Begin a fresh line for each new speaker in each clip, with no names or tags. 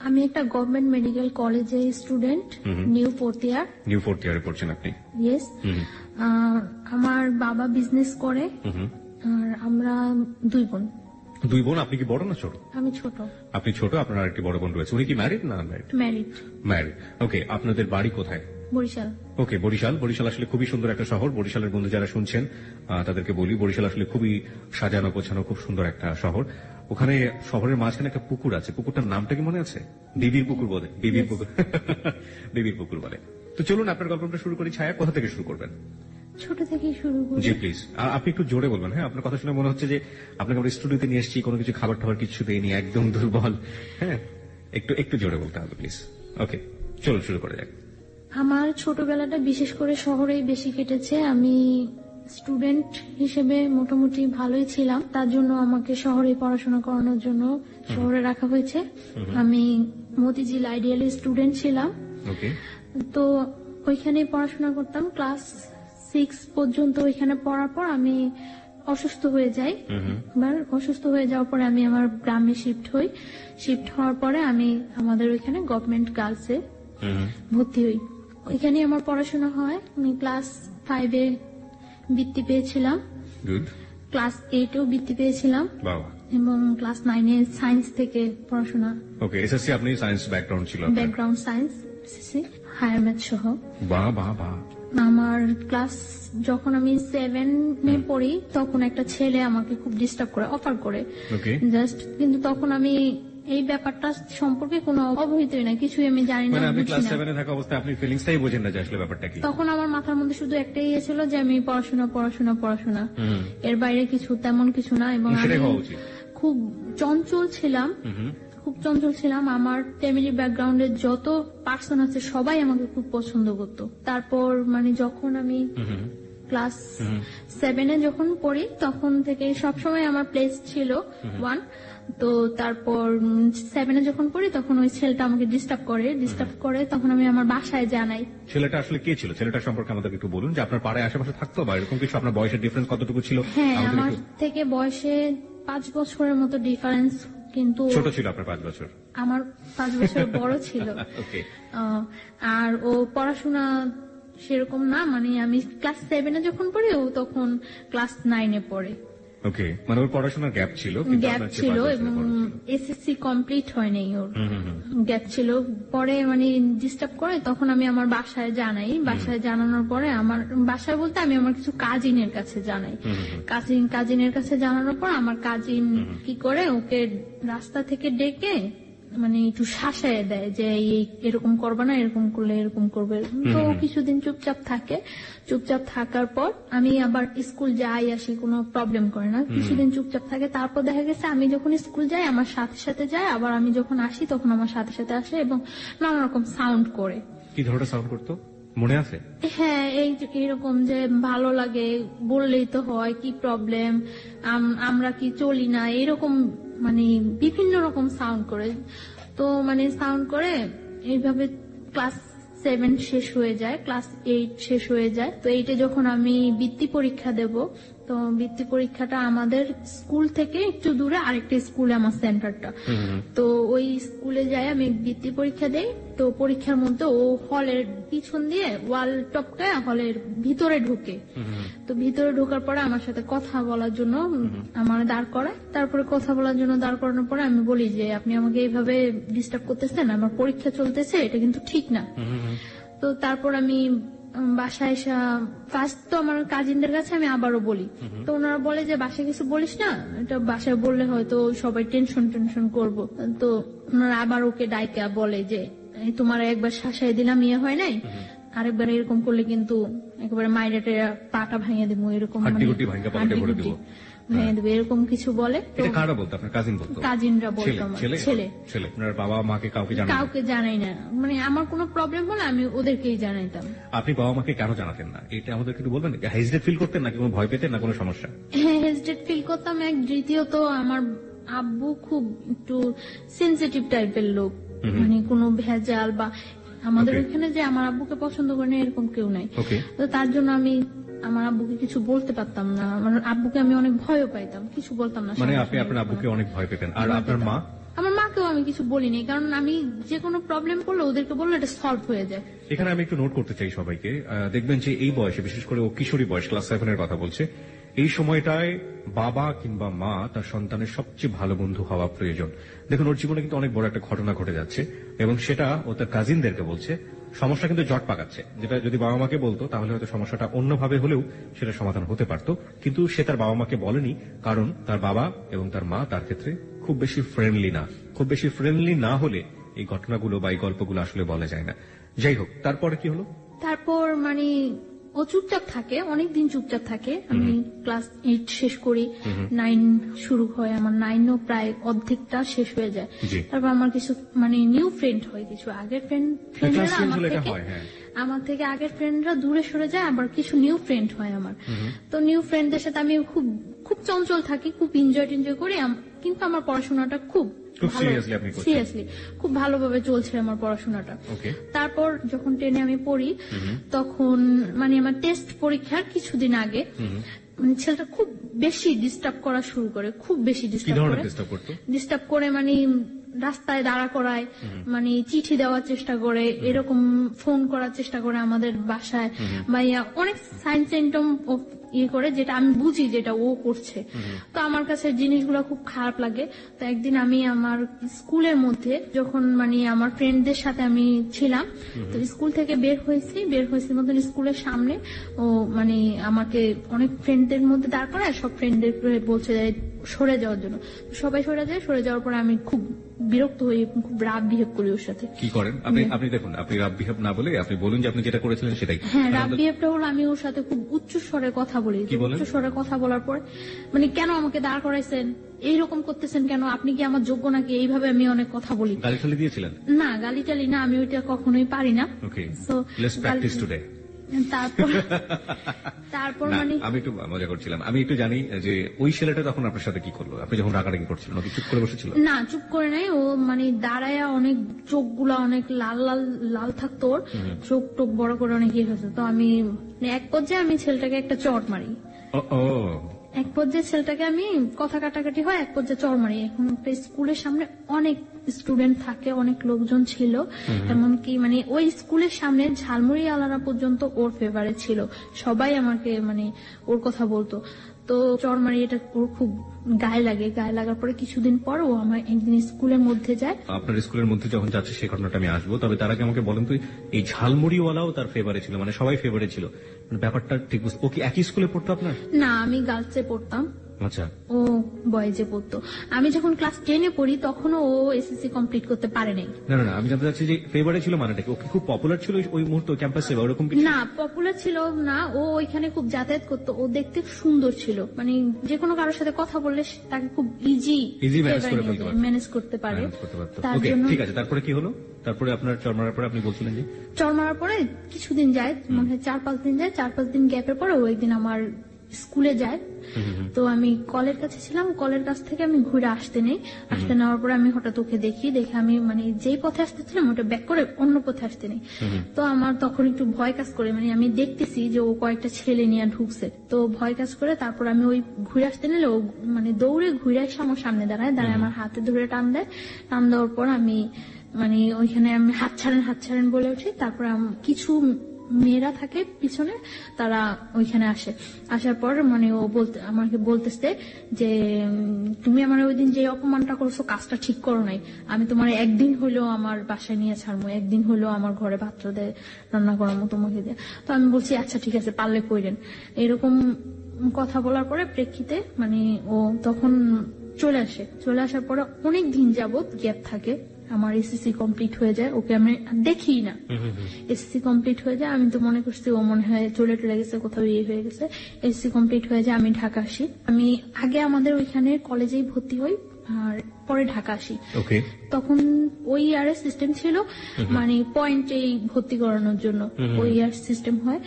আমি একটা government medical কলেজে স্টুডেন্ট, নিউ ফোর্থ ইয়ারে
পড়ছেন আপনি?
ইয়েস। আমার বাবা বিজনেস করে, আর আমরা দুই বোন।
আপনি কি বড় না ছোট?
আমি ছোট।
আপনি ছোট, আপনার আরেকটি বড় বোন রয়েছে। উনি কি ম্যারিড না আনম্যারিড? ম্যারিড। ওকে, আপনাদের বাড়ি কোথায়?
বরিশাল।
ওকে, বরিশাল আসলে খুবই সুন্দর একটা শহর। বরিশালের বন্ধু যারা শুনছেন তাদেরকে বলি, বরিশাল আসলে খুবই সাজানো গোছানো, খুব সুন্দর একটা শহর। ওখানে শহরের মাঝখানে একটা পুকুর আছে, পুকুরটার নামটা কি মনে আছে? বিবির পুকুর বলে। বিবির পুকুর বলে। তো চলুন আপনার গল্পটা শুরু করি। ছায়া, কোথা থেকে শুরু করবেন?
ছোট থেকে শুরু করি।
জি প্লিজ। আপনি একটু জোরে বলবেন। হ্যাঁ, আপনার কথা শুনে মনে হচ্ছে যে আপনাকে আমরা স্টুডিওতে নিয়ে এসেছি, কোনো কিছু খাবার টাবার কিছু দেয়নি, একদম দুর্বল। হ্যাঁ, একটু জোরে বলতে হবে প্লিজ। ওকে, চলুন শুরু করে যাক।
আমার ছোটবেলাটা বিশেষ করে শহরেই বেশি কেটেছে। আমি স্টুডেন্ট হিসেবে মোটামুটি ভালোই ছিলাম, তার জন্য আমাকে শহরে পড়াশোনা করানোর জন্য শহরে রাখা হয়েছে। আমি মতিঝিল আইডিয়ালি স্টুডেন্ট ছিলাম। তো ওইখানে পড়াশোনা করতাম। ক্লাস 6 পর্যন্ত ওইখানে পড়ার পর আমি অসুস্থ হয়ে যাই। অসুস্থ হয়ে যাওয়ার পরে আমি আমার গ্রামে শিফট হওয়ার পরে আমি আমাদের ওইখানে গভর্নমেন্ট গার্লসে ভর্তি হই। ওইখানে আমার পড়াশোনা হয়। আমি ক্লাস 5-এ বৃত্তি পেয়েছিলাম, ক্লাস 8-এও বৃত্তি পেয়েছিলাম, এবং ক্লাস 9-এ সায়েন্স থেকে পড়াশোনা।
ওকে, এসএসসি আপনি সায়েন্স ব্যাকগ্রাউন্ড ছিল?
Background science, SSC, higher math সহ।
বাহ বাহ বাহ।
আমার ক্লাস যখন আমি 7-এ পড়ি তখন একটা ছেলে আমাকে খুব ডিস্টার্ব করে, অফার করে জাস্ট, কিন্তু তখন আমি এই ব্যাপারটা সম্পর্কে কোনো অবহিতই না, কিছুই আমি জানি না।
আপনি ক্লাস 7-এ থাকা অবস্থায় আপনি ফিলিংসটাই বোঝেন না যে আসলে ব্যাপারটা কি।
তখন আমার মাথার মধ্যে শুধু একটাই ছিল যে আমি পড়াশোনা, এর বাইরে কিছু তেমন কিছু না। এবং খুব চঞ্চল ছিলাম। আমার ফ্যামিলি ব্যাকগ্রাউন্ডের যত পার্সন আছে সবাই আমাকে খুব পছন্দ করতো। তারপর যখন আমি ক্লাস 7-এ যখন পড়ি তখন থেকে সবসময় আমার প্লেস ছিল 1। তো তারপর 7-এ যখন পড়ি তখন ওই ছেলেটা আমাকে ডিস্টার্ব করে। তখন আমি আমার বাসায় জানাই।
ছেলেটা আসলে কে ছিল? ছেলেটা সম্পর্কে আমাদের একটু বলুন, যে আপনার পাড়ায় আশেপাশে থাকতো বা এরকম কিছু? আপনার বয়সের ডিফারেন্স কতটুকু ছিল?
হ্যাঁ, আমার থেকে বয়সে 5 বছরের মতো ডিফারেন্স, কিন্তু
ছোট ছিল আপনার 5 বছর?
আমার 5 বছর বড় ছিল। আর ও পড়াশোনা সেরকম না, আমি ক্লাস 7-এ যখন পড়ি ও তখন ক্লাস 9-এ পড়ে।
ওকে, ওর পড়াশোনার গ্যাপ ছিল
এবং এসএসসি কমপ্লিট হয়নি, ওর গ্যাপ ছিল। পরে ডিস্টার্ব করে, তখন আমি আমার বাসায় জানাই। বাসায় জানানোর পরে আমার বাসায় বলতে আমি আমার কিছু কাজিনের কাছে জানাই। কাজিনের কাছে জানানোর পর আমার কাজিন কি করে, ওকে রাস্তা থেকে ডেকে একটু শাসায় দেয় যে এরকম করবে না, এরকম করলে এরকম করবে। তো কিছুদিন চুপচাপ থাকার পর আমি আবার স্কুল যাই আসি, কোনো প্রবলেম করে না। কিছুদিন চুপচাপ থাকে, তারপর দেখা গেছে আমি যখন স্কুল যাই আমার সাথে যায়, আবার আমি যখন আসি তখন আমার সাথে আসে এবং নানা রকম সাউন্ড করে।
কি ধরনের সাউন্ড করতো মনে আছে?
হ্যাঁ, এইরকম যে ভালো লাগে, বললেই তো হয়, কি প্রবলেম, আমরা কি চলি না, এরকম বিভিন্ন রকম সাউন্ড করে। তো সাউন্ড করে এইভাবে ক্লাস 7 শেষ হয়ে যায়, ক্লাস 8 শেষ হয়ে যায়। তো 8-এ যখন আমি বৃত্তি পরীক্ষা দেব, তো বৃত্তি পরীক্ষাটা আমাদের স্কুল থেকে একটু দূরে আরেকটা স্কুলে আমার সেন্টারটা। তো ওই স্কুলে যাই, আমি বৃত্তি পরীক্ষা দেই। তো পরীক্ষার মধ্যে ও হলের পিছন দিয়ে ওয়াল টপকায় হলের ভিতরে ঢুকে। তো ভিতরে ঢোকার পরে আমার সাথে কথা বলার জন্য আমার দাঁড় করায়। তারপরে কথা বলার জন্য দাঁড় করানোর পরে আমি বলি যে আপনি আমাকে এইভাবে ডিস্টার্ব করতেছেন, আমার পরীক্ষা চলতেছে, এটা কিন্তু ঠিক না। তো তারপর আমি বাসায় এসে ফার্স্ট তো আমার কাজিনদের কাছে আমি আবারও বলি। তো ওনারা বলে যে বাসায় কিছু বলিস না, এটা বাসায় বললে হয়তো সবাই টেনশন করবো। তো ওনারা আবার ওকে ডাইকা বলে যে তোমার একবার শাসায় দিলাম, হয় নাই, আরেকবার এরকম করলে কিন্তু একেবারে মাইরেটে পাটা ভাঙিয়ে দেবো, এরকম ভেঙে দেবে, এরকম কিছু বলে। কাজিনরা বলতো। ছেলে
বাবা মাকে কাউকে
জানাই না, আমার কোনো প্রবলেম হলে আমি ওদেরকেই জানাইতাম।
আপনি বাবা মাকে কেন জানাতেন না এটা আমাদের একটু বলবেন? হেজিটেট ফিল করতেন নাকি কোনো ভয় পেতেন না কোনো সমস্যা?
হ্যাঁ, হেজিটেট ফিল করতাম। দ্বিতীয়ত আমার আব্বু খুব একটু সেনসিটিভ টাইপের লোক, কোনো ভেজাল বা আমাদের ওখানে যে আমার আব্বুকে পছন্দ করে না এরকম কেউ নাই। তো তার জন্য আমি আমার আব্বুকে কিছু বলতে পারতাম না। আমার আব্বুকে আমি অনেক ভয়ও পাইতাম, কিছু বলতাম না।
আপনি আপনার আব্বুকে অনেক ভয় পেতেন। আর আপনার মা?
আমার মা কাউকেও আমি কিছু বলিনি, কারণ আমি যে কোনো প্রবলেম করলে ওদেরকে বললে এটা সলভ হয়ে যায়।
এখানে আমি একটু নোট করতে চাই সবাইকে, দেখবেন যে এই বয়সে, বিশেষ করে ও কিশোরী বয়স, ক্লাস 7 এর কথা বলছে, এই সময়টায় বাবা কিংবা মা তার সন্তানের সবচেয়ে ভালো বন্ধু হওয়া প্রয়োজন। দেখুন, ওর জীবনে কিন্তু অনেক বড় একটা ঘটনা ঘটে যাচ্ছে এবং সেটা ও তার কাজিনদেরকে বলছে। সমস্যা কিন্তু জট পাকাচ্ছে, যেটা যদি বাবা মাকে বলতো তাহলে হয়তো সমস্যাটা অন্যভাবে হলেও সেটা সমাধান হতে পারত, কিন্তু সে তার বাবা মাকে বলেনি, কারণ তার বাবা এবং তার মা তার ক্ষেত্রে খুব বেশি ফ্রেন্ডলি না। খুব বেশি ফ্রেন্ডলি না হলে এই ঘটনাগুলো বা এই গল্পগুলো আসলে বলা যায় না। যাই হোক, তারপরে কি হলো?
তারপর মানে ও চুপচাপ থাকে, অনেকদিন চুপচাপ থাকে। আমি ক্লাস 8 শেষ করি, 9 শুরু হয়, আমার 9ও প্রায় অর্ধেকটা শেষ হয়ে যায়। তারপর আমার কিছু মানে নিউ ফ্রেন্ড হয়, কিছু আগের ফ্রেন্ডরা আমার থেকে আগের ফ্রেন্ডরা দূরে সরে যায়, আবার কিছু নিউ ফ্রেন্ড হয় আমার। তো নিউ ফ্রেন্ডদের সাথে আমি খুব খুব চঞ্চল থাকি, খুব এনজয় করি, কিন্তু আমার পড়াশোনাটা খুব সিরিয়াসলি খুব ভালোভাবে চলছে আমার পড়াশোনাটা। তারপর যখন 10-এ আমি পড়ি, তখন মানে আমার টেস্ট পরীক্ষার কিছুদিন আগে মানে ছেলেটা খুব বেশি ডিস্টার্ব করা শুরু করে, খুব বেশি ডিস্টার্ব করে মানে রাস্তায় দাঁড়া করায়, মানে চিঠি দেওয়ার চেষ্টা করে, এরকম ফোন করার চেষ্টা করে আমাদের বাসায়, বা অনেক সাইন সিম্পটম ইয়ে করে, যেটা আমি বুঝি যেটা ও করছে। তো আমার কাছে জিনিসগুলো খুব খারাপ লাগে। তো একদিন আমি আমার স্কুলের মধ্যে যখন মানে আমার ফ্রেন্ডদের সাথে আমি ছিলাম, তো স্কুল থেকে বের হয়েছি মতন স্কুলের সামনে ও মানে আমাকে অনেক ফ্রেন্ডদের মধ্যে দাঁড় করায়, সব ফ্রেন্ডদের বলছে সরে যাওয়ার জন্য। সবাই সরে যাওয়ার পরে আমি খুব বিরক্ত হই, খুব রাগ বিহেভ করি ওর সাথে।
কি করেন আপনি? দেখুন, আপনি রাগ বিহেভ না বলে আপনি বলুন যে আপনি যেটা করেছিলেন সেটাই।
হ্যাঁ, রাগ বিহেভটা হলো আমি ওর সাথে খুব উচ্চ স্বরে কথা বলি। উচ্চ স্বরে কথা বলার পর মানে, কেন আমাকে দাঁড় করাইছেন, এইরকম করতেছেন কেন, আপনি কি আমার যোগ্য নাকি, এইভাবে আমি অনেক কথা বলি।
গালি টালি দিয়েছিলেন? না,
গালি টালি না, আমি ওইটা কখনোই পারি না। তারপর মানে
আমি একটু মজা করছিলাম। আমি একটু জানি যে ওই ছেলেটা তখন আপনার সাথে কি করলো, আপনি যখন রাগারাগি করছিলেন? চুপ করে বসেছিল?
না, চুপ করে নাই, ও মানে দাঁড়ায় অনেক চোখগুলা অনেক লাল লাল লাল থাকতো, ওর চোখ টোক বড় করে অনেক ইয়ে হয়েছে। তো আমি এক পর্যায়ে আমি ছেলেটাকে একটা চট মারি। এক পর্যায়ে ছেলেটাকে আমি কথা কাটাকাটি হয়, এক পর্যায়ে চড় মারি। এখন স্কুলের সামনে অনেক স্টুডেন্ট থাকে, অনেক লোকজন ছিল, এমনকি মানে ওই স্কুলের সামনে ঝালমুড়ি আলারা পর্যন্ত ওর ফেভারিট ছিল, সবাই আমাকে মানে ওর কথা বলতো। তো চড় মারি, এটা ওর খুব গায়ে লাগে। গায়ে লাগার পরে কিছুদিন পর ও আমার একদিন স্কুলের মধ্যে যায়।
আপনার স্কুলের মধ্যে যখন যাচ্ছে সেই ঘটনাটা আমি আসবো, তবে তার আগে আমাকে বলেন তো, এই ঝালমুড়িওয়ালাও তার ফেভারিট ছিল, মানে সবাই ফেভারিট ছিল, ব্যাপারটা ঠিক বুঝতে? ও কি একই স্কুলে পড়তো আপনার?
না, আমি গার্লসে পড়তাম,
আচ্ছা,
ও বয়েজে পড়তো। আমি যখন ক্লাস 10-এ পড়ি তখনও ও এসএসসি কমপ্লিট করতে পারে নাই।
না, আমি জানতে চাচ্ছি যে ফেভারিট ছিল মানেটা কি? ও কি খুব পপুলার ছিল ওই মুহূর্তে ক্যাম্পাসে বা ওরকম কিছু?
না, পপুলার ছিল না, ও ওইখানে খুব যাতায়াত করতো, ও দেখতে সুন্দর ছিল, মানে যে কোনো কারোর সাথে কথা বললে তাকে খুব ইজি ম্যানেজ করতে পারে।
তার জন্য ঠিক আছে। তারপরে কি হলো? তারপরে আপনার চড় মারার পরে আপনি বলছিলেন যে
চড় মারার পরে কিছুদিন যায়, মনে হয় 4-5 দিন যায়। 4-5 দিন গ্যাপের পরে ও একদিন আমার স্কুলে যায়। তো আমি কলের কাছে ছিলাম, কলের কাছ থেকে আমি ঘুরে আসতে নেওয়ার পরে আমি হঠাৎ ওকে দেখে আমি মানে যেই পথে আসতেছিলাম ওটা ব্যাক করে অন্য পথে আসতে নেই। তো আমার তখন একটু ভয় কাজ করে, মানে আমি দেখতেছি যে ও কয়েকটা ছেলে নিয়ে ঢুকছে, তো ভয় কাজ করে। তারপর আমি ওই ঘুরে আসতে নিলে ও মানে দৌড়ে ঘুরে এসে আমার সামনে দাঁড়ায় আমার হাতে ধরে টান দেওয়ার পর আমি মানে ওইখানে আমি হাত ছাড়েন বলে উঠি। তারপর কিছু মেয়েরা থাকে পিছনে, তারা ওইখানে আসার পর মানে ও আমাকে বলতেছে যে তুমি আমার ওই দিন যে অপমানটা করছো কাজটা ঠিক করো নাই, আমি তোমার একদিন হলেও আমার বাসায় নিয়ে ছাড়বো, একদিন হলেও আমার ঘরে পাত্র দেয় রান্না করামো তোমাকে দিয়ে। তো আমি বলছি আচ্ছা ঠিক আছে, পারলে কইরেন। এরকম কথা বলার পরে প্রেক্ষিতে মানে ও তখন চলে আসার পরে অনেক দিন যাবত গ্যাপ থাকে। আমার এসএসসি কমপ্লিট হয়ে যায়, ওকে আমি দেখি না। এসএসসি কমপ্লিট হয়ে যায়, আমি তো মনে করছি ও মনে হয় চলে গেছে, কোথাও ইয়ে হয়ে গেছে। এসএসসি কমপ্লিট হয়ে যায়, আমি ঢাকা আসি। আমি আগে আমাদের ওইখানে কলেজেই ভর্তি হই আর পরে ঢাকা আসি। তখন ওই ইয়ারের সিস্টেম ছিল মানে পয়েন্টেই ভর্তি করানোর জন্য ওই ইয়ার সিস্টেম হয়।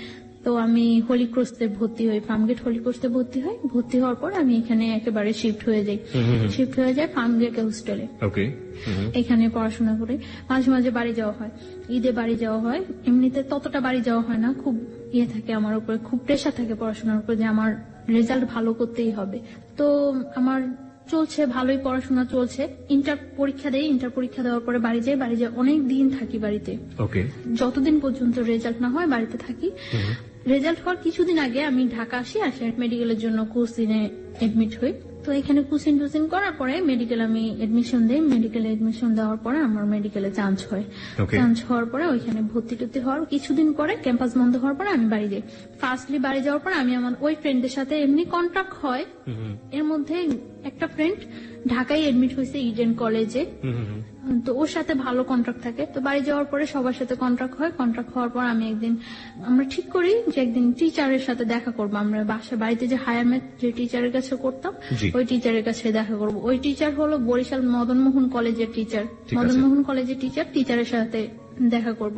তো আমি হোলি ক্রসে ভর্তি হই, ফার্মগেট হোলি ক্রসে ভর্তি হই। ভর্তি হওয়ার পর আমি এখানে একেবারে শিফট হয়ে যাই ফার্মগেট হোস্টেলে। এখানে পড়াশোনা করে মাঝে মাঝে বাড়ি যাওয়া হয়, ঈদে বাড়ি যাওয়া হয়। এমনিতে ততটা বাড়ি যাওয়া হয় না, খুব ইয়ে থাকে আমার উপরে, খুব প্রেশার থাকে পড়াশোনার উপর যে আমার রেজাল্ট ভালো করতেই হবে। তো আমার চলছে, ভালোই পড়াশোনা চলছে। ইন্টার পরীক্ষা দেওয়ার পরে বাড়ি যাই, অনেক দিন থাকি বাড়িতে।
ওকে।
যতদিন পর্যন্ত রেজাল্ট না হয় বাড়িতে থাকি। রেজাল্ট হওয়ার কিছুদিন আগে আমি ঢাকা আসি মেডিকেলের জন্য কোচিনে এডমিট হই। তো এখানে কোচিং টুচিং করার পরে মেডিকেল আমি এডমিশন দিই। মেডিকেলে এডমিশন দেওয়ার পরে আমার মেডিকেলে চান্স হয়। চান্স হওয়ার পরে ওইখানে ভর্তি টর্তি হওয়ার কিছুদিন পরে ক্যাম্পাস বন্ধ হওয়ার পরে আমি বাড়ি যাই। ফার্স্টলি বাড়ি যাওয়ার পরে আমি আমার ওই ফ্রেন্ডের সাথে এমনি কন্ট্যাক্ট হয়। এর মধ্যে একটা ফ্রেন্ড ঢাকায় এডমিট হয়েছে ইডেন কলেজে, তো ওর সাথে ভালো কন্ট্রাক্ট থাকে। তো বাড়ি যাওয়ার পরে সবার সাথে কন্ট্রাক্ট হয়। কন্ট্রাক্ট হওয়ার পর আমরা ঠিক করি যে একদিন টিচারের সাথে দেখা করবো। আমরা বাড়িতে যে হায়ার ম্যাথ যে টিচারের কাছে করতাম ওই টিচারের কাছে দেখা করবো। ওই টিচার হলো বরিশাল মদনমোহন কলেজের টিচার। মদনমোহন কলেজের টিচারের সাথে দেখা করব।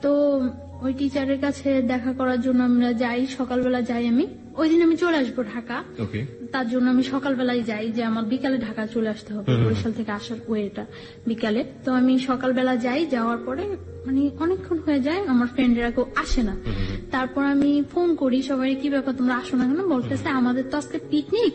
তো ওই টিচারের কাছে দেখা করার জন্য আমরা যাই, সকালবেলা যাই। আমি ওই দিন আমি চলে আসবো ঢাকা, তার জন্য আমি সকালবেলায় যাই যে আমার বিকালে ঢাকা চলে আসতে হবে। বরিশাল থেকে আসার ওয়েটা বিকালে। তো আমি সকালবেলা যাই, যাওয়ার পরে মানে অনেকক্ষণ হয়ে যায়, আমার ফ্রেন্ডেরা কেউ আসে না। তারপর আমি ফোন করি সবাই, কি ব্যাপার তোমরা আসো না কেন? বলতেছে আমাদের তো আজকে পিকনিক,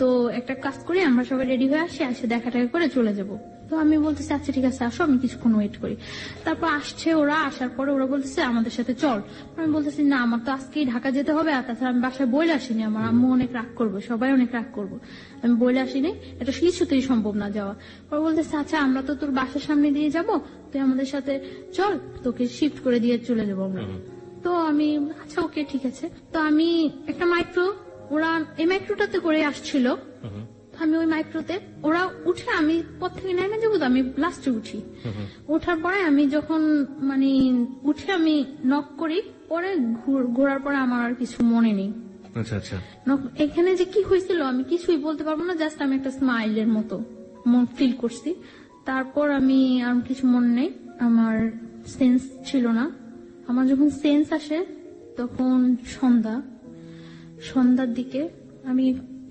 তো একটা কাজ করি আমরা সবাই রেডি হয়ে আসি দেখা টাকা করে চলে যাব। তো আমি বলতেছি আচ্ছা ঠিক আছে আসো, আমি কিছুক্ষণ ওয়েট করি। তারপর আসছে ওরা, আসার পরে ওরা বলতেছে আমাদের সাথে চল। আমি বলতেছি না আমার তো আজকেই ঢাকা যেতে হবে, আর তাছাড়া আমি বাসায় বইলে আসিনি, আমার আম্মু অনেক রাগ করবো, সবাই অনেক রাগ করবো, আমি বইলে আসিনি, এটা কিছুতেই সম্ভব না যাওয়া। পরে বলতেছে আচ্ছা আমরা তো তোর বাসার সামনে দিয়ে যাব, তুই আমাদের সাথে চল, তোকে শিফট করে দিয়ে চলে যাবো আমরা। তো আমি আচ্ছা ওকে ঠিক আছে। তো আমি একটা মাইক্রো, ওরা এই মাইক্রোটাতে করে আসছিল, আমি ওই মাইক্রোতে ওরা উঠে আমি পথ থেকে নেমে যাবো, তো আমি লাস্টে উঠি। ওঠার পরে আমি যখন মানে উঠে আমি নক করি, পরে ঘোরার পরে আমার আর কিছু মনে নেই।
আচ্ছা আচ্ছা।
এখানে যে কি হয়েছিল আমি কিছুই বলতে পারবো না, জাস্ট আমি একটা স্মাইলের মতো ফিল করছি। তারপর আমি আর কিছু মনে নেই, আমার সেন্স ছিল না। আমার যখন সেন্স আসে তখন সন্ধ্যার দিকে আমি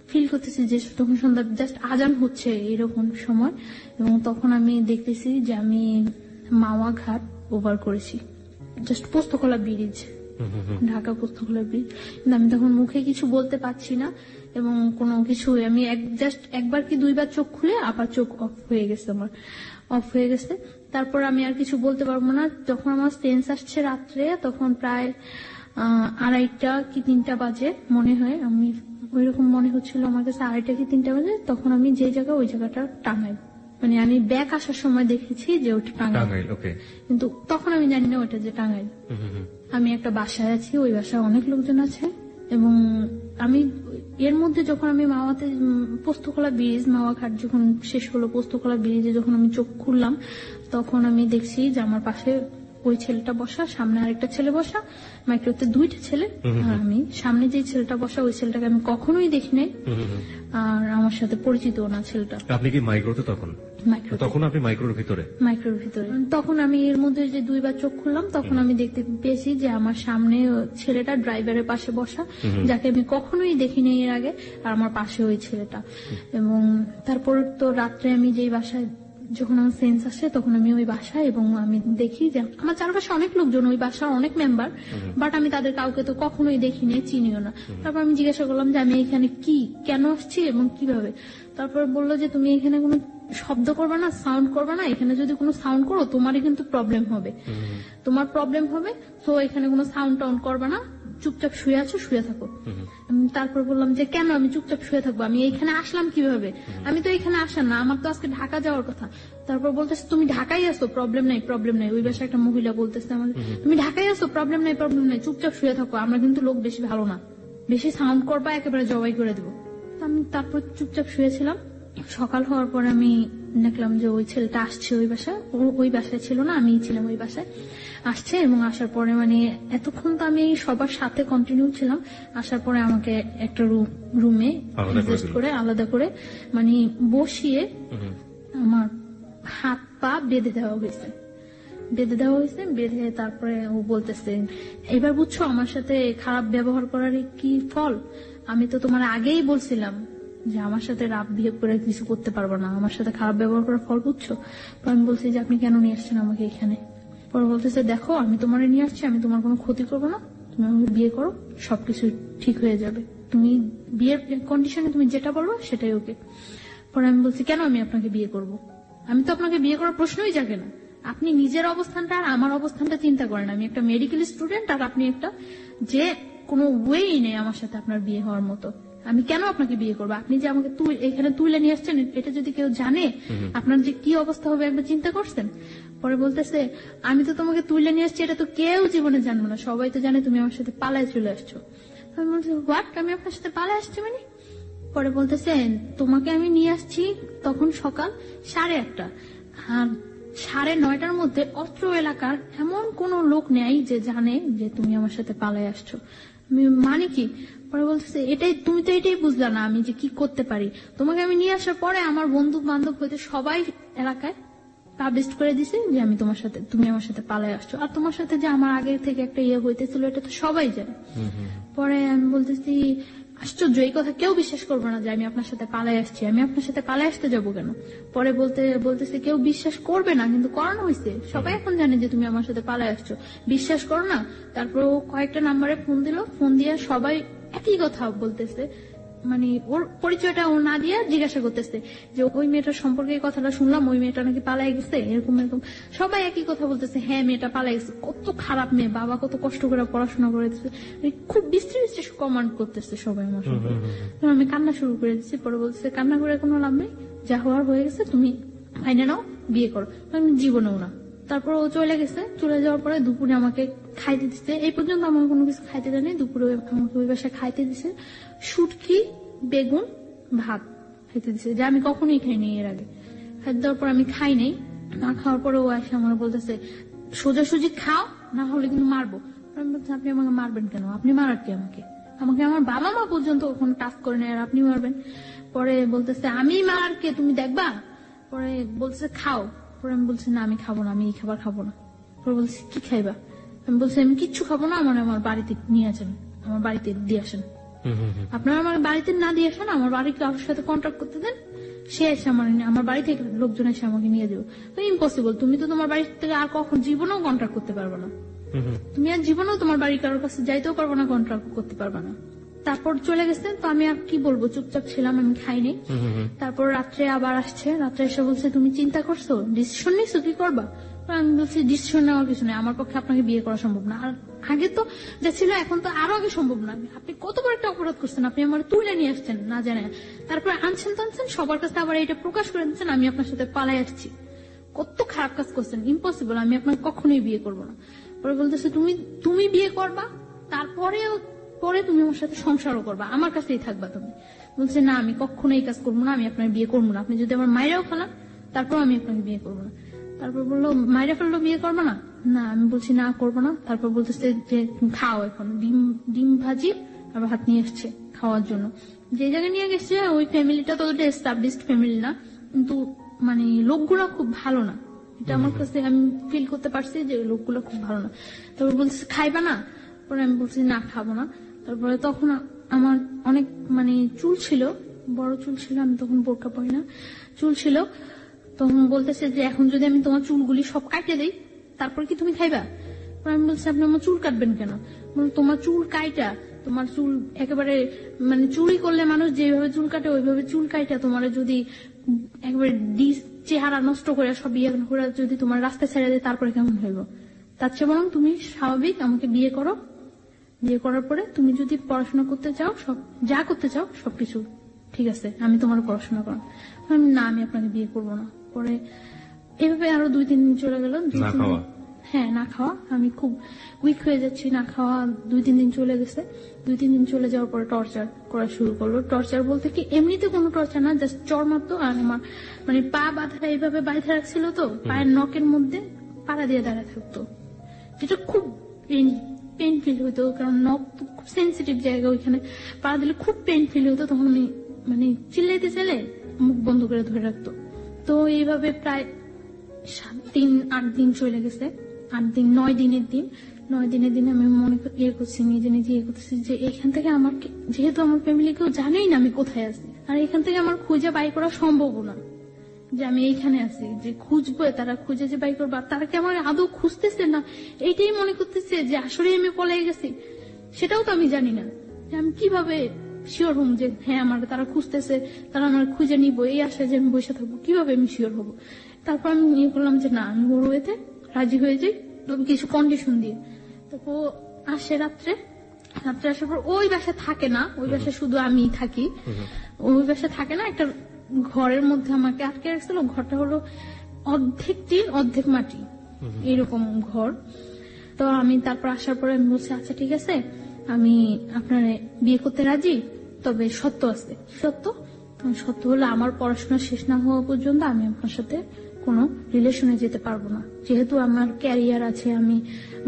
ফিল করতেছি যে তখন সন্ধ্যা জাস্ট আজান হচ্ছে এরকম সময়, এবং তখন আমি দেখতেছি যে আমি মাওয়া ঘাট ওভার করেছি, just Postogola bridge, Dhaka Postogola bridge. কিন্তু আমি তখন মুখে কিছু বলতে পারছি না এবং কোনো কিছু, আমি জাস্ট একবার কি দুইবার চোখ খুলে আবার চোখ অফ হয়ে গেছে। তারপর আমি আর কিছু বলতে পারবো না। যখন আমার সেন্স আসছে রাত্রে, তখন প্রায় 2:30 কি 3টা বাজে মনে হয়, আমি ওইরকম মনে হচ্ছিল আমার কাছে 2:30 কি 3টা বাজে। তখন আমি যে জায়গা ওই জায়গাটা টাঙ্গাইল, মানে আমি ব্যাক আসার সময় দেখেছি যে ওটা টাঙ্গাইল, কিন্তু তখন আমি জানি না ওটা যে টাঙ্গাইল। আমি একটা বাসায় আছি, ওই বাসায় অনেক লোকজন আছে, এবং আমি এর মধ্যে যখন আমি মাওয়াতে পোস্তকলা ব্রিজ, মাওয়া ঘাট যখন শেষ হলো, পোস্তকলা ব্রিজে যখন আমি চোখ খুললাম, তখন আমি দেখছি যে আমার পাশে ওই ছেলেটা বসা, সামনে আরেকটা ছেলে বসা, মাইক্রোতে 2টা ছেলে, আর আমি সামনে যে ছেলেটা বসা ওই ছেলেটাকে আমি কখনোই দেখি নাই, আর আমার সাথে পরিচিত না ছেলেটা।
আপনি কি মাইক্রোতে তখন আপনি মাইক্রোর ভিতরে?
তখন আমি এর মধ্যে যে 2বার চোখ খুললাম, তখন আমি দেখতে পেয়েছি যে আমার সামনে ছেলেটা ড্রাইভারের পাশে বসা, যাকে আমি কখনোই দেখিনি এর আগে, আর আমার পাশে ওই ছেলেটা। এবং তারপর তো রাত্রে আমি যেই বাসায়, যখন আমার সেন্স আসে তখন আমি ওই বাসায়, এবং আমি দেখি যে আমার চারপাশে অনেক লোকজন, ওই বাসার অনেক মেম্বার, বাট আমি তাদের কাউকে তো কখনোই দেখিনি, চিনিও না। তারপর আমি জিজ্ঞাসা করলাম যে আমি এখানে কেন আসছি এবং কিভাবে। তারপর বললো যে তুমি এখানে কোনো শব্দ করবে না, সাউন্ড করবে না, এখানে যদি কোনো সাউন্ড করো তোমারই কিন্তু প্রবলেম হবে, তো এখানে কোনো সাউন্ড টাউন্ড করবে না, চুপচাপ শুয়ে থাকো। তারপর বললাম যে কেন আমি চুপচাপ শুয়ে থাকবো, আমি এইখানে আসলাম কিভাবে, আমি তো এখানে আসা না, আমার তো আজকে ঢাকা যাওয়ার কথা। তারপর বলতেছে তুমি ঢাকায় আসো, প্রবলেম নাই। ওই বাসায় একটা মহিলা বলতেছে আমাদের, তুমি ঢাকায় আসো, প্রবলেম নাই, চুপচাপ শুয়ে থাকো, আমরা কিন্তু লোক বেশি ভালো না, বেশি সাউন্ড করবা একেবারে জবাই করে দেবো। আমি তারপর চুপচাপ শুয়েছিলাম। সকাল হওয়ার পর আমি দেখলাম যে ওই ছেলেটা আসছে ওই বাসায়, ওই বাসায় ছিল না, আমি ছিলাম ওই বাসায়, আসছে। এবং আসার পরে মানে এতক্ষণ তো আমি সবার সাথে কন্টিনিউ ছিলাম, আসার পরে আমাকে একটা রুমে আলাদা করে মানে বসিয়ে আমার হাত পা বেঁধে দেওয়া হয়েছে। বেঁধে তারপরে ও বলতেছে এবার বুঝছো আমার সাথে খারাপ ব্যবহার করার কি ফল, আমি তো তোমার আগেই বলছিলাম যে আমার সাথে রাফ বিহেভ করে কিছু করতে পারবো না, আমার সাথে খারাপ ব্যবহার করার ফল বুঝছো। আমি বলছি যে আপনি কেন নিয়ে আসছেন আমাকে এখানে। পরে বলতেছে দেখো আমি তোমার নিয়ে আসছি, আমি তোমার কোনো ক্ষতি করবো না, তুমি আমাকে বিয়ে করো, সবকিছু ঠিক হয়ে যাবে, তুমি বিয়ের কন্ডিশনে তুমি যেটা বলবো সেটাই ওকে। পরে আমি বলছি কেন আমি আপনাকে বিয়ে করব? আমি তো আপনাকে বিয়ে করার প্রশ্নই জাগে না। আপনি নিজের অবস্থানটা আর আমার অবস্থানটা চিন্তা করেন। আমি একটা মেডিকেল স্টুডেন্ট আর আপনি একটা, যে কোনো ওয়েই নেই আমার সাথে আপনার বিয়ে হওয়ার মতো। আমি কেন আপনাকে বিয়ে করবো? আপনি যে আমাকে এখানে তুলে নিয়ে আসছেন, এটা যদি কেউ জানে আপনার যে কি অবস্থা হবে একবার চিন্তা করছেন? পরে বলতেছে আমি তো তোমাকে তুলে নিয়ে আসছি, এটা তো কেউ জীবনে জানবো না, সবাই তো জানে তুমি আমার সাথে পালায় চলে আসছো। আমি বলছি হোয়াট, আমি আপনার সাথে পালায় আসছি মানে? পরে বলতেছে তোমাকে আমি নিয়ে আসছি তখন সকাল 1:30, আর 9:30টার মধ্যে অত্র এলাকার এমন কোন লোক নেই যে জানে যে তুমি আমার সাথে পালায় আসছো। আমি মানে কি? পরে বলতেছে তুমি তো এটাই বুঝলা না আমি যে কি করতে পারি। তোমাকে আমি নিয়ে আসার পরে আমার বন্ধু বান্ধব হইতে সবাই এলাকায় পাবলিশ করে দিছে যে তুমি আমার সাথে পালায় আসছো, আর তোমার সাথে যে আমার আগে থেকে একটা ইয়ে হইতেছিল এটা তো সবাই জানে। পরে আমি বলতেছি আশ্চর্য, এই কথা কেউ বিশ্বাস করবে না যে আমি আপনার সাথে পালায় আসছি। আমি আপনার সাথে পালায় আসতে যাবো কেন? পরে বলতেছে কেউ বিশ্বাস করবে না, কিন্তু করানো হয়েছে, সবাই এখন জানে যে তুমি আমার সাথে পালায় আসছো, বিশ্বাস করো না। তারপর ও কয়েকটা নাম্বারে ফোন দিল, ফোন দিয়ে সবাই একই কথা বলতেছে, মানে ওর পরিচয়টা ও না দিয়ে জিজ্ঞাসা করতেছে যে ওই মেয়েটার সম্পর্কে এই কথাটা শুনলাম, ওই মেয়েটা নাকি পালাই গেছে, এরকম এরকম সবাই একই কথা বলতেছে, হ্যাঁ মেয়েটা পালাই গেছে, কত খারাপ মেয়ে, বাবা কত কষ্ট করে পড়াশোনা করেছে, খুব বিশ্রী কমান্ড করতেছে সবাই আমার সাথে। আমি কান্না শুরু করে দিচ্ছি। পরে বলতেছে কান্না করে কোনো লাভ নেই, যা হওয়ার হয়ে গেছে, তুমি মাইনে নাও, বিয়ে করো। আমি জীবনেও না। তারপর ও চলে গেছে। চলে যাওয়ার পরে দুপুরে আমাকে খাইতে দিচ্ছে, এই পর্যন্ত আমার কোনো কিছু খাইতে দেয়নি, দুপুরে আমাকে ওই বাসায় খাইতে দিছে শুটকি, বেগুন, ভাত খাইতে দিছে, যা আমি কখনোই খাইনি এর আগে। খাইতে দেওয়ার পর আমি খাই নাই। না খাওয়ার পরে ও এসে আমার বলতেছে সোজাসুজি খাও, না হলে কিন্তু মারবো। আমি বলছি আপনি আমাকে মারবেন কেন? আপনি মারার কি আমাকে? আমাকে আমার বাবা মা পর্যন্ত ওখানে টাচ করে নেয়, আর আপনি মারবেন? পরে বলতেছে আমি মার কে তুমি দেখবা। পরে বলছে খাও। পরে আমি বলছি না আমি খাবো না, আমি এই খাবার খাবো না। পরে বলছি কি খাইবা? আমি বলছি আমি কিচ্ছু খাবো না, আমার বাড়িতে নিয়ে আসেন, আমার বাড়িতে দিয়ে আসেন। আপনারা আমার বাড়িতে না দিয়ে আসেন, আমার বাড়ির কারোর সাথে কন্ট্যাক্ট করতে দেন, সে এসে আমার বাড়ি থেকে লোকজন এসে আমাকে নিয়ে দেবো। তো ইম্পসিবল, তুমি তো তোমার বাড়ি থেকে আর কখন জীবনেও কন্ট্যাক্ট করতে পারবে না, তুমি আর জীবনেও তোমার বাড়ির কারোর কাছে যাইতেও পারবো না, কন্ট্যাক্ট করতে পারবে না। তারপর চলে গেছে। তো আমি আর কি বলবো, চুপচাপ ছিলাম, আমি খাইনি। তারপর রাত্রে আবার আসছে, রাত্রে এসে বলছে তুমি চিন্তা করছো, ডিসিশন নিছো কি করবা? আমি বলছি ডিসিশন নেওয়ার কিছু নেই, আমার পক্ষে আপনাকে বিয়ে করা সম্ভব না। আর আগে তো যা ছিল এখন তো আরো আগে সম্ভব না। আপনি কত বড় একটা অপরাধ করছেন, আপনি আমার তুলে নিয়ে আসছেন না জানেন, তারপর আনছেন টানছেন সবার কাছে আবার এটা প্রকাশ করে দিচ্ছেন আমি আপনার সাথে পালাই আসছি। কত খারাপ কাজ করছেন, ইম্পসিবল, আমি আপনাকে কখনোই বিয়ে করবো না। পরে বলতেছে তুমি বিয়ে করবা, পরে তুমি আমার সাথে সংসারও করবা, আমার কাছেই থাকবা তুমি। বলছে না আমি কখনো এই কাজ করবো না, আমি আপনার বিয়ে করবো না, আপনি যদি আমার মায়েরাও ফেলান তারপর আমি আপনাকে বিয়ে করবো না। তারপর বললো মায়েরা ফেললো বিয়ে করবো না? না, আমি বলছি না করবো না। তারপর বলতেছে যে খাও, এখন ডিম ভাজি আর ভাত নিয়ে এসছে খাওয়ার জন্য। যে জায়গায় নিয়ে গেছে ওই ফ্যামিলিটা তো এস্টাবলিশড ফ্যামিলি না, কিন্তু মানে লোকগুলো খুব ভালো না, এটা আমার কাছে আমি ফিল করতে পারছি যে লোকগুলো খুব ভালো না। তারপর বলছে খাইবা না? পরে আমি বলছি না খাবো না। তারপরে তখন আমার অনেক মানে চুল ছিল, বড় চুল ছিল, আমি তখন বোরকা পরি না, চুল ছিল। তখন বলতেছে যে এখন যদি আমি তোমার চুলগুলি সব কাটে দিই তারপর কি তুমি খাইবা? আমি বলছি আপনি আমার চুল কাটবেন কেন? তোমার চুল কাইটা, তোমার চুল একেবারে মানে চুরি করলে মানুষ যেভাবে চুল কাটে ওইভাবে চুল কাইটা তোমার যদি একেবারে চেহারা নষ্ট করে সব ইয়ে করে যদি তোমার রাস্তায় ছেড়ে দেয় তারপরে কেমন হইব? তার চেয়ে বরং তুমি স্বাভাবিক আমাকে বিয়ে করো, বিয়ে করার পরে তুমি যদি পড়াশোনা করতে চাও, সব যা করতে চাও সবকিছু ঠিক আছে, আমি তোমার পড়াশোনা করো। না আমি আপনাকে বিয়ে করবো না। পরে এভাবে আরো 2-3 দিন চলে গেল। হ্যাঁ না খাওয়া, আমি খুব উইক হয়ে যাচ্ছি, না খাওয়া 2-3 দিন চলে গেছে। 2-3 দিন চলে যাওয়ার পরে টর্চার করা শুরু করলো। টর্চার বলতে কি এমনিতে কোনো টর্চার না, জাস্ট চড় মারতো। আর আমার মানে পা বাঁধা এইভাবে বাঁধা রাখছিল, তো পায়ের নখের মধ্যে পাড়া দিয়ে দাঁড়ায় থাকতো, যেটা খুব পেন ফিল হইতো, কারণ নখ তো খুব সেন্সিটিভ জায়গা, ওইখানে পাড়া দিলে খুব পেন ফিল হইতো। তখন আমি মানে চিল্লাইতে চাইলে মুখ বন্ধ করে ধরে রাখতো। তো এইভাবে প্রায় 7-8 দিন চলে গেছে। 8 দিন 9 দিনের দিন 9 দিনের দিন আমি মনে ইয়ে করছি, নিজে নিজে ইয়ে করতেছি যে এখান থেকে আমার, যেহেতু আমার ফ্যামিলি কেউ জানেই না আমি কোথায় আছি, আর এখান থেকে আমার খুঁজে বাই করা সম্ভব না যে আমি এইখানে আছি, যে খুঁজবো তারা খুঁজে যে বাই করবো, তারা কি আমার আদৌ খুঁজতেছে না এইটাই মনে করতেছে যে আসলে আমি পলাই গেছি, সেটাও তো আমি জানি না যে আমি কিভাবে শিওর হম যে হ্যাঁ আমার তারা খুঁজতেছে, তারা আমার খুঁজে নিব, এই আশায় যে আমি বসে থাকবো, কিভাবে আমি শিওর হবো। তারপর আমি ইয়ে করলাম যে না, আমি ওর ওয়েতে রাজি হয়ে যাই, তবে কিছু কন্ডিশন দিয়ে। তারপর আসে রাত্রে আসার পর ওই বাসায় থাকে না, ওই বাসায় শুধু আমি থাকি। ওই বাসায় থাকে না, একটা ঘরের মধ্যে আমাকে আটকে রাখছিল। ঘরটা হলো অর্ধেক টিন অর্ধেক মাটি, এরকম ঘর। তো আমি তারপর আসার পরে আমি বলছি আচ্ছা ঠিক আছে, আমি আপনার বিয়ে করতে রাজি, তবে সত্য আছে। সত্য হলো আমার পড়াশোনা শেষ না হওয়া পর্যন্ত আমি আপনার সাথে কোনো রিলেশনে যেতে পারবো না। যেহেতু আমার ক্যারিয়ার আছে, আমি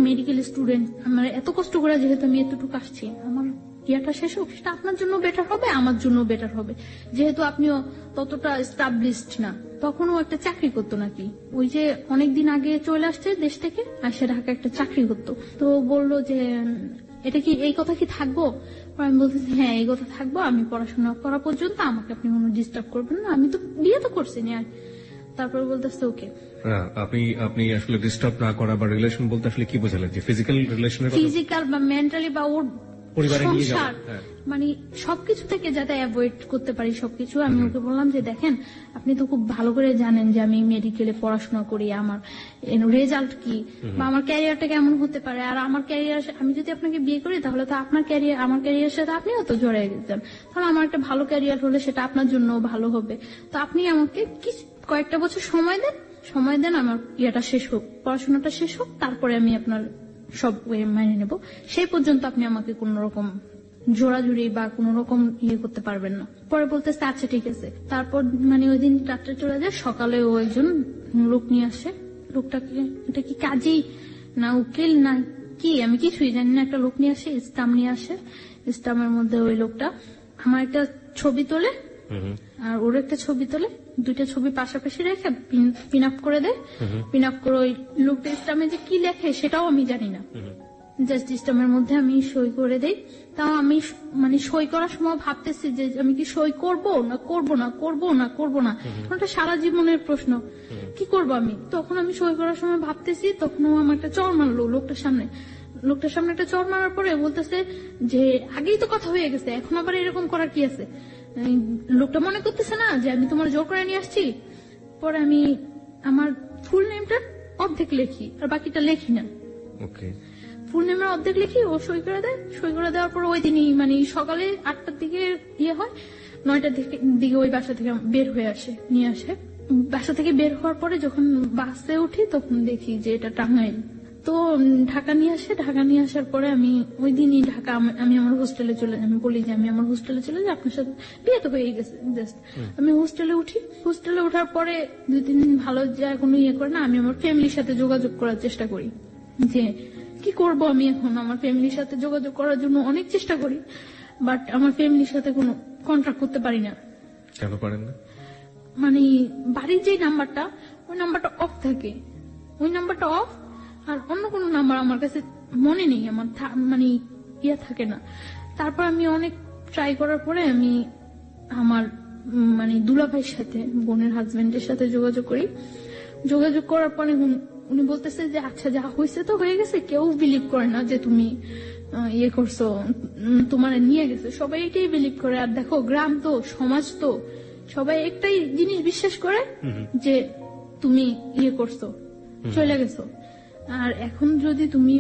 মেডিকেল স্টুডেন্ট, আমার এত কষ্ট করে যেহেতু আমি এতটুকু আসছি, আমার ইয়াটা শেষ হোক, সেটা আপনার জন্য বেটার হবে, আমার জন্য বেটার হবে। যেহেতু আপনিও ততটা এস্টাবলিশড না, তখনও একটা চাকরি করতো নাকি, ওই যে অনেকদিন আগে চলে আসছে দেশ থেকে, আর সে ঢাকা একটা চাকরি করতো। তো বললো যে এটা কি, এই কথা কি থাকবো? আমি বলতেছি হ্যাঁ এই কথা থাকবো, আমি পড়াশোনা করা পর্যন্ত আমাকে আপনি কোনো ডিস্টার্ব করবেন না, আমি তো বিয়ে তো করছি না। তারপরে বলতেছে ওকে।
আপনি আসলে ডিস্টার্ব না করা বা রিলেশন বলতে আসলে কি বোঝালেন, যে ফিজিক্যাল রিলেশনের কথা?
ফিজিক্যাল বা মেন্টালি বা ওর
পরিবারে নিয়ে যাওয়া,
সংসার, মানে সবকিছু থেকে যাতে অ্যাভয়েড করতে পারি সবকিছু। আমি ওকে বললাম যে দেখেন, আপনি তো খুব ভালো করে জানেন যে আমি মেডিকেলে পড়াশোনা করি, আমার রেজাল্ট কি বা আমার ক্যারিয়ারটা কেমন হতে পারে, আর আমার ক্যারিয়ার, আমি যদি আপনাকে বিয়ে করি তাহলে তো আপনার ক্যারিয়ার আমার ক্যারিয়ারের সাথে আপনিও তো জড়িয়ে যেতেন, তাহলে আমার একটা ভালো ক্যারিয়ার হলে সেটা আপনার জন্য ভালো হবে। তো আপনি আমাকে কয়েকটা বছর সময় দেন, আমার ইয়েটা শেষ হোক, পড়াশোনাটা শেষ হোক, তারপরে আমি আপনার সব মাইনে নেব। সেই পর্যন্ত আপনি আমাকে কোন রকম জোড়াজুড়ি বা কোন রকম ইয়ে করতে পারবেন না। পরে বলতেছে আচ্ছা ঠিক আছে। তারপর মানে ওই দিন রাত্রে চলে যায়, সকালে ও একজন লোক নিয়ে আসে। লোকটাকে, এটা কি কাজী না উকিল না কি আমি কিছুই জানি না, একটা লোক নিয়ে আসে, স্টাম্প নিয়ে আসে। স্টাম্পের মধ্যে ওই লোকটা আমার একটা ছবি তোলে আর ওর একটা ছবি তোলে, দুইটা ছবি পাশাপাশি রেখে পিন আপ করে দেয়। পিন আপ করে ওই লোকটা স্টাম্পে যে কি লেখে সেটাও আমি জানি না, জাস্ট স্টাম্পের মধ্যে আমি সই করে দেই। তাও আমি মানে সই করার সময় ভাবতেছি যে আমি কি সই করব না করব না, ওটা সারা জীবনের প্রশ্ন, কি করব আমি। তখন আমি সই করার সময় ভাবতেছি, তখন ও আমার একটা চড় মারলো লোকটার সামনে একটা চড় মারার পরে বলতেছে যে আগেই তো কথা হয়ে গেছে, এখন আবার এরকম করার কি আছে। লোকটা মনে করতেছে না যে আমি তোমার জোর করে নিয়ে আসছি। পরে আমি আমার ফুল নেমটা অর্ধেক লিখি আর বাকিটা লেখি না। ফুল নেমের অর্ধেক লিখি, ও সই করে দেয়। সই করে দেওয়ার পর ওই দিনই মানে সকালে 8টার দিকে ইয়ে হয়, 9টার দিকে ওই বাসা থেকে বের হয়ে নিয়ে আসে। বাসা থেকে বের হওয়ার পরে যখন বাসে উঠি তখন দেখি যে এটা টাঙ্গাইল। তো ঢাকা নিয়ে আসার পরে আমি ওই দিনই আমি আমার হোস্টেলে আমি বলি যে আমি আমার হোস্টেলে চলে যাই, আপনার সাথে বিয়ে তো হয়ে গেছে। আমি হোস্টেলে উঠি। হোস্টেলে ওঠার পরে 2-3 দিন ভালো যায়, কোনো ইয়ে করে না। আমি আমার ফ্যামিলির সাথে যোগাযোগ করার চেষ্টা করি যে কি করব আমি এখন। আমার ফ্যামিলির সাথে যোগাযোগ করার জন্য অনেক চেষ্টা করি, বাট আমার ফ্যামিলির সাথে কোনো কন্ট্যাক্ট করতে পারি না।
কেন পারেন না?
মানে বাড়ির যে নাম্বারটা, ওই নাম্বারটা অফ থাকে, ওই নাম্বারটা অফ, আর অন্য কোনো নাম্বার আমার কাছে মনে নেই, আমার মানে ইয়ে থাকে না। তারপর আমি অনেক ট্রাই করার পরে আমি আমার মানে দুলাভাইয়ের সাথে, বোনের হাজবেন্ডের সাথে যোগাযোগ করি। যোগাযোগ করার পরে উনি বলতেছে যে আচ্ছা যা হয়েছে তো হয়ে গেছে, কেউ বিলিভ করে না যে তুমি ইয়ে করছো, তোমার নিয়ে গেছে, সবাই এটাই বিলিভ করে। আর দেখো গ্রাম তো, সমাজ তো, সবাই একটাই জিনিস বিশ্বাস করে যে তুমি ইয়ে করছো, চলে গেছো। আর এখন যদি তুমি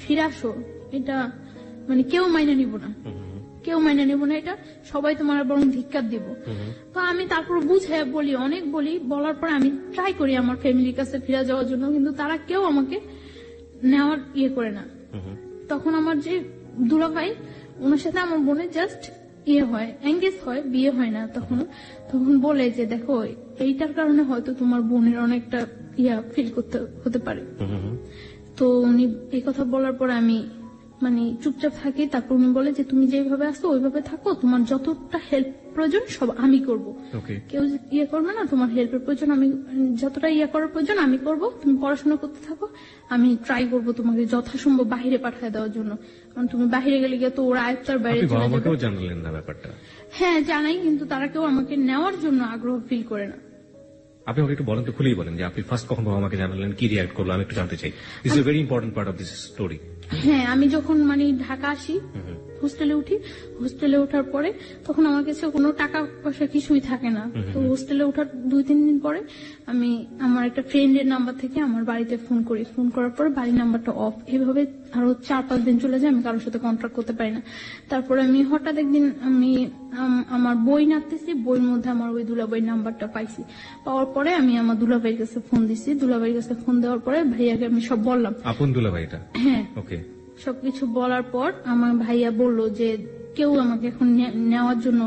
ফিরে আসো, এটা মানে কেউ মাইনে নিব না, এটা সবাই তোমার বরং ধিক্কার দিব। তো আমি তারপর বুঝে অনেক বলার পর আমি ট্রাই করি আমার ফ্যামিলির কাছে ফিরে যাওয়ার জন্য, কিন্তু তারা কেউ আমাকে নেওয়ার ইয়ে করে না। তখন আমার যে দুলাভাই, ওনার সাথে আমার বোনের জাস্ট ইয়ে হয়, এঙ্গেজ হয়, বিয়ে হয় না। তখন বলে যে দেখো এইটার কারণে হয়তো তোমার বোনের অনেকটা ফিল করতে হতে পারে। তো উনি এই কথা বলার পর আমি মানে চুপচাপ থাকি। তারপর উনি বলে যে তুমি যেভাবে আসো ওইভাবে থাকো, তোমার যতটা হেল্প প্রয়োজন সব আমি করবো, কেউ ইয়ে করবে না। তোমার হেল্পের প্রয়োজন আমি, যতটা ইয়ে করার প্রয়োজন আমি করব, তুমি পড়াশোনা করতে থাকো, আমি ট্রাই করবো তোমাকে যথাসম্ভব বাহিরে পাঠিয়ে দেওয়ার জন্য। কারণ তুমি বাহিরে গেলে গিয়ে তো ওরা আয়ত্তার বাইরে চলে যাবে।
জানালেন না ব্যাপারটা? হ্যাঁ
জানাই, কিন্তু তারা কেউ আমাকে নেওয়ার জন্য আগ্রহ ফিল করে না।
আপনি আমাকে একটু বলেন তো, খুলেই বলেন যে আপনি ফার্স্ট কখন বাবা আমাকে জানালেন, কি রিয়াক্ট করলো, আমি একটু জানতে চাই। This is a very important part of this story.
হ্যাঁ, আমি যখন মানে ঢাকা আসি হোস্টেলে উঠি। হোস্টেলে ওঠার পরে তখন আমার কাছে কোনো টাকা পয়সা কিছুই থাকে না। তো হোস্টেলে ওঠার 2-3 দিন পরে আমি আমার একটা ফ্রেন্ডের নাম্বার থেকে আমার বাড়িতে ফোন করি। ফোন করার পরে বাড়ির নাম্বারটা অফ। এভাবে আরো 4-5 দিন চলে যায়, আমি কারোর সাথে কন্ট্যাক্ট করতে পারি না। তারপরে আমি হঠাৎ একদিন আমি আমার বই নাড়তেছি, বইয়ের মধ্যে আমার ওই দুলাভাইয়ের নাম্বারটা পাইছি। পাওয়ার পরে আমি আমার দুলাভাইয়ের কাছে ফোন দিছি। দুলাভাইয়ের কাছে ফোন দেওয়ার পরে ভাইয়াকে আমি সব বললাম।
আপন দুলাভাই এটা?
হ্যাঁ।
ওকে।
সবকিছু বলার পর আমার ভাইয়া বলল যে কেউ আমাকে এখন নেওয়ার জন্য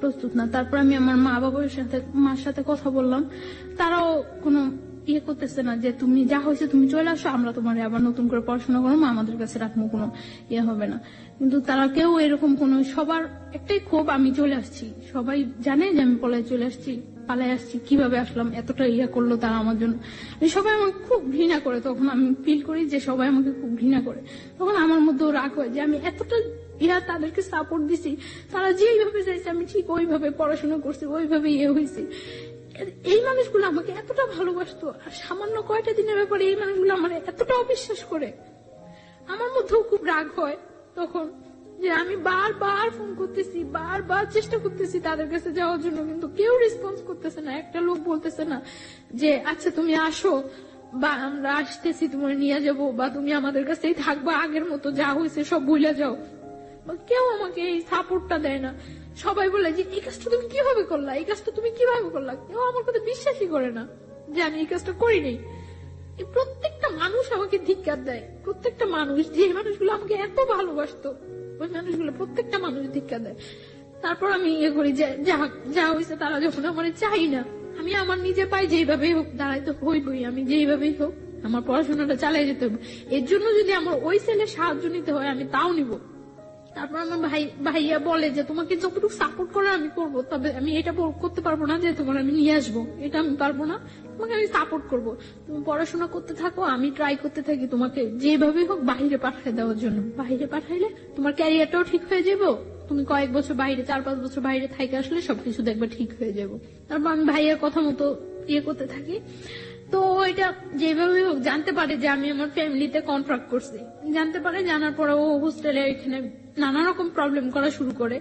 প্রস্তুত না। তারপর আমি আমার মার সাথে কথা বললাম। তারাও কোনো ইয়ে করতেছে না যে তুমি যা হয়েছে তুমি চলে আসো, আমরা তোমার আবার নতুন করে পড়াশোনা করবো, আমাদের কাছে রাখবো, কোনো ইয়ে হবে না। কিন্তু তারা কেউ এরকম কোনো, সবার একটাই ক্ষোভ আমি চলে আসছি। সবাই জানে যে আমি পালাই আসছি, কিভাবে আসলাম, এতটা ইয়া করলো তারা আমার জন্য। সবাই আমাকে খুব ঘৃণা করে। তখন আমি ফিল করি যে সবাই আমাকে খুব ঘৃণা করে। তখন আমার মধ্যেও রাগ হয় যে আমি এতটা তাদেরকে সাপোর্ট দিছি, তারা যেইভাবে চাইছে আমি ঠিক ওইভাবে পড়াশোনা করছি, ওইভাবে ইয়ে হয়েছি। এই মানুষগুলো আমাকে এতটা ভালোবাসতো, আর সামান্য কয়টা দিনের ব্যাপারে এই মানুষগুলো আমার এতটা অবিশ্বাস করে। আমার মধ্যেও খুব রাগ হয় তখন যে আমি বারবার ফোন করতেছি, বারবার চেষ্টা করতেছি তাদের কাছে যাওয়ার জন্য, কিন্তু কেউ রেসপন্স করতেছে না। একটা লোক বলতেছে না যে আচ্ছা তুমি আসো, বা আমরা আসতেছি তোমার নিয়ে যাবো, বা তুমি আমাদের কাছেই থাকবা, আগের মতো যা হয়েছে সব ভুলে যাও। কেউ আমাকে এই সাপোর্টটা দেয় না। সবাই বলে যে এই কাজটা তুমি কিভাবে করলা, এই কাজটা তুমি কিভাবে করলা। কেউ আমার কথা বিশ্বাসই করে না যে আমি এই কাজটা করিনি। প্রত্যেকটা মানুষ আমাকে ধিক্কার দেয়, প্রত্যেকটা মানুষ, যে মানুষগুলো আমাকে এত ভালোবাসতো ওই মানুষগুলো প্রত্যেকটা মানুষ ধিক্কার দেয়। তারপর আমি ইয়ে করি যে যা হয়েছে, তারা যখন আমার চাই না, আমি আমার নিজে পাই যেইভাবেই হোক দাঁড়াইতে হইবই, আমি যেইভাবেই হোক আমার পড়াশোনাটা চালিয়ে যেতে হবে। এর জন্য যদি আমার ওই ছেলে সাহায্য নিতে হয় আমি তাও নিব। তারপর আমার ভাইয়া বলে যে তোমাকে যতটুকু সাপোর্ট করে আমি করবো, তবে আমি এটা করতে পারবো না যে তোমার আমি নিয়ে আসবো, এটা আমি পারবো না। তোমাকে আমি সাপোর্ট করবো, তুমি পড়াশোনা করতে থাকো, আমি ট্রাই করতে থাকি তোমাকে যেভাবে হোক বাহিরে পাঠিয়ে দেওয়ার জন্য। বাহিরে পাঠাইলে তোমার ক্যারিয়ারটাও ঠিক হয়ে যাবো, তুমি কয়েক বছর বাইরে, 4-5 বছর বাইরে থাইকে আসলে সবকিছু দেখবে ঠিক হয়ে যাবো। তারপর আমি ভাইয়ার কথা মতো ইয়ে করতে থাকি। তো এটা যেভাবে হোক জানতে পারে যে আমি আমার ফ্যামিলিতে কন্ট্রাক্ট করছি, জানতে পারে। জানার পরে ও হোস্টেলে এখানে নানা রকম প্রবলেম করা শুরু করে।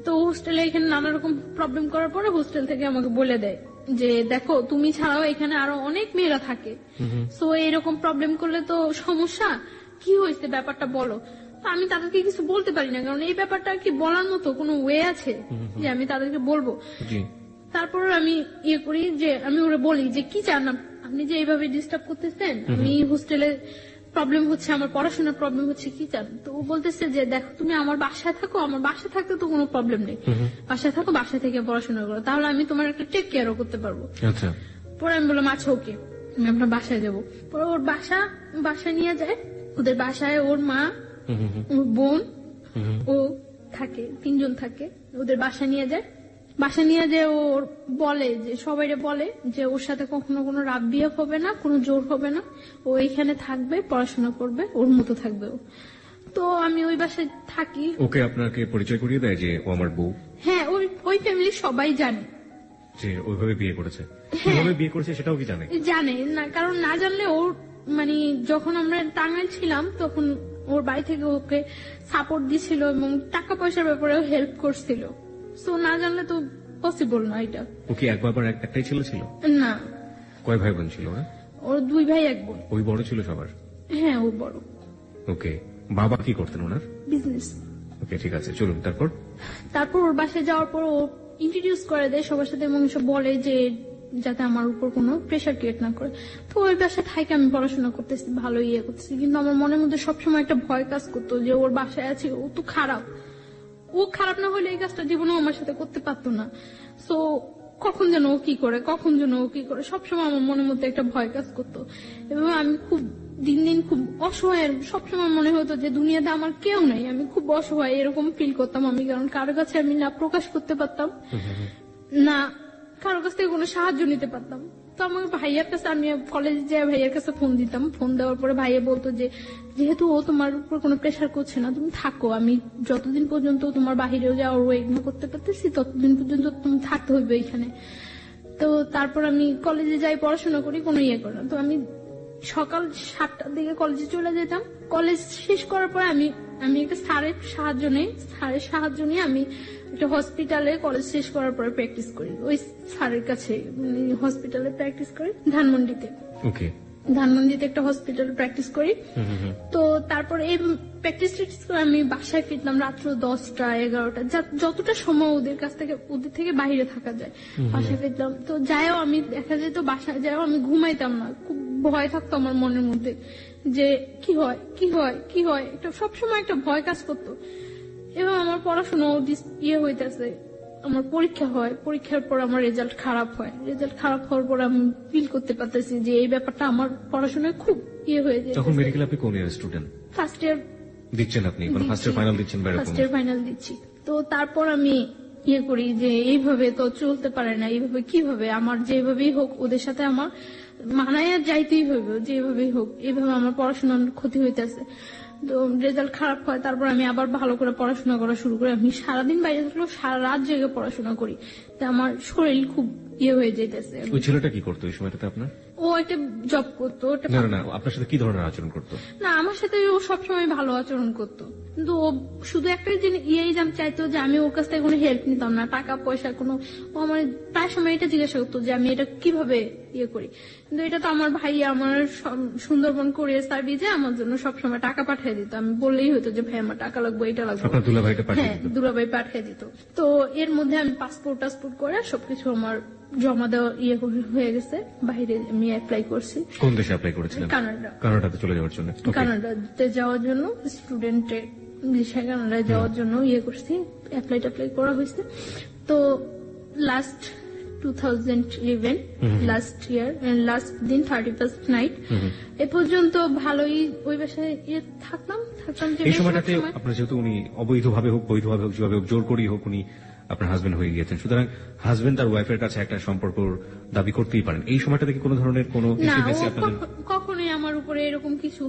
তো হোস্টেলে এখানে নানা রকম প্রবলেম করার পরে হোস্টেল থেকে আমাকে বলে দেয় যে দেখো তুমি ছাড়াও এখানে আরো অনেক মেয়েরা থাকে, সো এরকম প্রবলেম করলে তো সমস্যা, কি হয়েছে ব্যাপারটা বলো। আমি তাদেরকে কিছু বলতে পারি না, কারণ এই ব্যাপারটা কি বলার মতো কোনো ওয়ে আছে যে আমি তাদেরকে বলবো। তারপর আমি ইয়ে করি যে আমি ওরা বলি যে কি চান আপনি যে এইভাবে ডিস্টার্ব করতেছেন, আমি হোস্টেলে প্রবলেম হচ্ছে, আমার পড়াশোনার প্রবলেম হচ্ছে, কি চান। তো ও বলতেছে যে দেখো তুমি আমার বাসায় থাকো, আমার বাসায় থাকতে তো কোনো প্রবলেম নেই, বাসায় থাকো, বাসায় থেকে পড়াশোনা করো, তাহলে আমি তোমার একটা টেক কেয়ারও করতে পারবো। পরে আমি বললাম আচ্ছা ওকে, আমি আপনার বাসায় যাবো। পরে ওর বাসায় নিয়ে যায়। ওদের বাসায় ওর মা, ওর বোন, ও থাকে, 3 জন থাকে। ওদের বাসায় নিয়ে যায়। বাসা নিয়ে যে ওর বলে যে সবাই বলে যে ওর সাথে কখনো কোনো রাত বিয়ে হবে না, কোনো জোর হবে না, ও এখানে থাকবে, পড়াশোনা করবে, ওর মতো থাকবে ও। তো আমি ওই বাসায় থাকি।
ওকে আপনাকে পরিচয় করিয়ে দেয় যে ও আমার বউ?
হ্যাঁ, ওই ফ্যামিলি সবাই জানে
যে ওইভাবে বিয়ে করেছে। কিভাবে বিয়ে করেছে সেটাও কি জানে
না, কারণ না জানলে ওর মানে যখন আমরা টাঙ্গাইল ছিলাম তখন ওর বাড়ি থেকে ওকে সাপোর্ট দিছিল এবং টাকা পয়সার ব্যাপারেও হেল্প করছিল। সো না জানলে তো পসিবল না এটা।
ও কি এক বাবার একটাই ছেলে ছিল?
না।
কয় ভাই বোন ছিল?
ওর 2 ভাই 1 বোন।
ওই বড় ছিল সবার?
হ্যাঁ, ও বড়।
ওকে। বাবা কি করতেন ওনার?
বিজনেস।
ওকে, ঠিক আছে, চলুন। তারপর
ওর বাসায় যাওয়ার পর ও ইন্ট্রোডিউস করে দেয় সবার সাথে এবং সব বলে যে যাতে আমার উপর কোনো প্রেশার ক্রিয়েট না করে। তো ওই বাসায় থাকে, আমি পড়াশোনা করতেছি, ভালো ইয়ে করতেছি, কিন্তু আমার মনের মধ্যে সবসময় একটা ভয় কাজ করতো যে ওর বাসায় আছে, ও তো খারাপ, ও খারাপ না হলে এই কাজটা জীবনেও আমার সাথে করতে পারতো না। সো কখন যেন ও কি করে সবসময় আমার মনের মধ্যে একটা ভয় কাজ করতো। এবং আমি খুব দিন দিন খুব অসহায়, সবসময় মনে হতো যে দুনিয়াতে আমার কেউ নাই, আমি খুব অসহায় এরকম ফিল করতাম আমি। কারণ কারো কাছে আমি না প্রকাশ করতে পারতাম, না কারো কাছ থেকে কোনো সাহায্য নিতে পারতাম। তো আমার ভাইয়ার কাছে, আমি কলেজে যাই ভাইয়ার কাছে ফোন দিতাম। ফোন দেওয়ার পরে ভাইয়া বলতো যে যেহেতু ও তোমার উপর কোনো প্রেশার করছে না, তুমি থাকো, আমি যতদিন পর্যন্ত তোমার বাহিরেও যাওয়ার ওয়েট না করতে পারতেছি ততদিন পর্যন্ত তুমি থাকতে হইবে এখানে। তো তারপর আমি কলেজে যাই, পড়াশোনা করি, কোনো ইয়ে করে না। তো আমি সকাল 7টার দিকে কলেজে চলে যেতাম। কলেজ শেষ করার পরে আমি একটা স্যারের সাহায্য নিয়ে আমি একটা হসপিটালে কলেজ শেষ করার পরে প্র্যাকটিস করি। ওই স্যারের কাছে হসপিটালে প্র্যাকটিস করি ধানমন্ডিতে।
ওকে,
ধানমন্ডিতে একটা হসপিটাল প্র্যাকটিস করি। তো তারপরে এই প্র্যাকটিস করে আমি বাসায় ফিরতাম রাত্র 10টা 11টা, যতটা সময় ওদের থেকে বাইরে থাকা যায় বাসায় ফিরতাম। তো যাইও আমি দেখা যেত বাসায় যাইও আমি ঘুমাইতাম না, খুব ভয় থাকতো আমার মনের মধ্যে যে কি হয় কি হয় কি হয়, একটা সবসময় একটা ভয় কাজ করতো। এবং আমার পড়াশোনা হইতেছে, আমার পরীক্ষা হয়, পরীক্ষার পর আমার রেজাল্ট খারাপ হয়, রেজাল্ট খারাপ হওয়ার পর আমি ফিল করতে পারতেছি যে এই ব্যাপারটা আমার পড়াশোনায় খুব হয়ে যায়।
তখন মেডিকেল আপনি কোন ইয়ার স্টুডেন্ট?
ফার্স্ট ইয়ার
দিচ্ছেন আপনি, ফার্স্ট ইয়ার ফাইনাল দিচ্ছেন?
ফার্স্ট ইয়ার ফাইনাল দিচ্ছি। তো তারপর আমি করি যে এইভাবে তো চলতে পারে না, এইভাবে কিভাবে আমার যেভাবেই হোক ওদের সাথে আমার মানায় যাইতেই হইবে, যেভাবেই হোক এইভাবে আমার পড়াশোনার ক্ষতি হইতেছে। তো রেজাল্ট খারাপ হয়, তারপর আমি আবার ভালো করে পড়াশোনা করা শুরু করি। আমি সারাদিন বাইরে থাকলেও সারা রাত জেগে পড়াশোনা করি, তো আমার শরীর খুব হয়ে যেতেছে।
ওই ছেলেটা কি করতো ওই সময়টাতে আপনার?
ও একটা জব করতো।
না, আপনার সাথে কি ধরনের আচরণ করতো?
না, আমার সাথে ও সবসময় ভালো আচরণ করতো, কিন্তু ও শুধু একটা চাইতো যে আমি ওর কাছ থেকে কোনো হেল্প নিতাম না, টাকা পয়সা কোনো। ও আমার প্রায় সময় এটা জিজ্ঞাসা করতো যে আমি এটা কিভাবে করি, কিন্তু এটা তো আমার ভাই আমার সুন্দরবন কোরিয়ার সার্ভিসে আমার জন্য সবসময় টাকা পাঠিয়ে দিত। আমি বললেই হতো যে ভাই আমার টাকা লাগবে, এটা লাগবে, হ্যাঁ দুলাভাই পাঠিয়ে দিত। তো এর মধ্যে আমি পাসপোর্ট করে সবকিছু আমার জমা দেওয়া হয়ে গেছে। বাইরে আমি অ্যাপ্লাই করছি।
কোন দেশে অ্যাপ্লাই করেছিলেন? কানাডাতে চলে যাওয়ার জন্য।
কানাডাতে যাওয়ার জন্য স্টুডেন্টের বিষয়ে কানাডায় যাওয়ার জন্য করছি, অ্যাপ্লাই করা হয়েছে। তো লাস্ট 2011 লাস্ট ইয়ার লাস্ট দিন 31st নাইট এ পর্যন্ত ভালোই ওই বাসায় থাকতাম।
এই সময়টাতে আপনার যেহেতু উনি অবৈধভাবে হোক বৈধভাবে হোক যেভাবে হোক জোর করেই হোক উনি আপনার হাজবেন্ড হয়ে গিয়েছেন, সুতরাং হাজবেন্ড আর ওয়াইফের কাছে একটা সম্পর্ক দাবি করতেই পারেন। এই সময়টাতে কি কোনো ধরনের কোনো
কখনোই আমার উপরে এরকম কিছু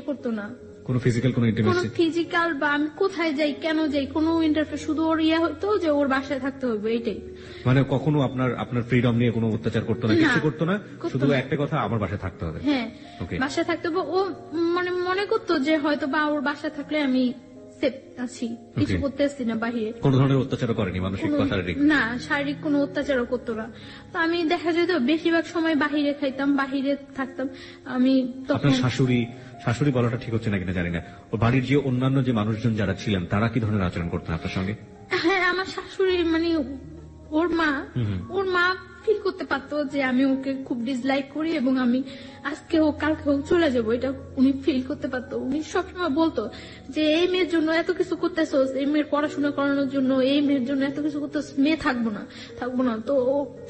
করতো না,
কোনো ফিজিক্যাল কোনো ইন্টিমেসি,
ফিজিক্যাল বা আমি কোথায় যাই কেন যাই কোনো ইন্টারফেয়ার, শুধু ওর হতো যে ওর বাসায় থাকতে হবে এইটাই।
মানে কখনো আপনার ফ্রিডম নিয়ে কোনো অত্যাচার করতো না, কিছু করতো না, শুধু একটা কথা আমার বাসায় থাকতে হবে।
হ্যাঁ, বাসায় থাকতে হবে। ও মানে মনে করতো যে হয়তো বা ওর বাসায় থাকলে আমি সেফ আছি, কিছু করতে আসছি না বাহিরে।
কোন ধরনের অত্যাচারও করেনি, মানসিক বা শারীরিক?
না, শারীরিক কোনো অত্যাচারও করতো না। তো আমি দেখা যেত বেশিরভাগ সময় বাহিরে খাইতাম, বাহিরে থাকতাম। আমি তখন
শাশুড়ি বলাটা ঠিক হচ্ছে না কিনা জানি না, ওর বাড়ির যে অন্যান্য যে মানুষজন যারা ছিলেন তারা কি ধরনের আচরণ করতেন আপনার সঙ্গে?
হ্যাঁ, আমার শাশুড়ি মানে ওর মা ফিল করতে পারতো যে আমি ওকে খুব ডিসলাইক করি এবং আমি আজকে হোক কালকে হোক চলে যাবো, এটা উনি ফিল করতে পারতো। উনি সবসময় বলতো যে এই মেয়ের জন্য এত কিছু করতেছোস, এই মেয়ের পড়াশোনা করানোর জন্য এই মেয়ের জন্য এত কিছু করতেছ, মেয়ে থাকবো না। তো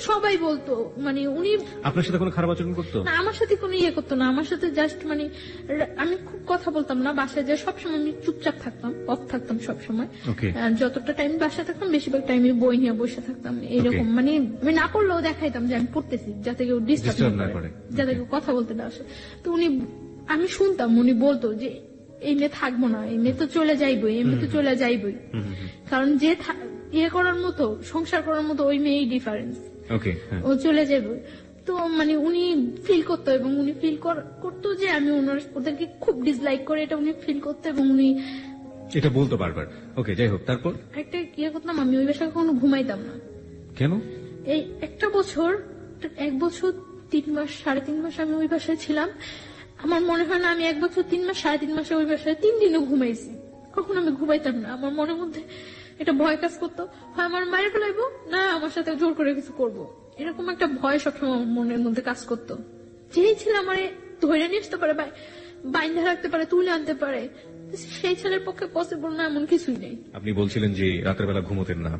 সবাই বলতো, মানে উনি
আপনার সাথে কোনো খারাপ আচরণ করতো
না, আমার সাথে কোনো করতো না। আমার সাথে জাস্ট মানে আমি খুব কথা বলতাম না বাসায়, যে সবসময় আমি চুপচাপ থাকতাম, অফ থাকতাম সবসময়। যতটা টাইম বাসায় থাকতাম বেশিরভাগ টাইমে বই নিয়ে বসে থাকতাম, এরকম মানে আমি না পড়লেও দেখাইতাম যে আমি পড়তেছি, যাতে কেউ ডিস্টার্ব না করে, যাতে কেউ কথা বলতে না আসে। তো আমি শুনতাম উনি বলতো যে এই মেয়ে থাকবো না, এই মেয়ে তো চলে যাইবই, এই মেয়ে তো চলে যাইবই, কারণ যে করার মতো সংসার করার মতো ওই মেয়েই ডিফারেন্স, ও চলে যাবে। তো মানে উনি ফিল করতো এবং উনি ফিল করতো যে আমি ওদেরকে খুব ডিসলাইক করে, এটা উনি ফিল করতো এবং উনি
এটা বলতো বারবার। ওকে, যাই হোক, তারপর
একটা করতাম, আমি ওই বাসায় কখনো ঘুমাইতাম না।
কেন?
এই 1 বছর 3 মাস 3.5 মাস আমি ওই বাসায় ছিলাম। আমার মনে হয় না আমি 1 বছর 3 মাস 3.5 মাসে ওই বাসায় 3 দিনও ঘুমাইছি। কখনো আমি ঘুমাইতাম না। আমার মনের মধ্যে এটা ভয় কাজ করতো, হয় আমার মায়ের ফেলাইবো, না আমার সাথে জোর করে কিছু করবো, এরকম একটা ভয় সবসময় আমার মনের মধ্যে কাজ করতো। যেই ছেলে আমার ধরে নিয়ে আসতে পারে, বাইন্ধা রাখতে পারে, তুলে আনতে পারে, সেই ছেলের পক্ষে পসিবল না এমন কিছুই নেই।
আপনি বলছিলেন যে রাতের বেলা ঘুমোতেন না,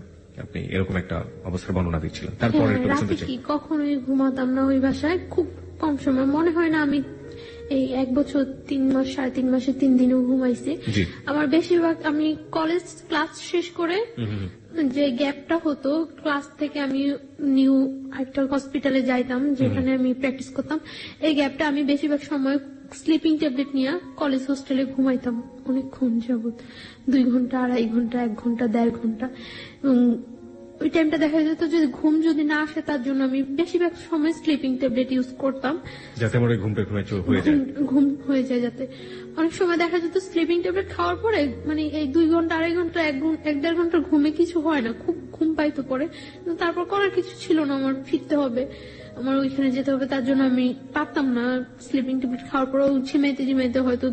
আপনি এরকম একটা অবস্থার বর্ণনা দিচ্ছিলেন। তারপরে
কখনোই ঘুমাতাম না ওই বাসায়, খুব কম সময়, মনে হয় না আমি এই 1 বছর 3 মাস 3.5 মাসে 3 দিনও ঘুমাইছি। আমার বেশিরভাগ আমি কলেজ ক্লাস শেষ করে যে গ্যাপটা হতো, ক্লাস থেকে আমি নিউ আইটাল হসপিটালে যাইতাম, যেখানে আমি প্র্যাকটিস করতাম। এই গ্যাপটা আমি বেশিরভাগ সময় স্লিপিং ট্যাবলেট নিয়ে কলেজ হোস্টেলে ঘুমাইতাম অনেকক্ষণ যাবত, 2 ঘন্টা 2.5 ঘন্টা 1 ঘন্টা 1.5 ঘন্টা। এবং ওই টাইমটা দেখা যেত যদি ঘুম যদি না আসে তার জন্য আমি বেশিরভাগ সময় স্লিপিং ট্যাবলেট ইউজ করতাম,
যাতে আমার ওই ঘুমটা হয়ে যায়।
ঘুম হয়ে যায় যাতে। অনেক সময় দেখা যেত স্লিপিং ট্যাবলেট খাওয়ার পরে মানে এই 2 ঘন্টা 2.5 ঘন্টা 1-1.5 ঘন্টা ঘুমে কিছু হয় না, খুব ঘুম পাইতো পরে, কিন্তু তারপর করার কিছু ছিল না, আমার ফিরতে হবে, আমার ওইখানে যেতে হবে, তার জন্য আমি পারতাম না স্লিপিং ট্যাবলেট খাওয়ার পরেও ঝিমাইতে ঝিমাইতে হয়তো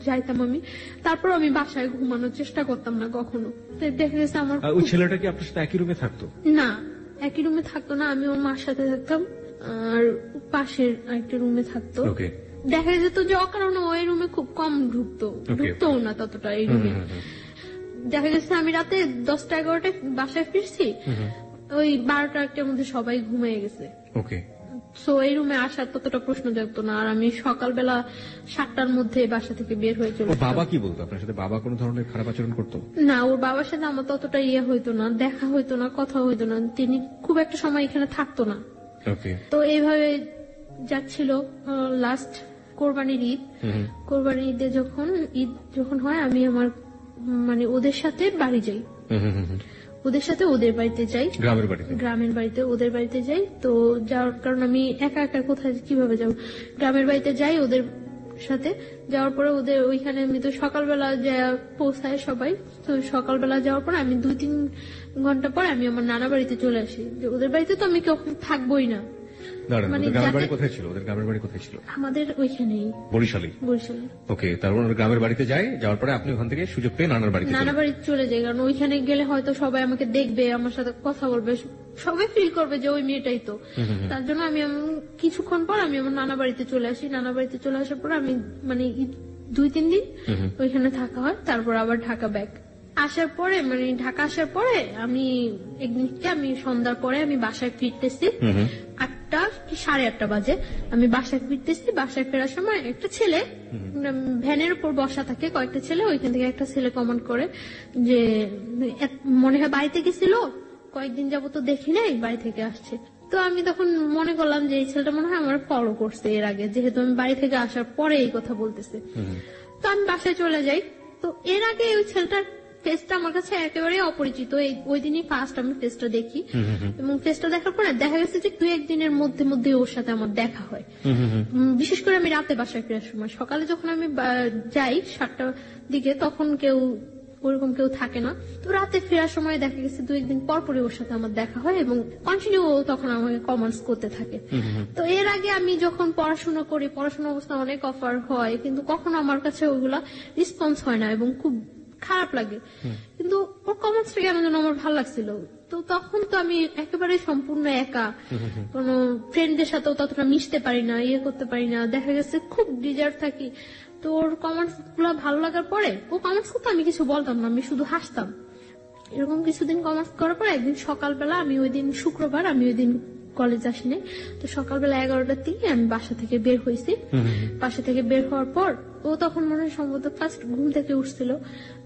যাইতাম আমি, তারপর আমি বাসায় ঘুমানোর চেষ্টা করতাম না কখনো। দেখা গেছে আমার
ওই ছেলেটা কি আপনার সাথে একই রুমে থাকতো?
না, একই রুমে থাকতো না, আমি ওর মার সাথে থাকতাম আর পাশের একটা রুমে থাকতো। দেখা যেত যে অকারণে ওই রুমে খুব কম ঢুকতো না ততটা এই রুমে। দেখা গেছে আমি রাতে 10টা-11টায় বাসায় ফিরছি, ওই 12টা-1টার মধ্যে সবাই ঘুমিয়ে গেছে। সো এই রুমে আসার ততটা প্রশ্ন জাগতো না, আর আমি সকালবেলা 7টার মধ্যে বাসা থেকে বের হয়ে চলে।
বাবা কি বলতো আপনার সাথে? বাবা কোনো ধরনের খারাপ আচরণ করতো
না, ওর বাবার সাথে আমার ততটা হইতো না, দেখা হইতো না, কথা হইতো না, তিনি খুব একটা সময় এখানে থাকতো না। তো এইভাবে যাচ্ছিল লাস্ট কোরবানির ঈদ। কোরবানির ঈদে যখন হয় আমি আমার মানে ওদের সাথে বাড়ি যাই, ওদের সাথে ওদের বাড়িতে যাই, গ্রামের বাড়িতে ওদের বাড়িতে যাই। তো যাওয়ার কারণ আমি একা একা কোথায় কিভাবে যাবো, গ্রামের বাড়িতে যাই ওদের সাথে। যাওয়ার পরে ওদের ওইখানে আমি তো সকালবেলা যা পৌঁছায় সবাই, তো সকালবেলা যাওয়ার পর আমি 2-3 ঘন্টা পর আমি আমার নানা বাড়িতে চলে আসি। ওদের বাড়িতে তো আমি কখন থাকবোই না। আমাদের ওইখানেই বরিশালে।
ওকে, তারপর গ্রামের বাড়িতে যায়, যাওয়ার পরে আপনি ওখান থেকে সুযোগ পেয়ে নানা বাড়িতে
চলে যাই, কারণ ওইখানে গেলে হয়তো সবাই আমাকে দেখবে, আমার সাথে কথা বলবে, সবাই ফিল করবে যে ওই মেয়েটাই তো। তার জন্য আমি কিছুক্ষণ পর আমি আমার নানা বাড়িতে চলে আসি। নানা বাড়িতে চলে আসার পর আমি মানে 2-3 দিন ওইখানে থাকা হয়, তারপর আবার ঢাকা ব্যাক আসার পরে মানে ঢাকা আসার পরে আমি একদিনকে আমি সন্ধ্যার পরে আমি বাসায় ফিরতেছি, 8টা কি 8:30 বাজে আমি বাসায় ফিরতেছি। বাসায় ফেরার সময় একটা ছেলে ভ্যানের উপর বসা থাকে, কয়েকটা ছেলে, ওইখান থেকে একটা ছেলে কমেন্ট করে যে মনে হয় বাড়িতে গেছিল, কয়েকদিন যাবো তো দেখি নাই, বাড়ি থেকে আসছে। তো আমি তখন মনে করলাম যে এই ছেলেটা মনে হয় আমার ফলো করছে এর আগে, যেহেতু আমি বাড়ি থেকে আসার পরে এই কথা বলতেছে। তো আমি বাসায় চলে যাই। তো এর আগে ওই ছেলেটার ফেসটা আমার কাছে একেবারে অপরিচিত, ওই দিনই ফার্স্ট আমি ফেসটা দেখি, এবং ফেসটা দেখার পরে দেখা গেছে যে 2-1 দিনের মধ্যে ওর সাথে আমার দেখা হয়। বিশেষ করে আমি রাতে বাসায় ফেরার সময়, সকালে যখন আমি যাই 7টার দিকে তখন ওরকম কেউ থাকে না। তো রাতে ফেরার সময় দেখা গেছে 2-1 দিন পরপরই ওর সাথে আমার দেখা হয়, এবং কন্টিনিউ তখন আমাকে কমেন্টস করতে থাকে। তো এর আগে আমি যখন পড়াশোনা করি, পড়াশোনা অবস্থা অনেক অফার হয়, কিন্তু কখনো আমার কাছে ওগুলা রেসপন্স হয় না এবং খুব খারাপ লাগে, কিন্তু ওর কমেন্টসটা কেন যেন আমার ভালো লাগছিল। তো তখন তো আমি একেবারে সম্পূর্ণ একা, কোন ফ্রেন্ডদের সাথেও ততটা মিশতে পারি না, করতে পারি না, দেখা গেছে খুব ডিজার্ট থাকি। তো ওর কমেন্টস গুলো ভালো লাগার পরে ও কমেন্টস করতে আমি কিছু বলতাম না, আমি শুধু হাসতাম। এরকম কিছুদিন কমেন্টস করার পর একদিন সকালবেলা, আমি ওই দিন শুক্রবার, আমি ওই দিন কলেজ আসিনি, তো সকালবেলা 11টার দিকে আমি বাসা থেকে বের হয়েছি। বাসা থেকে বের হওয়ার পর ও তখন মনে হয় সম্ভবত ফার্স্ট ঘুম থেকে উঠছিল,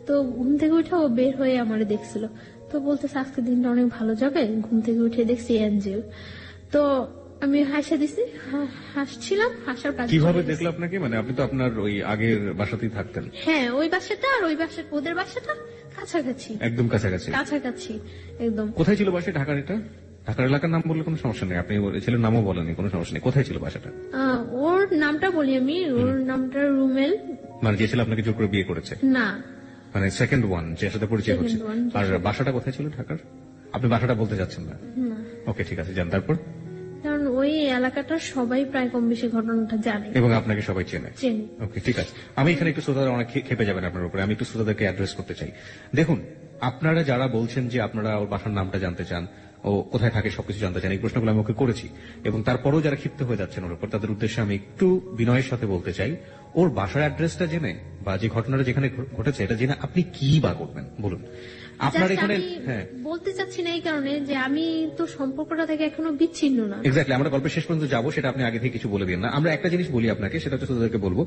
তো ঘুম থেকে উঠে ও বের হয়ে আমারে দেখছিল, তো বলতেছে আজকে দিনটা অনেক ভালো যাবে। ঘুম থেকে উঠে দেখছি অ্যাঞ্জেল, তো আমি হাসা দিছি, হাসছিলাম, হাসার কাজ।
কিভাবে দেখলো আপনাকে? মানে আপনি তো আপনার ওই আগের বাসাতেই থাকতেন।
হ্যাঁ, ওই বাসাটা আর ওই বাসা, ওদের বাসাটা কাছাকাছি,
একদম কাছাকাছি
একদম।
কোথায় ছিল বাসা? ঢাকার ঢাকার এলাকার নাম বললে কোনো সমস্যা নেই, আপনি ছেলের নামও বলেনি, কোনো সমস্যা নেই। কোথায় ছিল বাসাটা?
ওর নামটা বলি আমি, ওর নামটা রুমেল।
মানে যে ছেলে আপনাকে জোর করে বিয়ে করেছে?
না,
মানে সেকেন্ড ওয়ান, যার সাথে পরিচয় হচ্ছে। আর বাসাটা কোথায় ছিল ঢাকার? আপনি বাসাটা বলতে যাচ্ছেন না? ওকে, ঠিক আছে, যান। তারপর?
কারণ ওই এলাকাটার সবাই প্রায় কম বেশি ঘটনাটা জানে
এবং আপনাকে সবাই চেনে। ওকে, ঠিক আছে। আমি এখানে একটু শ্রোতারা অনেক খেপে যাবেন আপনার উপরে, আমি একটু শ্রোতাদেরকে অ্যাড্রেস করতে চাই। দেখুন, আপনারা যারা বলছেন যে আপনারা ওর বাসার নামটা জানতে চান, ও কোথায় থাকে সবকিছু জানতে চান, এই প্রশ্নগুলো আমি ওকে করেছি, এবং তারপরেও যারা ক্ষিপ্ত হয়ে যাচ্ছেন ওর উপর, তাদের উদ্দেশ্যে আমি একটু বিনয়ের সাথে বলতে চাই, ওর বাসার অ্যাড্রেসটা জেনে বা যে ঘটনাটা যেখানে ঘটেছে এটা জেনে আপনি কি বা করবেন বলুন। আপনার এখানে
বলতে চাচ্ছি না এই কারণে যে আমি তো সম্পর্কটা থেকে এখনো বিচ্ছিন্ন না।
এক্স্যাক্টলি, আমরা গল্পের শেষ পর্যন্ত যাবো, সেটা আপনি আগে থেকে কিছু বলে দিন না। আমরা একটা জিনিস বলি আপনাকে, সেটা হচ্ছে তাদেরকে বলবো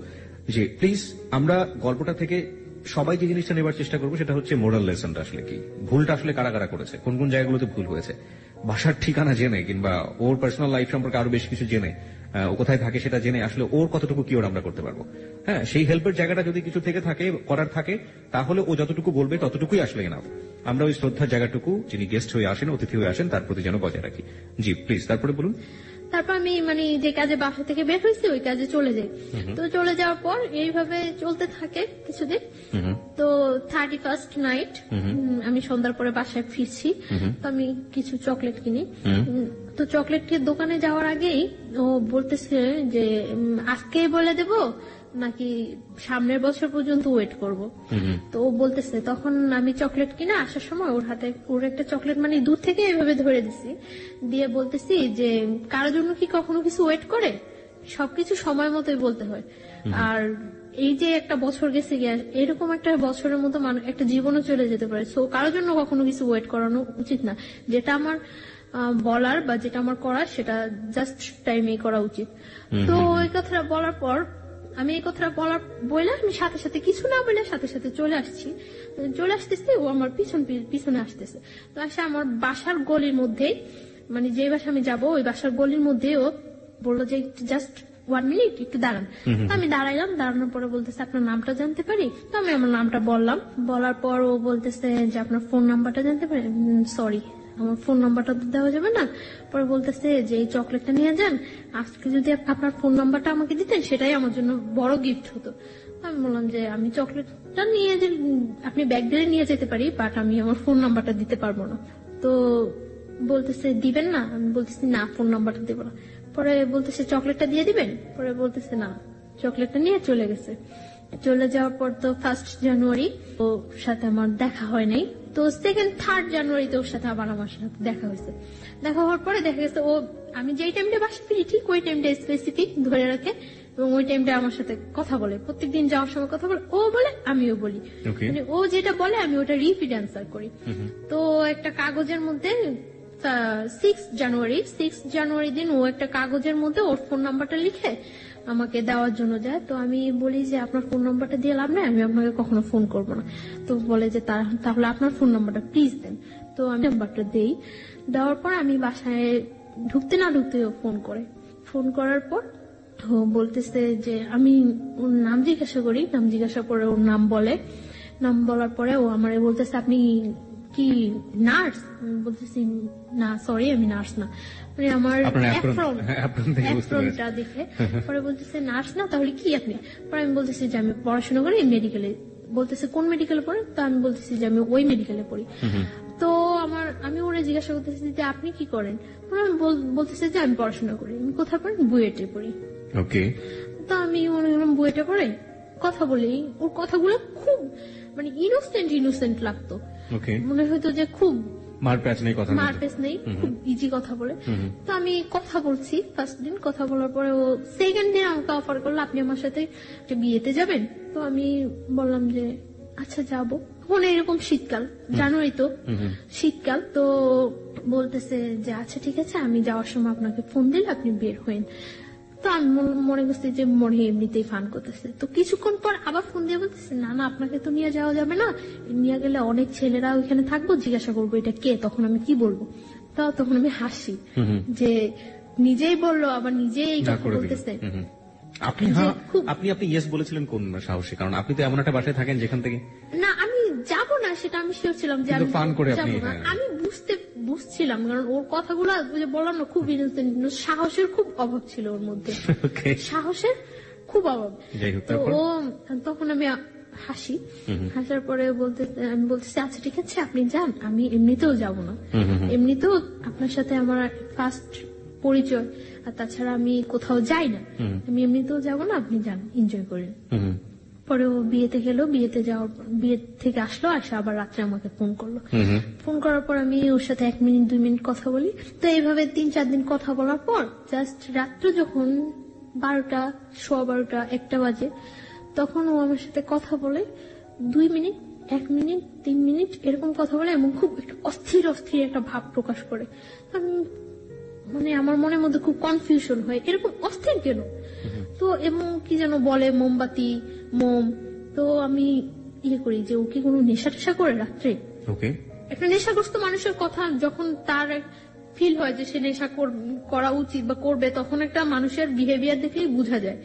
যে প্লিজ আমরা গল্পটা থেকে সবাই যে জিনিসটা নেবার চেষ্টা করবো সেটা হচ্ছে মোরাল লেসনটা আসলে কি, ভুলটা আসলে কারা কারা করেছে, কোন কোন জায়গাগুলোতে ভুল হয়েছে। বাসার ঠিকানা জেনে কিংবা ওর পার্সোনাল লাইফ সম্পর্কে আরো বেশ কিছু জেনে ও কোথায় থাকে সেটা জেনে আসলে ওর কতটুকু কিওর আমরা করতে পারবো। হ্যাঁ, সেই হেল্পের জায়গাটা যদি কিছু থেকে থাকে করার থাকে তাহলে ও যতটুকু বলবে ততটুকুই আসলে এনাফ। আমরা ওই শ্রদ্ধার জায়গাটুকু যিনি গেস্ট হয়ে আসেন, অতিথি হয়ে আসেন, তার প্রতি যেন বজায় রাখি। জি প্লিজ, তারপরে বলুন।
তারপর আমি মানে যে কাজে বাসা থেকে বের হয়েছি ওই কাজে চলে যাই। তো চলে যাওয়ার পর এইভাবে চলতে থাকে কিছুদিন। তো 31st নাইট আমি সন্ধ্যার পরে বাসায় ফিরছি। তো আমি কিছু চকলেট কিনি। তো চকলেটের দোকানে যাওয়ার আগেই ও বলতেছে যে আজকেই বলে দেব নাকি সামনের বছর পর্যন্ত ওয়েট করব। তো ও বলতেছে, তখন আমি চকলেট কিনে আসার সময় ওর হাতে ওর একটা চকলেট মানে দূর থেকে এভাবে ধরে দিছি, দিয়ে বলতেছি যে কারোর জন্য কি কখনো কিছু ওয়েট করে, সবকিছু সময় মতোই বলতে হয়। আর এই যে একটা বছর গেছে গিয়ে এরকম একটা বছরের মতো একটা জীবনও চলে যেতে পারে। সো কারোর জন্য কখনো কিছু ওয়েট করানো উচিত না। যেটা আমার বলার বা যেটা আমার করার সেটা জাস্ট টাইমে করা উচিত। তো ওই কথাটা বলার পর আমি এই কথাটা বলে আমি সাথে সাথে কিছু না বলে সাথে সাথে চলে আসতেছি ও আমার পিছনে আসতেছে। তো আসে আমার বাসার গলির মধ্যে, মানে যে বাসা আমি যাবো ওই বাসার গলির মধ্যে ও বললো যে জাস্ট 1 মিনিট একটু দাঁড়ান। আমি দাঁড়াইলাম, দাঁড়ানোর পরে বলতেছে আপনার নামটা জানতে পারি? তো আমি আমার নামটা বললাম। বলার পর ও বলতেছে যে আপনার ফোন নাম্বারটা জানতে পারি? সরি, আমার ফোন নাম্বারটা তো দেওয়া যাবে না। পরে বলতেছে যে এই চকলেটটা নিয়ে যান, আজকে যদি আপনার ফোন নাম্বারটা আমাকে দিতেন সেটাই আমার জন্য বড় গিফট হতো। আমি বললাম যে আমি চকলেটটা নিয়ে যে আপনি ব্যাগ দিয়ে নিয়ে যেতে পারি, বাট আমি আমার ফোন নাম্বারটা দিতে পারবো না। তো বলতেছে দিবেন না? আমি বলতেছি না, ফোন নাম্বারটা দেবো না। পরে বলতেছে চকলেটটা দিয়ে দিবেন? পরে বলতেছে না, চকলেটটা নিয়ে চলে গেছে। চলে যাওয়ার পর তো 1st জানুয়ারি ওর সাথে আমার দেখা হয় নাই। তো 2nd 3rd জানুয়ারিতে ওর সাথে আবার আমার সাথে দেখা হয়েছে। দেখা হওয়ার পরে দেখা গেছে ও আমি যেই টাইমটা বাসা ফিরি ঠিক ওই টাইমটা স্পেসিফিক ধরে রাখে এবং ওই টাইমটা আমার সাথে কথা বলে। প্রত্যেকদিন যাওয়ার সময় কথা বলে, ও বলে আমিও বলি। মানে ও যেটা বলে আমি ওটা রিপিট অ্যান্সার করি। তো একটা কাগজের মধ্যে 6 জানুয়ারি দিন ও একটা কাগজের মধ্যে ওর ফোন নাম্বারটা লিখে আমাকে দেওয়ার জন্য যায়। তো আমি বলি যে আপনার ফোন নাম্বারটা দিয়ে লাভ নাই, আমি আপনাকে কখনো ফোন করবো না। তো বলে যে তাহলে আপনার ফোন নাম্বারটা প্লিজ দেন। তো আমি নাম্বারটা দেওয়ার পর আমি বাসায় ঢুকতে না ঢুকতে ও ফোন করার পর ও বলতেছে যে আমি ওর নাম জিজ্ঞাসা করে ওর নাম বলার পরে ও আমারে বলতেছে আপনি কি নার্স? আমি বলতেছি না, সরি আমি নার্স না। মানে আমার অ্যাপ্রনটা দেখে পরে বলতেছে নার্স না, তাহলে কি আপনি? পরে আমি বলতেছি যে আমি পড়াশোনা করি মেডিকেলে। বলতেছে কোন মেডিকেলে পড়ে? তো আমি বলতেছি যে আমি ওই মেডিকেলে পড়ি। তো আমি ওরা জিজ্ঞাসা করতেছি যে আপনি কি করেন? আমি বলতেছি যে আমি পড়াশোনা করি। আমি কোথায় পড়ি? বুয়েটে পড়ি। ওকে। তো আমি বুয়েটে পড়ে কথা বলি। ওর কথাগুলো খুব মানে ইনোসেন্ট লাগতো। মনে হয়তো যে খুব মারপ্যাচ নেই, খুব ইজি কথা বলে। তো আমি কথা বলছি। 1st দিন কথা বলার পরে ও 2nd দিন আমাকে অফার করলো আপনি আমার সাথে বিয়েতে যাবেন? তো আমি বললাম যে আচ্ছা যাবো। মনে এরকম শীতকাল, জানুয়ারি তো শীতকাল। তো বলতেছে যে আচ্ছা ঠিক আছে, আমি যাওয়ার সময় আপনাকে ফোন দিলে আপনি বের হইন। তো আমি মনে করছি যে মনে এমনিতেই ফান করতেছে। তো কিছুক্ষণ পর আবার ফোন দিয়ে বলতেছে না আপনাকে তো নিয়ে যাওয়া যাবে না, নিয়ে গেলে অনেক ছেলেরা ওইখানে থাকবো, জিজ্ঞাসা করবো এটা কে। তখন আমি কি বলবো? তখন আমি হাসি যে নিজেই বললো আবার নিজেই এই কথা বলতেছে।
আপনি ইয়েস বলেছিলেন কোন সাহসে? কারণ আপনি তো এমন একটা বাসায় থাকেন যেখান থেকে
না আমি যাবো না সেটা আমি শিওর ছিলাম যে আমি যাবো না। আমি বুঝছিলাম কারণ ওর কথাগুলো বলার না খুব সাহসের খুব অভাব ছিল ওর মধ্যে। সাহসের খুব অভাব। তো ও তখন আমি হাসার পরে আমি বলতেছি আচ্ছা ঠিক আছে আপনি যান, আমি এমনিতেও যাব না। এমনিতেও আপনার সাথে আমার 1st পরিচয়, আর তাছাড়া আমি কোথাও যাই না, আমি এমনিতেও যাবো না, আপনি যান, এনজয় করেন। পরে ও বিয়েতে গেল, বিয়ে থেকে আসলো, আসে আবার রাত্রে আমাকে ফোন করলো। ফোন করার পর আমি ওর সাথে 1 মিনিট 2 মিনিট কথা বলি। তো এইভাবে 3-4 দিন কথা বলার পর জাস্ট রাত্রে যখন 12টা, 12:15, 1টা বাজে, তখন ও আমার সাথে কথা বলে 2 মিনিট, 1 মিনিট, 3 মিনিট এরকম কথা বলে এবং খুব অস্থির একটা ভাব প্রকাশ করে। মানে আমার মনের মধ্যে খুব কনফিউশন হয়, এরকম অস্থির কেন? তো এবং কি যেন বলে মোমবাতি, মোম। তো আমি করি যে ও কি কোনো নেশা টেশা করে রাত্রে? একটা নেশাগ্রস্ত মানুষের কথা যখন তার ফিল হয় যে সে নেশা করা উচিত বা করবে, তখন একটা মানুষের বিহেভিয়ার দেখেই বোঝা যায়।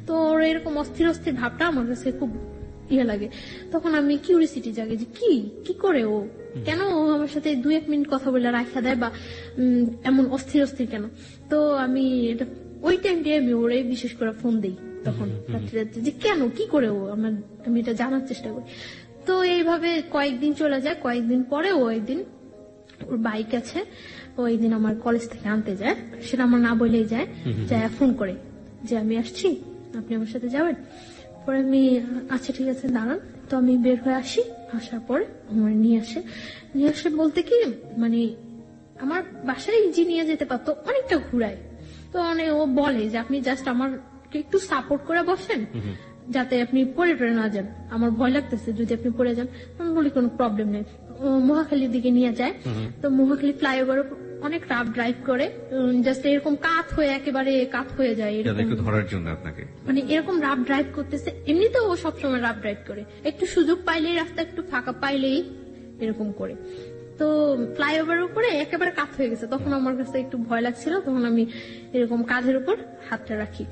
তো ওর এরকম অস্থির অস্থির ভাবটা আমার কাছে খুব ইয়ে লাগে। তখন আমি কিউরিসিটি জাগে যে কি করে ও, কেন ও আমার সাথে 2-1 মিনিট কথা বলে রাখা দেয় বা এমন অস্থির অস্থির কেন। তো আমি ওই টাইমটা আমি ওরে বিশেষ করে ফোন দিই তখন রাত্রে যে কেন কি করে ও, আমি এটা জানার চেষ্টা করি। তো এইভাবে কয়েকদিন চলে যায়। কয়েকদিন পরে ও একদিন, ওর বাইক আছে, ও একদিন আমার কলেজ থেকে আনতে যায়, সেটা আমার না বলেই যায়, ফোন করে যে আমি আসছি, আপনি আমার সাথে যাবেন। পরে আমি আচ্ছা ঠিক আছে দাঁড়ান। তো আমি বের হয়ে আসি, আসার পরে আমার নিয়ে আসে বলতে কি মানে আমার বাসায় যে নিয়ে যেতে পারতো অনেকটা ঘুরায়। তো ও বলে যে আপনি জাস্ট আমাকে একটু সাপোর্ট করে বসেন, যাতে আপনি পড়ে না যান, আমার ভয় লাগতেছে যদি আপনি পড়ে যান। আমি বলি কোনো প্রবলেম নেই। ও মহাখালীর দিকে নিয়ে যায়। তো মহাখালী ফ্লাইওভার অনেক রাফ ড্রাইভ করে, জাস্ট এরকম একেবারে কাত হয়ে যায়
একটু ধরার জন্য আপনাকে,
মানে এরকম রাফ ড্রাইভ করতেছে। এমনিতেও ও সবসময় রাফ ড্রাইভ করে, একটু সুযোগ পাইলেই, রাস্তা একটু ফাঁকা পাইলেই এরকম করে। তো ফ্লাইওভার উপরে একেবারে কাত হয়ে গেছে। তখন আমার কাছে একটু ভয় লাগছিল, তখন আমি এরকম কাঁধের উপর হাতটা রাখি।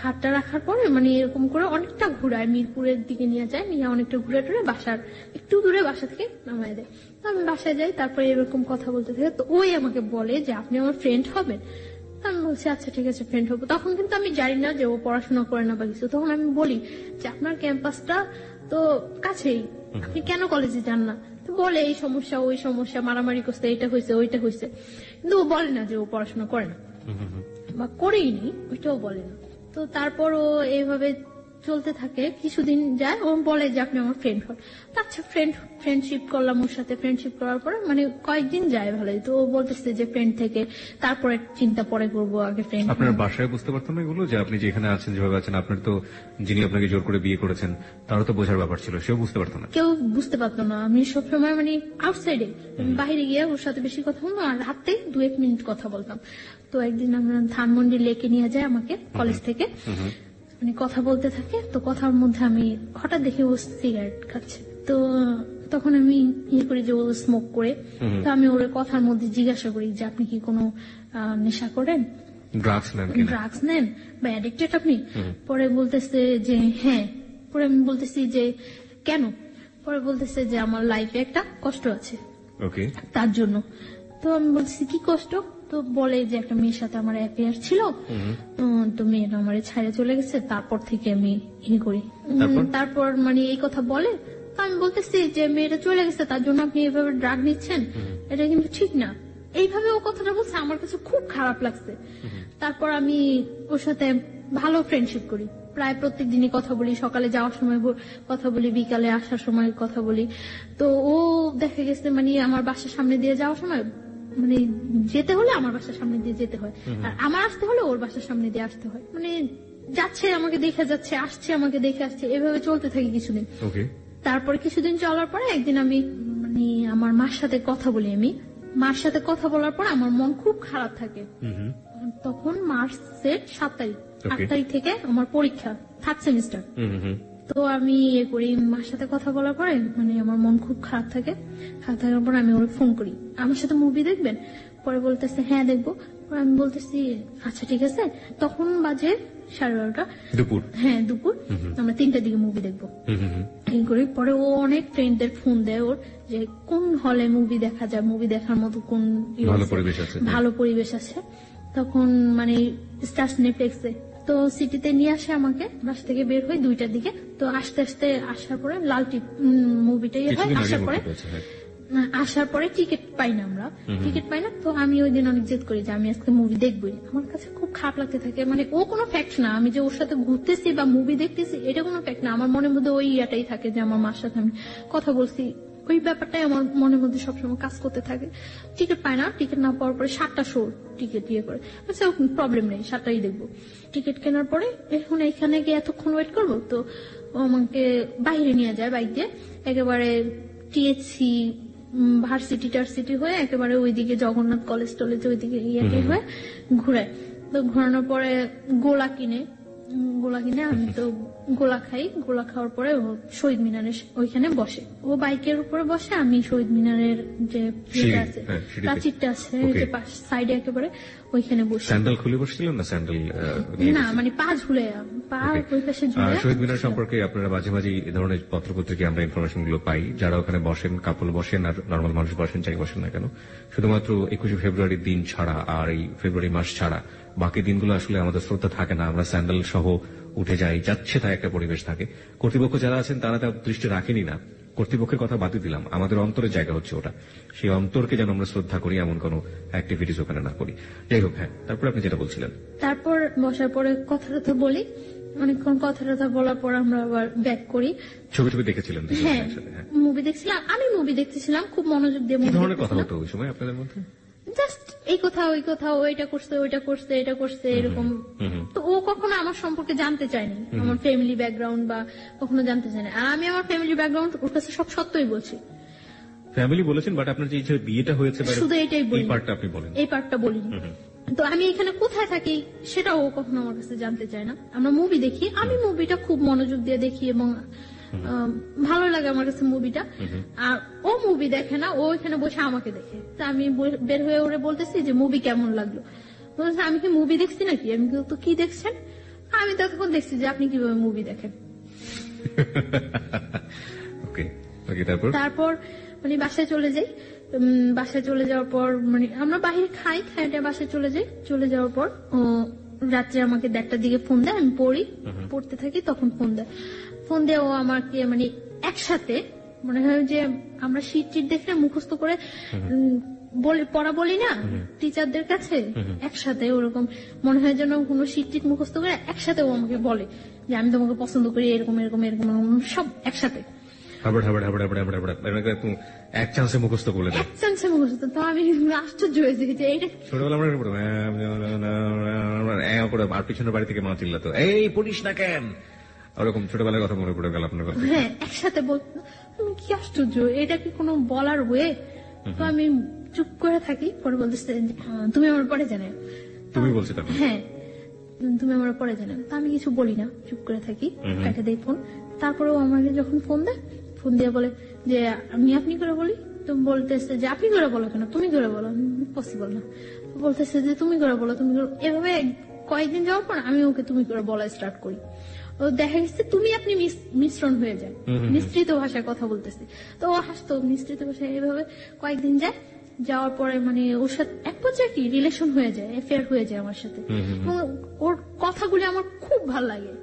হাতটা রাখার পরে মানে এরকম করে অনেকটা ঘুরায়, মিরপুরের দিকে নিয়ে যায়, নিয়ে অনেকটা ঘুরে টুরে বাসার একটু দূরে বাসা থেকে নামায় দেয়। তো আমি বাসায় যাই, তারপরে এরকম কথা বলতে থাকে। তো ওই আমাকে বলে যে আপনি আমার ফ্রেন্ড হবেন। আমি বলছি আচ্ছা ঠিক আছে ফ্রেন্ড হবো। তখন কিন্তু আমি জানি না যে ও পড়াশোনা করে না বা কিছু। তখন আমি বলি যে আপনার ক্যাম্পাসটা তো কাছেই, আপনি কেন কলেজে যান না? তো বলে এই সমস্যা ওই সমস্যা, মারামারি করছে, এটা হয়েছে ওইটা হয়েছে, কিন্তু ও বলে না যে ও পড়াশোনা করে না বা করেই নি, ওইটাও বলে না। তো তারপর ও এইভাবে চলতে থাকে, কিছুদিন যায়, ও বলে যে আপনি আমার ফ্রেন্ড হন। আচ্ছা ফ্রেন্ডশিপ করলাম ওর সাথে। ফ্রেন্ডশিপ করার পরে মানে কয়েকদিন যায় ভালোই। তো ও বলতেছে যে ফ্রেন্ড থেকে তারপরে চিন্তা পরে করবো, আগে ফ্রেন্ড।
আপনার বাসায় বুঝতে পারতাম না এগুলো, যে আপনি যেখানে আছেন যেভাবে আছেন, আপনার তো যিনি আপনাকে জোর করে বিয়ে করেছেন তারও তো বোঝার ব্যাপার ছিল, সেও বুঝতে পারতো না?
কেউ বুঝতে পারতো না। আমি সবসময় মানে আউটসাইডে বাইরে গিয়ে ওর সাথে বেশি কথা বলতাম, আর রাতে 2-1 মিনিট কথা বলতাম। তো একদিন আমরা ধানমন্ডি লেকে নিয়ে যায় আমাকে কলেজ থেকে, মানে কথা বলতে থাকে। তো কথার মধ্যে আমি হঠাৎ দেখি ও সিগারেট খাচ্ছে। তো তখন আমি ইয়ে করি যে ও স্মোক করে। তো আমি ওর কথার মধ্যে জিজ্ঞাসা করি যে আপনি কি কোনো নেশা করেন, ড্রাগস নেন বা অ্যাডিক্টেড আপনি? পরে বলতেছে যে হ্যাঁ। পরে আমি বলতেছি যে কেন? পরে বলতেছে যে আমার লাইফে একটা কষ্ট আছে তার জন্য। তো আমি বলছি কি কষ্ট? তো বলে যে একটা মেয়ের সাথে আমার অ্যাফেয়ার ছিল, তো মেয়েটা আমার ছাড়ে চলে গেছে, তারপর থেকে আমি ইয়ে করি। তারপর মানে এই কথা বলে। তো আমি বলতেছি যে মেয়েটা চলে গেছে তার জন্য আপনি এভাবে ড্রাগ নিচ্ছেন, এটা কিন্তু ঠিক না। এইভাবে ও কথাটা বলছে, আমার কাছে খুব খারাপ লাগছে। তারপর আমি ওর সাথে ভালো ফ্রেন্ডশিপ করি, প্রায় প্রত্যেক দিনই কথা বলি, সকালে যাওয়ার সময় কথা বলি, বিকালে আসার সময় কথা বলি। তো ও দেখা গেছে মানে আমার বাসার সামনে দিয়ে যাওয়ার সময়, মানে যেতে হলে আমার বাসার সামনে দিয়ে যেতে হয়, আর আমার আসতে হলে ওর বাসার সামনে দিয়ে আসতে হয়। মানে যাচ্ছে আমাকে দেখে যাচ্ছে, আসছে আমাকে দেখে আসছে, এভাবে চলতে থাকি কিছুদিন। তারপরে কিছুদিন চলার পরে একদিন আমি মানে আমার মার সাথে কথা বলি। আমি মার সাথে কথা বলার পর আমার মন খুব খারাপ থাকে। তখন মার্চের 7 তারিখ, 8 তারিখ থেকে আমার পরীক্ষা, 3rd সেমিস্টার। তো আমি ইয়ে করি, মার সাথে কথা বলার পরে মানে আমার মন খুব খারাপ থাকে। খারাপ থাকার পর আমি ওর ফোন করি, আমার সাথে মুভি দেখবেন? পরে বলতেছে হ্যাঁ দেখবো। আমি বলতেছি আচ্ছা ঠিক আছে। তখন বাজে 12:30
দুপুর।
হ্যাঁ দুপুর। আমরা 3টার দিকে মুভি দেখবো এই করি। পরে ও অনেক ফ্রেন্ডদের ফোন দেয় ওর, যে কোন হলে মুভি দেখা যায়, মুভি দেখার মতো কোন ভালো পরিবেশ আছে। তখন মানে স্টার নেটফ্লিক্সে তো সিটিতে নিয়ে আসে আমাকে, বাসা থেকে বের হই 2টার দিকে। তো আস্তে আস্তে আসার পরে লাল মুভিটাই হয়। আসার পরে টিকিট পাই না, আমরা টিকিট পাই না। তো আমি ওই দিন অনেক জেদ করি যে আমি আজকে মুভি দেখবই। আমার কাছে খুব খারাপ লাগতে থাকে, মানে ও কোনো ফ্যাক্ট না, আমি যে ওর সাথে ঘুরতেছি বা মুভি দেখতেছি এটা কোনো ফ্যাক্ট না। আমার মনের মধ্যে ওই ইয়াটাই থাকে যে আমার মার সাথে আমি কথা বলছি, ওই ব্যাপারটাই আমার মনের মধ্যে সবসময় কাজ করতে থাকে। টিকিট পায় না, টিকিট না পাওয়ার পরে 7টা শো টিকিট ইয়ে করে, প্রবলেম নেই 7টাই দেখবো। টিকিট কেনার পরে এখন এখানে গিয়ে এতক্ষণ ওয়েট করবো। তো আমাকে বাইরে নিয়ে যায় বাইক দিয়ে, একেবারে টিএসসি ভার্সিটি টার্সিটি হয়ে একেবারে ওইদিকে জগন্নাথ কলেজ টলেজ ওইদিকে ইয়ে হয়ে ঘুরায়। তো ঘোরানোর পরে গোলা কিনে গোলা কিনে, আমি তো গোলা খাই। গোলা খাওয়ার পরে ও শহীদ মিনারের ওইখানে বসে, ও বাইকের উপরে বসে, আমি শহীদ মিনারের যে ইয়েটা আছে, প্রাচীরটা আছে যে সাইডে একেবারে, ওইখানে বসে।
স্যান্ডেল খুলে বসছিলেন না স্যান্ডেল?
না, মানে পা ঝুলে, পা ওই পাশে ঝুলে।
শহীদ মিনার সম্পর্কে আপনারা মাঝে মাঝে এই ধরনের পত্রপত্রিকায় আমরা ইনফরমেশন গুলো পাই, যারা ওখানে বসেন, কাপল বসেন আর নর্মাল মানুষ বসেন, যাই বসেন না কেন, শুধুমাত্র 21শে ফেব্রুয়ারির দিন ছাড়া আর এই ফেব্রুয়ারি মাস ছাড়া বাকি দিনগুলো আসলে আমাদের শ্রদ্ধা থাকে না, আমরা স্যান্ডেল সহ উঠে যাই, যাচ্ছে তাই একটা পরিবেশ থাকে। কর্তৃপক্ষ যারা আছেন তারা তার দৃষ্টি রাখেনি না, কর্তৃপক্ষের কথা বাদ দিলাম, আমাদের অন্তরের জায়গা হচ্ছে ওটা, সেই অন্তরকে যেন আমরা শ্রদ্ধা করি, এমন কোন অ্যাক্টিভিটিস ওখানে না করি। যাই হোক, হ্যাঁ, তারপরে আপনি যেটা বলছিলেন।
তারপর বসার পরে কথা টথা বলি, অনেকক্ষণ কথা টথা বলার পর আমরা আবার ব্যাক করি।
ছবি ছবি দেখেছিলেন?
হ্যাঁ, মুভি দেখছিলাম, আমি মুভি দেখতেছিলাম খুব মনোযোগ দিয়ে।
কি ধরনের কথা হতো ওই সময় আপনাদের মধ্যে?
জাস্ট এই কথা ওই কথা, ওইটা করছে ওইটা করছে এটা করছে এরকম। তো ও কখনো আমার সম্পর্কে জানতে চায়নি, আমার ফ্যামিলি ব্যাকগ্রাউন্ড বা কখনো জানতে চায়নি। আর আমি আমার ফ্যামিলি ব্যাকগ্রাউন্ড ওর কাছে সব সত্যই বলছি।
ফ্যামিলি বলেছেন, বাট আপনার যে বিয়েটা হয়েছে
শুধু এটাই বলি,
এই পার্টটা আপনি বলেন,
এই পার্টটা বলিনি। তো আমি এখানে কোথায় থাকি সেটা ও কখনো আমার কাছে জানতে চায় না। আমরা মুভি দেখি, আমি মুভিটা খুব মনোযোগ দিয়ে দেখি এবং ভালো লাগে আমার কাছে মুভিটা। আর ও মুভি দেখে না, ও এখানে বসে আমাকে দেখে। তা আমি বের হয়ে ওরে বলতেছি যে মুভি কেমন লাগলো, বলছে আমি কি মুভি দেখছি নাকি? আমি তো কি দেখছেন? আমি তখন দেখছি যে আপনি কিভাবে মুভি দেখেন। তারপর মানে বাসায় চলে যাই। বাসায় চলে যাওয়ার পর মানে আমরা বাইরে খাই, খাইটা বাসায় চলে যাই। চলে যাওয়ার পর রাত্রে আমাকে 1টার দিকে ফোন দেয়, আমি পড়তে থাকি, তখন ফোন দেয়। ফোন দিয়ে ও আমাকে মানে একসাথে মনে হয় যে আমরা শীট টিট দেখলে মুখস্থ করে পড়া বলি না টিচারদের কাছে, একসাথে ওরকম মনে হয় যেন কোনো শীট টিট মুখস্থ করে একসাথে ও আমাকে বলে যে আমি তোমাকে পছন্দ করি, এরকম এরকম এরকম সব একসাথে
এক চান্সে মুখস্থ করলে।
এক চান্সে মুখস্থ। তো আমি আশ্চর্য হয়েছি যে এইটা
ছোটবেলা আর পিছনের বাড়ি থেকে মা চিল্লাতো, এই পড়িস না কেন, ওরকম ছোটবেলার কথা মনে পড়ে গেল আপনার কথা।
হ্যাঁ, একসাথে বলতো। তুমি কি আশ্চর্য, এটা কি কোনো বলার ওয়ে? তো আমি চুপ করে থাকি। পরে বলতেছে তুমি আমার পরে জানাও।
তুমি বলছো তখন?
হ্যাঁ, তুমি আমার পরে জানাও। তা আমি কিছু বলি না, চুপ করে থাকি, কাটে দেই ফোন। তারপরেও আমাকে যখন ফোন দেয়, ফোন দিয়ে বলে যে আমি আপনি করে বলি। তুমি বলতেছে যে আপনি করে বলো কেন, তুমি করে বলো, পসিবল না। বলতেছে যে তুমি করে বলো, তুমি করে। এভাবে কয়েকদিন যাওয়ার পর আমি ওকে তুমি করে বলা স্টার্ট করি। ও দেখা গেছে তুমি আপনি মিশ্রণ হয়ে যায়, মিশ্রিত ভাষায় কথা বলতেছি। তো ও হাসতো, মিশ্রিত ভাষায়। এইভাবে কয়েকদিন যায়, যাওয়ার পরে মানে ওর সাথে এক পর্যায়ে কি রিলেশন হয়ে যায়, অ্যাফেয়ার হয়ে যায় আমার সাথে। ওর কথাগুলি আমার খুব ভালো লাগে,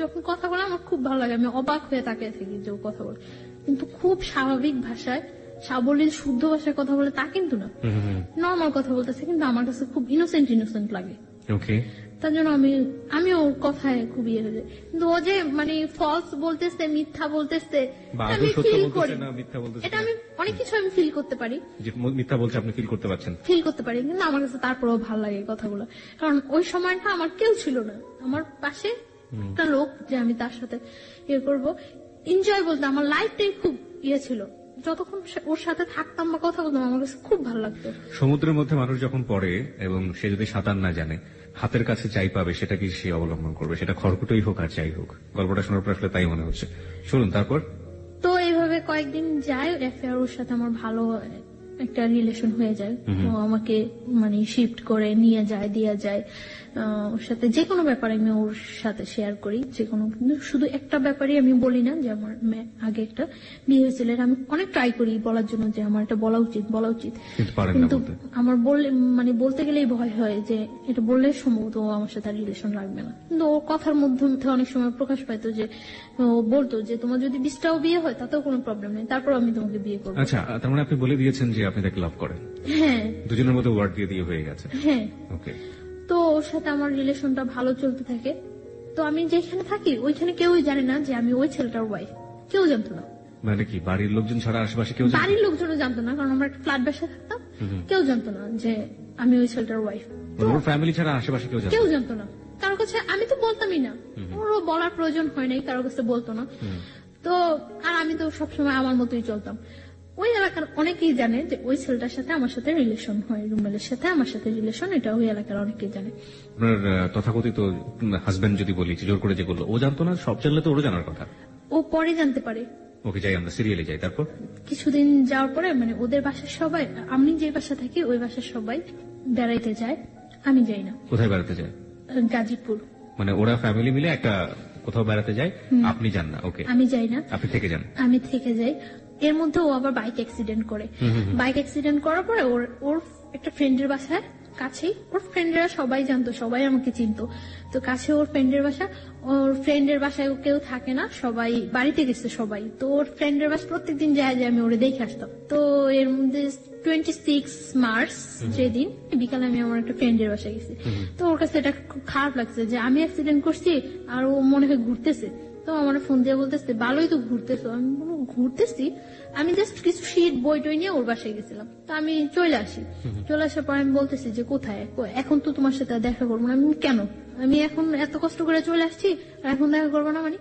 যখন কথা বলে আমার খুব ভালো লাগে। আমি অবাক হয়ে তাকিয়ে থাকি যে ও কথা বলে, কিন্তু খুব স্বাভাবিক ভাষায়, সাবলীল শুদ্ধ ভাষায় কথা বলে তা কিন্তু না, নর্মাল কথা বলতেছে, কিন্তু আমার কাছে খুব ইনোসেন্ট লাগে। তার জন্য আমি ওর কথায় খুব ইয়ে হয়ে যায়। কিন্তু ও যে মানে ফলস বলতেছে, মিথ্যা বলতেছে, আমি ফিল করি। এটা আমি অনেক কিছু আমি ফিল করতে পারি,
মিথ্যা বলছে আপনি ফিল করতে পারছেন,
ফিল করতে পারি। কিন্তু আমার কাছে তারপরেও ভালো লাগে কথাগুলো, কারণ ওই সময়টা আমার কেউ ছিল না, আমার পাশে একটা লোক যে আমি তার সাথে ইয়ে করবো, এনজয় বলতে আমার লাইফটাই খুব ইয়ে ছিল। যতক্ষণ ওর সাথে থাকতাম বা কথা বলতাম আমার কাছে খুব ভালো লাগতো।
সমুদ্রের মধ্যে মানুষ যখন পড়ে এবং সে যদি সাঁতার না জানে, হাতের কাছে যাই পাবে সেটা কি সে অবলম্বন করবে, সেটা খড়কুটোই হোক আর যাই হোক। গল্পটা শোনার পর আসলে তাই মনে হচ্ছে। শুনুন তারপর।
তো এইভাবে কয়েকদিন যায়, অ্যাফেয়ার ওর সাথে আমার ভালো একটা রিলেশন হয়ে যায়। ও আমাকে মানে শিফট করে নিয়ে যায়, দিয়ে যায়। ওর সাথে যে কোনো ব্যাপারে আমি ওর সাথে শেয়ার করি, যে কোনো। কিন্তু শুধু একটা ব্যাপারে আমি বলি না যে আমার আগে একটা বিয়ে হয়েছিল, আমি অনেক ট্রাই করি বলার জন্য যে আমার এটা বলা উচিত, কিন্তু আমার মানে বলতে গেলেই ভয় হয় যে এটা বললে সম্ভবত ও আমার সাথে রিলেশন রাখবে না। কিন্তু ওর কথার মধ্যে অনেক সময় প্রকাশ পাইতো যে ও বলতো যে তোমার যদি 20টাও বিয়ে হয় তাতেও কোনো প্রবলেম নেই, তারপর আমি তোমাকে বিয়ে করবো।
আচ্ছা, তার মানে আপনি বলে দিয়েছেন যে আপনি তাকে লাভ করেন?
হ্যাঁ,
দুজনের মধ্যে ওয়ার্ড দিয়ে হয়ে গেছে।
হ্যাঁ,
ওকে।
তো ওর সাথে আমার রিলেশনটা ভালো চলতে থাকে। তো আমি যেখানে থাকি ওইখানে কেউই জানে না যে আমি ওই ছেলেটার ওয়াইফ, কেউ জানতো না।
মানে কি বাড়ির লোকজন ছাড়া আশেপাশে কেউ?
বাড়ির লোকজনও জানতো না, কারণ আমরা একটা ফ্ল্যাট বাসায় থাকতাম, কেউ জানতো না যে আমি ওই ছেলেটার ওয়াইফ।
ওর ফ্যামিলি ছাড়া আশেপাশে কেউ
জানতো না। কারোর কাছে আমি তো বলতামই না, ওরও বলার প্রয়োজন হয় নাই, কারোর কাছে বলতো না। তো আর আমি তো সবসময় আমার মতোই চলতাম। তো ওই এলাকার অনেকেই জানে যে ওই ছেলেটার সাথে আমার সাথে রিলেশন হয়, রুমেলের সাথে আমার সাথে রিলেশন, এটা ওই এলাকার অনেকেই জানে।
আপনার তথাকথিত হাজবেন্ড যদি বলি জোর করে যে করলো, ও জানতো না? সব জানলে তো ওরও জানার কথা।
ও পরে জানতে পারে।
ওকে, যাই আমরা সিরিয়ালে যাই, তারপর
কিছুদিন যাওয়ার পরে মানে ওদের বাসার সবাই, আমি যে বাসা থাকি ওই বাসার সবাই বেড়াইতে যায়, আমি যাই না।
কোথায় বেড়াতে যায়?
গাজীপুর।
মানে ওরা ফ্যামিলি মিলে একটা কোথাও বেড়াতে যায়, আপনি যান না? ওকে,
আমি যাই না,
আপনি থেকে যান।
আমি থেকে যাই। এর মধ্যে ও আবার বাইক অ্যাক্সিডেন্ট করে। বাইক অ্যাক্সিডেন্ট করার পরে ওর একটা ফ্রেন্ডের বাসায় কাছেই, ওর ফ্রেন্ডরা সবাই জানতো, সবাই আমাকে চিনতো, তো কাছে ওর ফ্রেন্ডের বাসা। ওর ফ্রেন্ডের বাসায় কেউ থাকে না, সবাই বাড়িতে গেছে সবাই, তো ওর ফ্রেন্ডের বাসা প্রত্যেকদিন যায় আমি ওরে দেখে আসতাম। তো এর মধ্যে 26 মার্চ যেদিন বিকালে আমি আমার একটা ফ্রেন্ডের বাসায় গেছি, তো ওর কাছে এটা খুব খারাপ লাগছে যে আমি অ্যাক্সিডেন্ট করছি আর ও মনে হয় ঘুরতেছে। তো আমার ফোন দিয়ে বলতেছে ভালোই তো ঘুরতেছো। আমি বলবো ঘুরতেছি, আমি জাস্ট কিছু শীত বই টই নিয়ে ওর বাসায় গেছিলাম। তো আমি চলে আসি, চলে আসার পর আমি বলতেছি যে কোথায়, এখন তো তোমার সাথে দেখা করবো না। আমি কেন, আমি এখন এত কষ্ট করে চলে আসছি আর এখন দেখা করবো না মানে?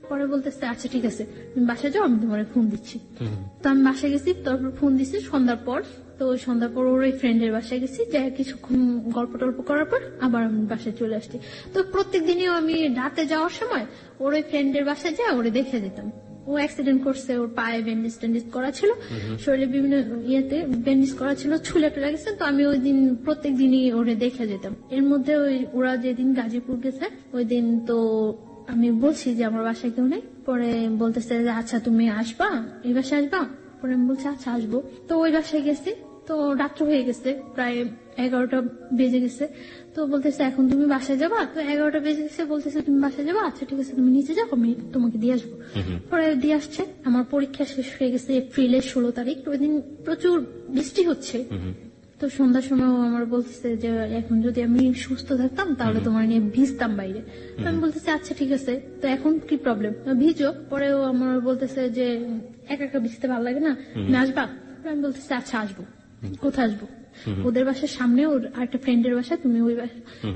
পরে বলতেছে আচ্ছা ঠিক আছে তুমি বাসায় যাও, আমি তোমার ফোন দিচ্ছি। তো আমি বাসায় গেছি, তারপর ফোন দিচ্ছি সন্ধ্যার পর। তো ওই সন্ধ্যার পর ওর ওই ফ্রেন্ডের বাসায় গেছি, যাই কিছুক্ষণ গল্প টল্প করার পর আবার আমি বাসায় চলে আসছি। তো প্রত্যেক দিনই আমি রাতে যাওয়ার সময় ওর ওই ফ্রেন্ডের বাসায় যা ওরে দেখে যেতাম। ও অ্যাক্সিডেন্ট করছে, ওর পায়ে ব্যান্ডেজ ট্যান্ডেজ করা ছিল, শরীরে বিভিন্ন ইয়েতে ব্যান্ডেজ করা ছিল, ছুলে টুলে গেছে। তো আমি ওই দিন প্রত্যেক দিনই ওরে দেখে যেতাম। এর মধ্যে ওরা যেদিন গাজীপুর গেছে ওই দিন তো আমি বলছি যে আমার বাসায় কেউ নেই। পরে বলতেছে যে আচ্ছা তুমি আসবা, এই বাসায় আসবা? পরে আমি বলছি আচ্ছা আসবো। তো ওই বাসায় গেছি, তো রাত্র হয়ে গেছে, প্রায় 11টা বেজে গেছে। তো বলতেছে এখন তুমি বাসায় যাবা? তো 11টা বেজে গেছে, বলতেছে তুমি বাসায় যাবা? আচ্ছা ঠিক আছে তুমি নিচে যাও, আমি তোমাকে দিয়ে আসবো। পরে দিয়ে আসছে। আমার পরীক্ষা শেষ হয়ে গেছে এপ্রিলের 16 তারিখ। ওই দিন প্রচুর বৃষ্টি হচ্ছে। তো সন্ধ্যার সময় ও আমার বলতেছে যে এখন যদি আমি সুস্থ থাকতাম তাহলে তোমার নিয়ে ভিজতাম বাইরে। তো আমি বলতেছি আচ্ছা ঠিক আছে, তো এখন কি প্রবলেম, ভিজো। পরে ও আমার বলতেছে যে একা একা ভিজতে ভালো লাগে না, তুমি আসবা? আমি বলতেছি আচ্ছা আসবো। কোথায় আসবো? ওদের বাসার সামনে ওর আরেকটা ফ্রেন্ডের বাসা, তুমি ওই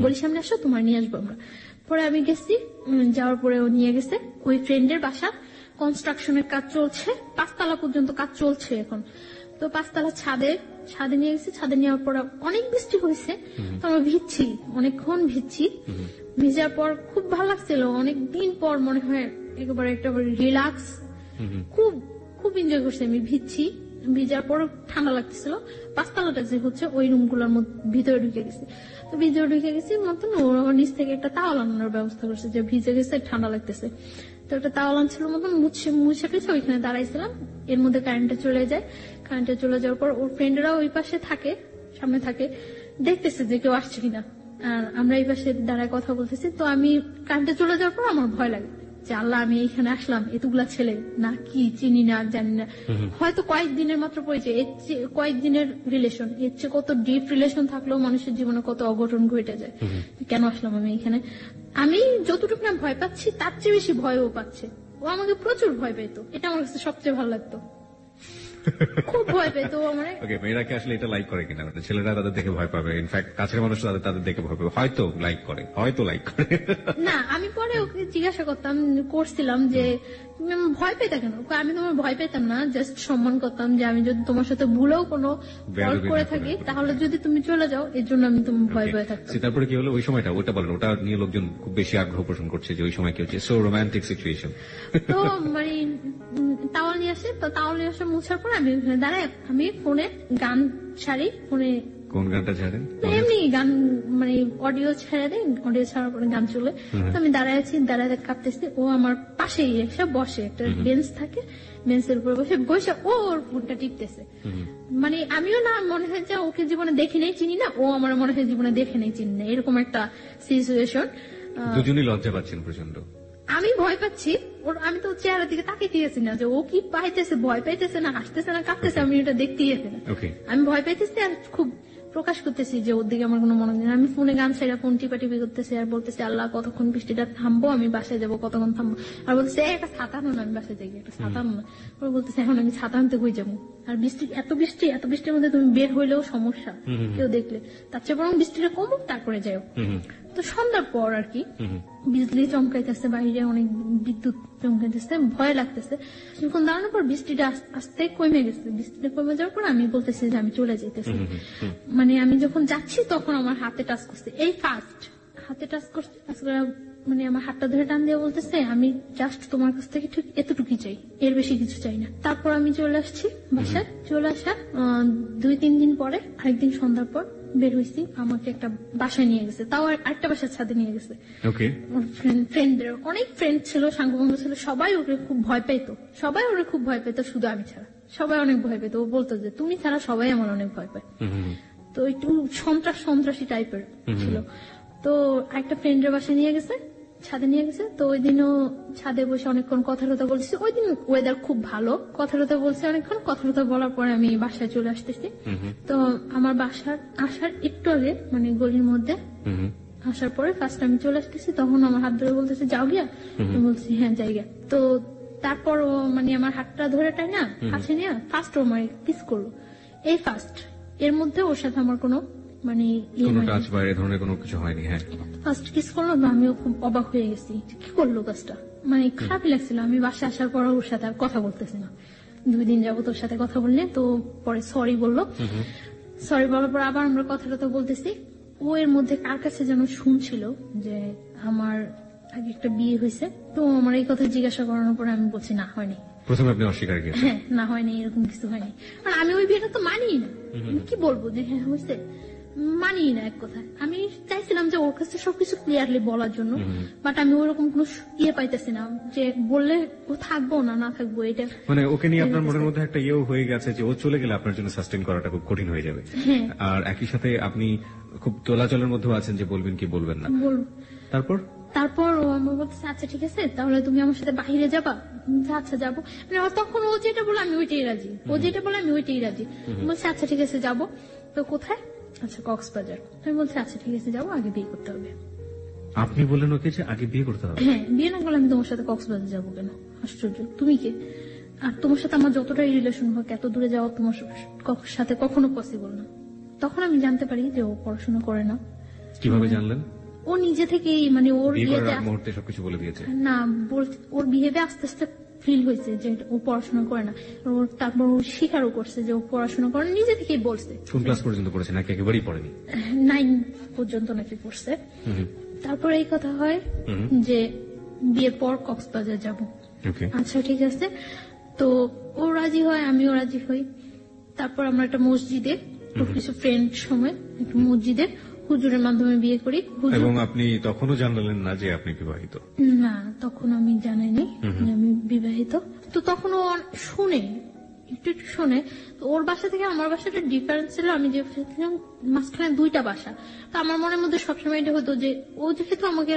বলি সামনে আসো, তোমার নিয়ে আসবো আমরা। পরে আমি গেছি, যাওয়ার পরে ও নিয়ে গেছে ওই ফ্রেন্ডের বাসা। কনস্ট্রাকশনের কাজ চলছে, 5 তলা পর্যন্ত কাজ চলছে এখন। তো 5 তলা ছাদে নিয়ে গেছি। ছাদে নেওয়ার পর অনেক বৃষ্টি হয়েছে, তো আমরা ভিজছি, অনেকক্ষণ ভিজছি। ভিজার পর খুব ভালো লাগছিল, অনেকদিন পর মনে হয় একেবারে একটা রিল্যাক্স, খুব খুব এনজয় করছি আমি। ভিজার পর ঠান্ডা লাগতেছিল। 5 তলাটা যে হচ্ছে ওই রুম গুলোর ভিতরে ঢুকে গেছি। তো ভিতরে ঢুকে গেছি মতন ওর নিচ থেকে একটা তাওয়াল আনানোর ব্যবস্থা করছে, যে ভিজে গেছে ঠান্ডা লাগতেছে। তো একটা তাওয়াল আনছিল মতন মুছে পেয়েছে, ওইখানে দাঁড়াইছিলাম। এর মধ্যে কারেন্টটা চলে যায়। কারেন্টটা চলে যাওয়ার পর ওর ফ্রেন্ডরা ওই পাশে থাকে, সামনে থাকে, দেখতেছে যে কেউ আসছে কিনা। আর আমরা এই পাশে দাঁড়ায় কথা বলতেছি। তো আমি কারেন্টটা চলে যাওয়ার পর আমার ভয় লাগে যে আল্লাহ আমি এখানে আসলাম, এতগুলা ছেলে না কি চিনি না জানি না, হয়তো কয়েকদিনের মাত্র পরিচয়, এর চেয়ে কয়েকদিনের রিলেশন, এর চেয়ে কত ডিপ রিলেশন থাকলেও মানুষের জীবনে কত অঘটন ঘটে যায়। কেন আসলাম আমি এখানে? আমি যতটুকু না ভয় পাচ্ছি তার চেয়ে বেশি ভয়ও পাচ্ছে। ও আমাকে প্রচুর ভয় পেত, এটা আমার কাছে সবচেয়ে ভালো লাগতো, খুব ভয় পেত আমার।
ওকে, মেয়েরা কি আসলে এটা লাইক করে কিনা? ছেলেরা তাদের দেখে ভয় পাবে, ইনফ্যাক্ট কাছের মানুষ তাদের দেখে ভয় পাবে, হয়তো লাইক করে।
না, আমি পরে ওকে জিজ্ঞাসা করছিলাম যে তুমি আমার ভয় পেতে কেন? আমি তোমার ভয় পেতাম না, জাস্ট সম্মান করতাম যে আমি যদি তোমার সাথে ভুলেও কোনো ফল্ট করে থাকি তাহলে যদি তুমি চলে যাও, এর জন্য আমি তোমার ভয় পেয়ে থাকতাম।
তারপরে কি হলো ওই সময়টা? ওটা বলেন, ওটা নিয়ে লোকজন খুব বেশি আগ্রহ পোষণ করছে যে ওই সময় কি হচ্ছে, সো রোমান্টিক সিচুয়েশন।
তো মানে তাওয়াল নিয়ে আসে, তো তাওয়াল নিয়ে আসে মুছার পর আমি ওখানে দাঁড়ায়, আমি ফোনে গান ছাড়ি। ফোনে
কোন গানটা ছাড়েন?
এমনি গান, মানে অডিও ছেড়ে দেয়, অডিও ছাড়ার পরে গান চলে। তো আমি দাঁড়ায় আছি, দাঁড়ায় কাঁপতেছি। ও আমার পাশেই এসে বসে, একটা বেঞ্চ থাকে, বেঞ্চের উপরে বসে ওর ফোনটা টিপতেছে। মানে আমিও না মনে হয় যে ওকে জীবনে দেখে নেই চিনি না, ও আমার মনে হয় জীবনে দেখে নেই চিনি না, এরকম একটা সিচুয়েশন।
দুজনই লজ্জা পাচ্ছেন প্রচন্ড।
আমি ভয় পাচ্ছি, আমি তো চেহারার দিকে তাকিয়েছি না যে ও কি পাইতেছে, ভয় পাইতেছে না হাসতেছে না কাঁপতেছে, আমি এটা দেখতেই না। আমি ভয় পাইতেছি আর খুব প্রকাশ করতেছি যে ওর দিকে আমার কোনো মনে নেই। আমি ফোনে গান ছেড়ে ফোন টিপাটিপি করতেছি আর বলতেছি আল্লাহ কতক্ষণ বৃষ্টিটা থামবো, আমি বাসায় যাবো, কতক্ষণ থামবো। আর বলতেছে একটা ছাতা আনো না, আমি বাসায় যাই, একটা ছাতা আনো না। ওরা বলতেছে এখন আমি ছাতা আনতে হয়ে যাবো, আর এত বৃষ্টির মধ্যে তুমি বের হইলেও সমস্যা কেউ দেখলে, তার চেয়ে বরং বৃষ্টিটা কমুক তারপরে যাও। তো সন্ধ্যার পর আর কি বিজলি চমকাইতেছে, বাইরে অনেক বিদ্যুৎ চমকাইতেছে, ভয় লাগতেছে। কিছুক্ষণ দাঁড়ানোর পর বৃষ্টিটা আস্তে কমে গেছে। বৃষ্টিটা কমে যাওয়ার পর আমি বলতেছি যে আমি চলে যেতেছি। মানে আমি যখন যাচ্ছি তখন আমার হাতে টাচ করছে, এই ফার্স্ট হাতে টাচ করছে। মানে আমার হাতটা ধরে টান দিয়ে বলতেছে আমি জাস্ট তোমার কাছ থেকে ঠিক এতটুকুই চাই, এর বেশি কিছু চাই না। তারপর আমি চলে আসছি বাসায়। চলে আসা 2-3 দিন পরে আরেকদিন সন্ধ্যার পর বের হয়েছি, আমাকে একটা বাসায় নিয়ে গেছে, তাও আরেকটা বাসার ছাদে নিয়ে গেছে।
ওকে।
ফ্রেন্ডদের অনেক ফ্রেন্ড ছিল, সাঙ্গভঙ্গ ছিল, সবাই ওকে খুব ভয় পেতো, সবাই ওরে খুব ভয় পেতো, শুধু আমি ছাড়া। সবাই অনেক ভয় পেতো। ও বলতো যে তুমি ছাড়া সবাই আমার অনেক ভয় পায়। তো একটু সন্ত্রাসী টাইপের ছিল। তো একটা ফ্রেন্ডের বাসায় নিয়ে গেছে, ছাদে নিয়ে গেছে। তো ওই দিনও ছাদে বসে অনেকক্ষণ কথা টথা বলছি। ওই দিন ওয়েদার খুব ভালো, কথা টথা বলছি অনেকক্ষণ। কথা টথা বলার পরে আমি বাসায় চলে আসতেছি। তো আমার বাসার আসার একটু আগে মানে গলির মধ্যে আসার পরে ফার্স্ট আমি চলে আসতেছি, তখন আমার হাত ধরে বলতেছে যাও গিয়া। আমি বলছি হ্যাঁ যাই গিয়া। তো তারপর ও মানে আমার হাতটা ধরে টাই না কাছে নিয়ে ফার্স্ট ও আমার কিস করলো, এই ফার্স্ট। এর মধ্যে ওর সাথে আমার কোনো মানে
টাচ বা এ ধরনের কোনো কিছু হয়নি। হ্যাঁ,
ফার্স্ট কিস করলো, আমিও খুব অবাক হয়ে গেছি, কি করলো কাজটা, মানে খারাপ লাগছিল। আমি বাসায় আসার পর ওর সাথে আর কথা বলতেছি না, 2 দিন যাবো তোর সাথে কথা বললে। তো পরে সরি বললো, সরি বলার পর আবার আমরা কথা টথা বলতেছি। ও এর মধ্যে কার কাছে যেন শুনছিল যে আমার আগে একটা বিয়ে হয়েছে। তো আমার এই কথা জিজ্ঞাসা করানোর পরে আমি বলছি না হয়নি।
প্রথমে আপনি অস্বীকার করেছেন?
হ্যাঁ, না হয়নি, এরকম কিছু হয়নি। আর আমি ওই বিয়েটা তো মানিই না, আমি কি বলবো যে হ্যাঁ হয়েছে, মানিই না এক কথায়। আমি চাইছিলাম যে ওর কাছে সবকিছু ক্লিয়ারলি বলার জন্য, বাট আমি ওরকম কোনো ইয়ে পাইতেছি না যে বললে ও থাকবো না থাকবো। এটা
মানে ওকে নিয়ে আপনার মনের মধ্যে একটা ইয়েও হয়ে গেছে যে ও চলে গেলে আপনার জন্য সাস্টেন করাটা খুব কঠিন হয়ে যাবে। আর একই সাথে আপনি খুব তোলাচলের মধ্যেও আছেন যে বলবেন কি বলবেন না।
তারপর ও আমার বলছে আচ্ছা ঠিক আছে তাহলে তুমি আমার সাথে বাইরে যাবা। আচ্ছা যাবো। মানে তখন ও যেটা বলে আমি ওইটাই রাজি, ও যেটা বলে আমি ওইটাই রাজি। বলছে আচ্ছা ঠিক আছে যাবো। তো কোথায়? আচ্ছা কক্সবাজার। আমি বলছি আচ্ছা ঠিক আছে যাবো, আগে বিয়ে করতে হবে।
আপনি বললেন ওকে যে আগে বিয়ে করতে হবে?
হ্যাঁ, বিয়ে না করলে আমি তোমার সাথে কক্সবাজার যাবো কেন? আশ্চর্য, তুমি কে? আর তোমার সাথে আমার যতটাই রিলেশন হোক এত দূরে যাওয়া তোমার সাথে কখনো পসিবল না। তখন আমি জানতে পারি যে ও পড়াশোনা করে না।
কিভাবে জানলেন?
ও নিজে থেকেই মানে ওর
মুহূর্তে সবকিছু বলে দিয়েছে
না, ওর বিহেভে আস্তে আস্তে ফিল হয়েছে যে ও পড়াশোনা করে না। তারপর ও স্বীকারও করছে যে ও পড়াশোনা করে, নিজে থেকেই বলছে।
কোন ক্লাস পর্যন্ত পড়েছে নাকি একেবারেই পড়েনি?
9 পর্যন্ত নাকি পড়ছে। তারপর এই কথা হয় যে বিয়ের পর কক্সবাজার যাব। আচ্ছা ঠিক আছে। তো ও রাজি হয়, আমিও রাজি হই। তারপর আমরা একটা মসজিদে কিছু ফ্রেন্ড সময় একটা মসজিদে হুজুরের মাধ্যমে বিয়ে করি।
এবং আপনি তখনও জানালেন না যে আপনি বিবাহিত?
না, তখন আমি জানাইনি যে আমি বিবাহিত। তো তখন ও শুনে একটু শুনে। তো ওর বাসা থেকে আমার বাসাটা ডিফারেন্স ছিল, আমি যে মাঝখানে 2টা বাসা। তো আমার মনের মধ্যে সবসময় এটা হতো যে ও যেহেতু আমাকে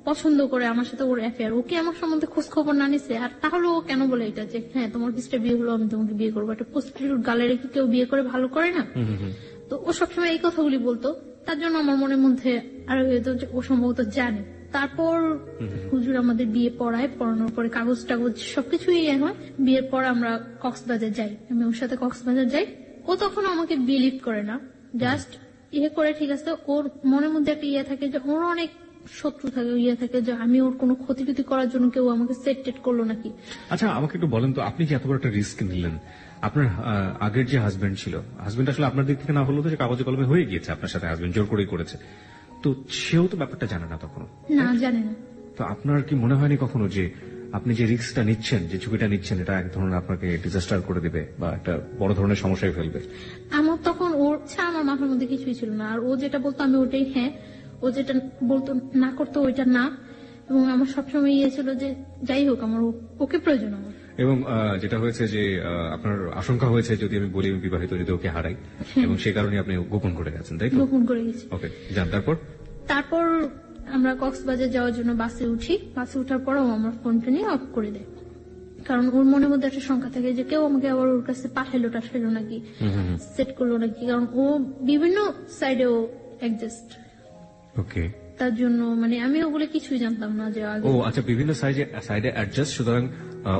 পছন্দ করে, আমার সাথে ওর অ্যাফেয়ার, ওকে আমার সম্বন্ধে খোঁজ খবর না নিছে, আর তাহলে ও কেন বলে এটা যে হ্যাঁ তোমার কিসটা বিয়ে হলো আমি তোমাকে বিয়ে করবো। একটা প্রস্টিটিউট গালে রেখে কেউ বিয়ে করে ভালো করে না? তো ও সবসময় এই কথাগুলি বলতো। তার জন্য আমার মনের মধ্যে আরো ও সম্ভবত জানে। তারপর হুজুর আমাদের বিয়ে পড়ানোর পরে কাগজ টাগজ সবকিছুই হয়। বিয়ের পর আমরা কক্সবাজার যাই, আমি ওর সাথে কক্সবাজার যাই। ও তখন আমাকে বিলিভ করে না, জাস্ট করে ঠিক আছে। ওর মনের মধ্যে একটা থাকে যে ওর অনেক শত্রু থাকে, থাকে যে আমি ওর কোনো ক্ষতি করার জন্য কেউ আমাকে সেট টেট করলো নাকি।
আচ্ছা আমাকে একটু বলেন তো, আপনি যে এত বড় একটা রিস্ক নিলেন, আপনার আগের যে হাজবেন্ড ছিল, হাজবেন্ড আসলে আপনার দিক থেকে না হলেও তো সে কাগজে কলমে হয়ে গিয়েছে আপনার সাথে, হাজবেন্ড জোর করেই করেছে, তো সেও তো ব্যাপারটা জানে না তখনও?
না, জানে না।
তো আপনার কি মনে হয়নি কখনো যে আপনি যে রিস্কটা নিচ্ছেন, যে ঝুঁকিটা নিচ্ছেন, এটা এক ধরনের আপনাকে ডিজাস্টার করে দেবে বা একটা বড় ধরনের সমস্যায় ফেলবে?
আমার তখন ওর ছাড়া আমার মাথার মধ্যে কিছুই ছিল না। আর ও যেটা বলতো আমি ওটাই হ্যাঁ, ও যেটা বলতো না করতো ওইটা না। এবং আমার সবসময় ছিল যে যাই হোক আমার ওকে প্রয়োজন আমার।
এবং যেটা হয়েছে যে আপনার আশঙ্কা হয়েছে যদি আমি বলি বিবাহিত, যদি ওকে হারাই, এবং সেই কারণে আপনি গোপন করে গেছেন, তাই তো?
গোপন করে গেছি।
ওকে, যান। তারপর
আমরা কক্সবাজার যাওয়ার জন্য বাসে উঠি। বাসে উঠার পরও আমার ফোনটা নিয়ে অফ করে দেয়, কারণ ওর মনের মধ্যে একটা শঙ্কা থাকে যে কেউ আমাকে আবার ওর কাছে পাঠাইলো নাকি, সেট করলো নাকি। কারণ ও বিভিন্ন সাইডে ও অ্যাডজাস্ট।
ওকে।
তার জন্য মানে আমি ওগুলো কিছুই জানতাম না যে আগে।
ও আচ্ছা, বিভিন্ন সাইডে অ্যাডজাস্ট। সুতরাং